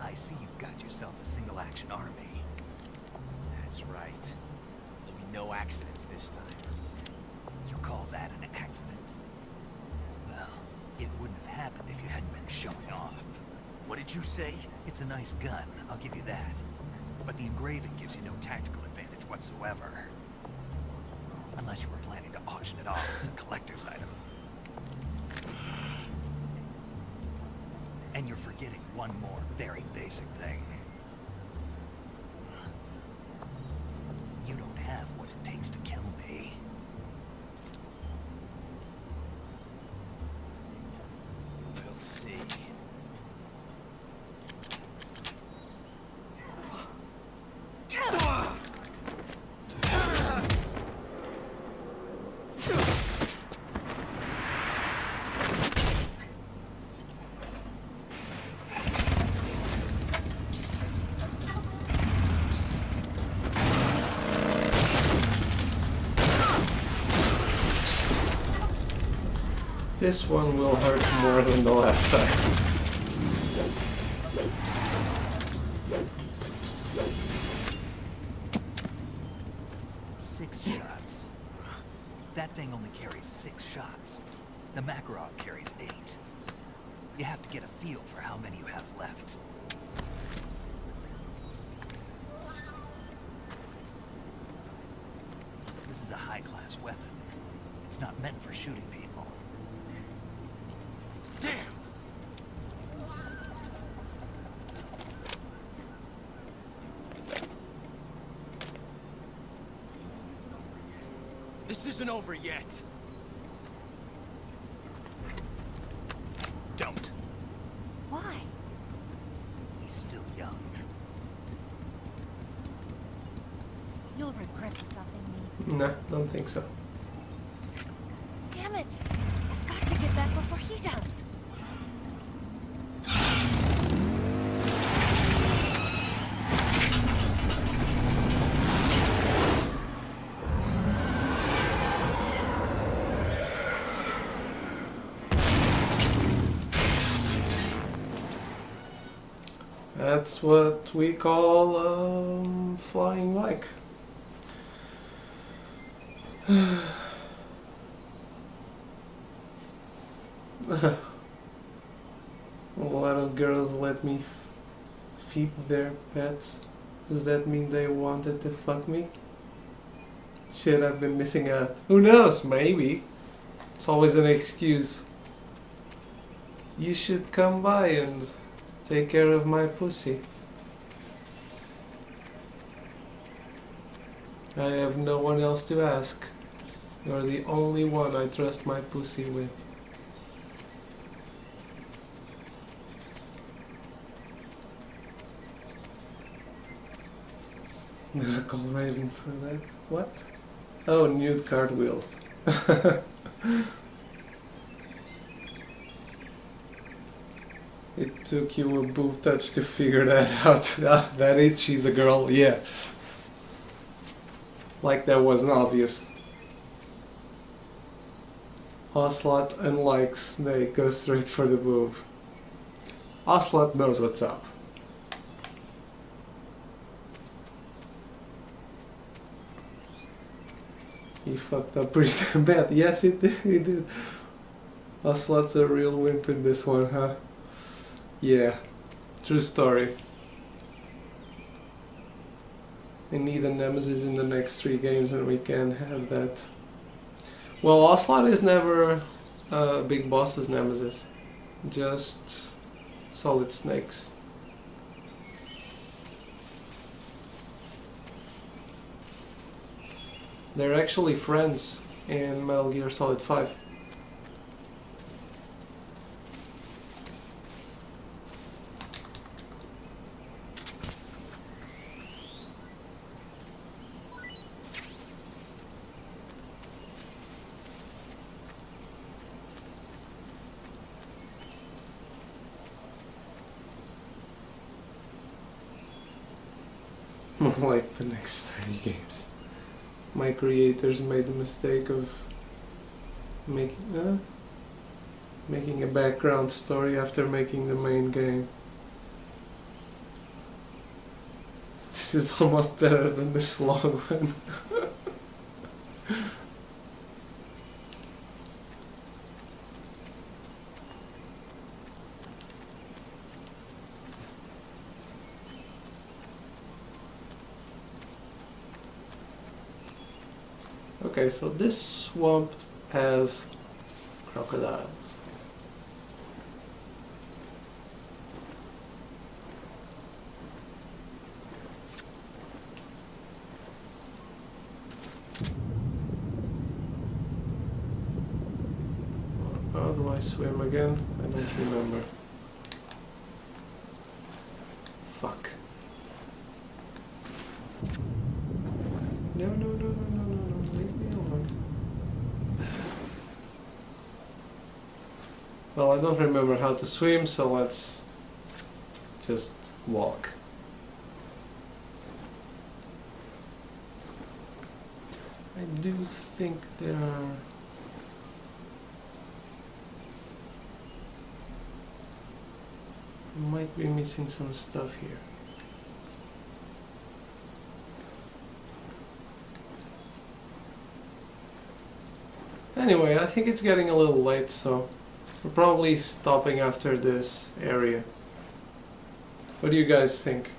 S2: I see you've got yourself a single-action army.
S10: That's right. There'll be no accidents this time.
S2: You call that an accident? Well, it wouldn't have happened if you hadn't been showing off.
S10: What did you say?
S2: It's a nice gun, I'll give you that. But the engraving gives you no tactical advantage whatsoever. Unless you were planning to auction it off as a collector's item. And you're forgetting one more very basic thing. You don't have what it takes to kill me.
S10: We'll see.
S1: This one will hurt more than the last time.
S2: Six shots. That thing only carries 6 shots. The Makarov carries 8. You have to get a feel for how many you have left. This is a high-class weapon. It's not meant for shooting people.
S10: Damn! This isn't over yet.
S2: Don't.
S7: Why?
S2: He's still young.
S7: You'll regret stopping me.
S1: Nah, don't think so.
S7: Damn it! I've got to get back before he does.
S1: That's what we call flying like. A lot of girls let me feed their pets. Does that mean they wanted to fuck me? Shit, I've been missing out. Who knows? Maybe. It's always an excuse. You should come by and take care of my pussy. I have no one else to ask. You're the only one I trust my pussy with. Miracle rating for that. What? Oh, nude cartwheels. It took you a boob touch to figure that out. Ah, that is, she's a girl, yeah. Like that wasn't obvious. Ocelot, unlike Snake, goes straight for the boob. Ocelot knows what's up. He fucked up pretty bad. Yes, he did. Ocelot's a real wimp in this one, huh? Yeah, true story. I need a nemesis in the next 3 games and we can have that. Well, Ocelot is never Big Boss's nemesis. Just Solid Snakes. They're actually friends in Metal Gear Solid 5. Like the next 30 games. My creators made the mistake of making a background story after making the main game. This is almost better than this long one. Okay, so this swamp has crocodiles. How do I swim again? I don't remember. Fuck. No, no, no, no, no, no, no, leave me alone. Well, I don't remember how to swim, so let's just walk. I do think there are... might be missing some stuff here. Anyway, I think it's getting a little late, so we're probably stopping after this area. What do you guys think?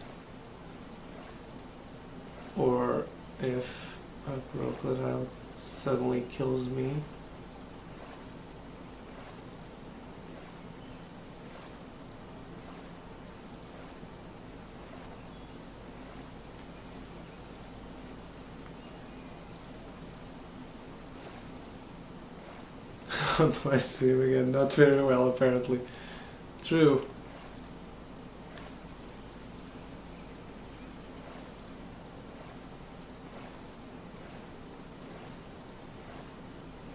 S1: Or if a crocodile suddenly kills me? How do I swim again? Not very well, apparently. True.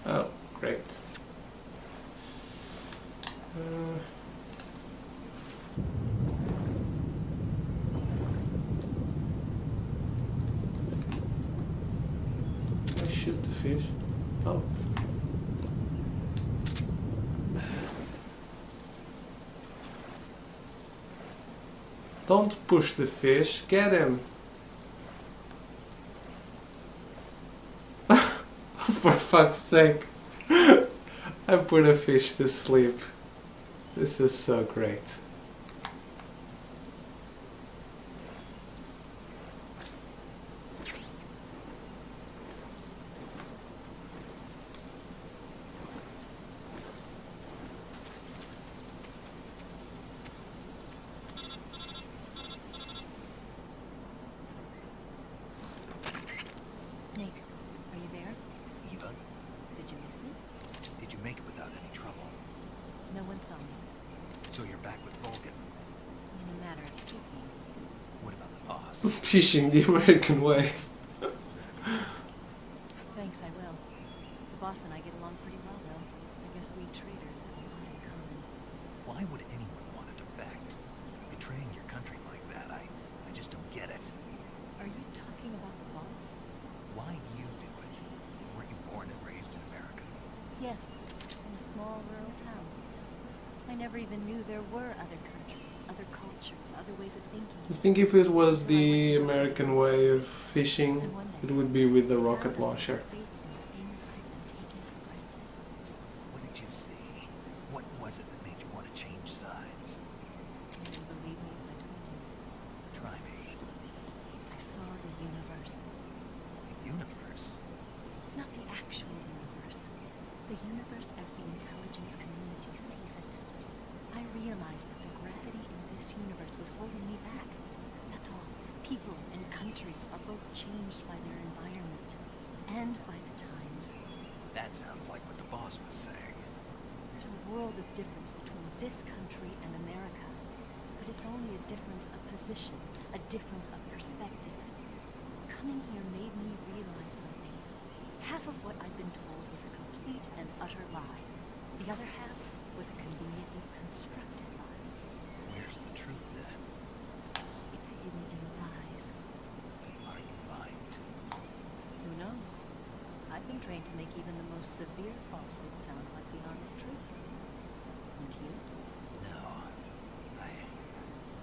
S1: Oh, great. I shoot the fish. Oh. Don't push the fish, get him! For fuck's sake! I put a fish to sleep. This is so great.
S15: Snake, are you there?
S2: Eva,
S15: once only.
S2: So you're back with Vulcan.
S15: In a matter of speaking.
S2: What about the boss?
S1: Fishing the American way.
S15: Thanks, I will. The boss and I get along pretty well, though. I guess we traders have a lot in common.
S2: Why would anyone want to defect? Betraying your country like that, I just don't get it.
S15: Are you talking about the boss?
S2: Why you do it? Weren't you born and raised in America?
S15: Yes, in a small rural town. I never even knew there were other countries, other cultures, other ways of thinking.
S1: I think if it was the American way of fishing, it would be with the rocket launcher.
S2: What did you see? What was it that made you want to change sides?
S15: Can you believe me if I told you?
S2: Try me.
S15: I saw the universe.
S2: The universe?
S15: Not the actual universe. The universe as the intelligence community sees it. I realized that the gravity in this universe was holding me back. That's all. People and countries are both changed by their environment and by the times.
S2: That sounds like what the boss was saying.
S15: There's a world of difference between this country and America, but it's only a difference of position, a difference of perspective. Coming here made me realize something. Half of what I'd been told was a complete and utter lie. The other half was a conveniently constructed lie.
S2: Where's the truth then?
S15: It's hidden in the lies.
S2: Are you lying to me?
S15: Who knows? I've been trained to make even the most severe falsehood sound like the honest truth. And you?
S2: No. I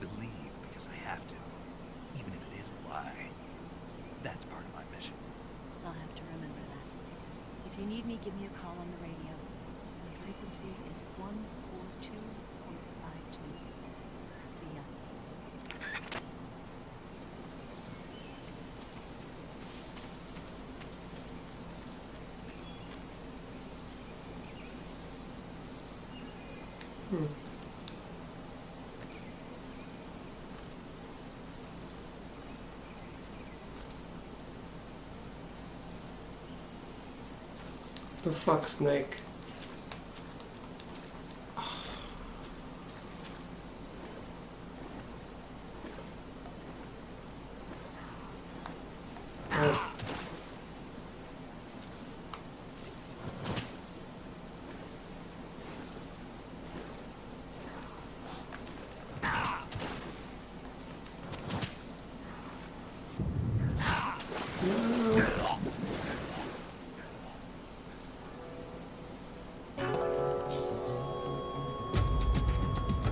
S2: believe because I have to, even if it is a lie. That's part of my mission.
S15: I'll have to remember that. If you need me, give me a call on the radio. My frequency is 142.52. See ya.
S1: The fuck, Snake? Oh.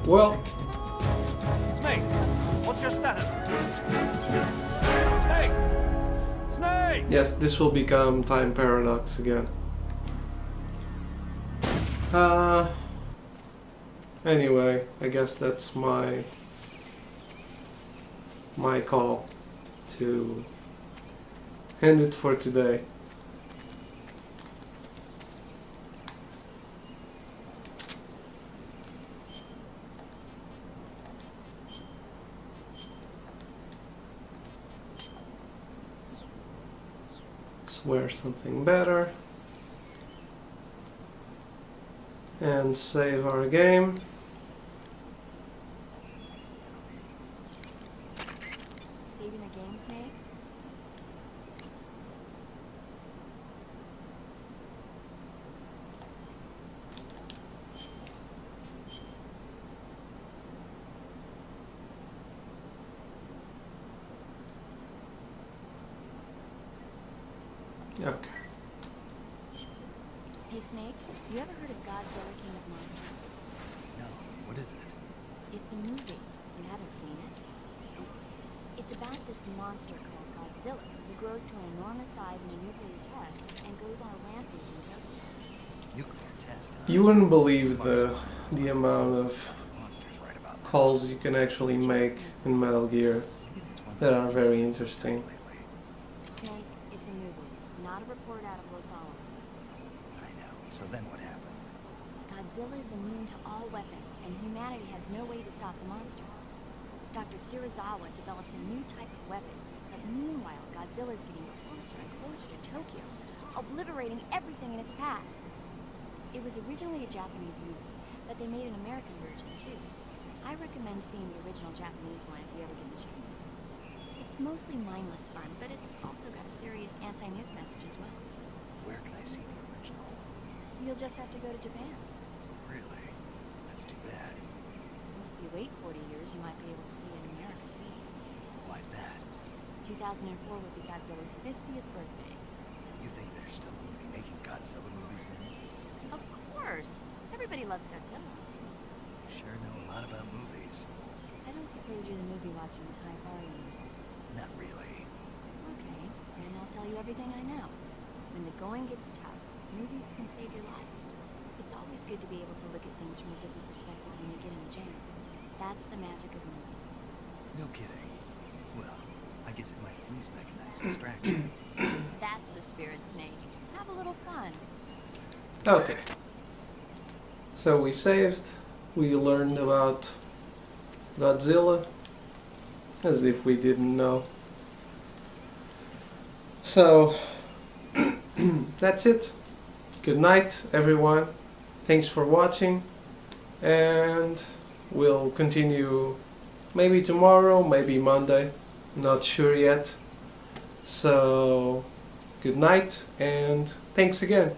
S1: Well,
S10: Snake, what's your status? Snake! Snake!
S1: yes, this will become time paradox again. Anyway, I guess that's my call to end it for today. Swear something better and save our game.
S7: Saving a game, Snake?
S1: Okay.
S7: Hey, Snake, you ever heard of Godzilla, King of Monsters?
S2: No. What is it?
S7: It's a movie. You haven't seen it? It's about this monster called Godzilla who grows to an enormous size in a nuclear test and goes on a rampage in Tokyo.
S2: Nuclear test, huh?
S1: You wouldn't believe the amount of calls you can actually make in Metal Gear that are very interesting.
S7: Snake, it's a movie, not a report out of Los Alamos.
S2: I know. So then what happened?
S7: Godzilla is immune to all weapons, and humanity has no way to stop the monster. Dr. Shirazawa develops a new type of weapon, but meanwhile, Godzilla is getting closer and closer to Tokyo, obliterating everything in its path. It was originally a Japanese movie, but they made an American version too. I recommend seeing the original Japanese one if you ever get the chance. It's mostly mindless fun, but it's also got a serious anti-nuke message as well.
S2: Where can I see the original?
S7: You'll just have to go to Japan.
S2: Really? That's too bad.
S7: If you wait 40 years, you might be able to see it in America too.
S2: Why's that?
S7: 2004 would be Godzilla's 50th birthday.
S2: You think they're still going to be making Godzilla movies then?
S7: Of course! Everybody loves Godzilla.
S2: You sure know a lot about movies.
S7: I don't suppose you're the movie-watching type, are you?
S2: Not really.
S7: Okay, then I'll tell you everything I know. When the going gets tough, movies can save your life. It's always good to be able to look at things from a different perspective when you get in a jam. That's the magic of movies.
S2: No kidding. Well, I guess it might at least make a nice distraction.
S7: That's the spirit, Snake. Have a little fun.
S1: Okay. So we saved, we learned about Godzilla, as if we didn't know. So, that's it. Good night, everyone. Thanks for watching, and we'll continue maybe tomorrow, maybe Monday, not sure yet. So, good night, and thanks again.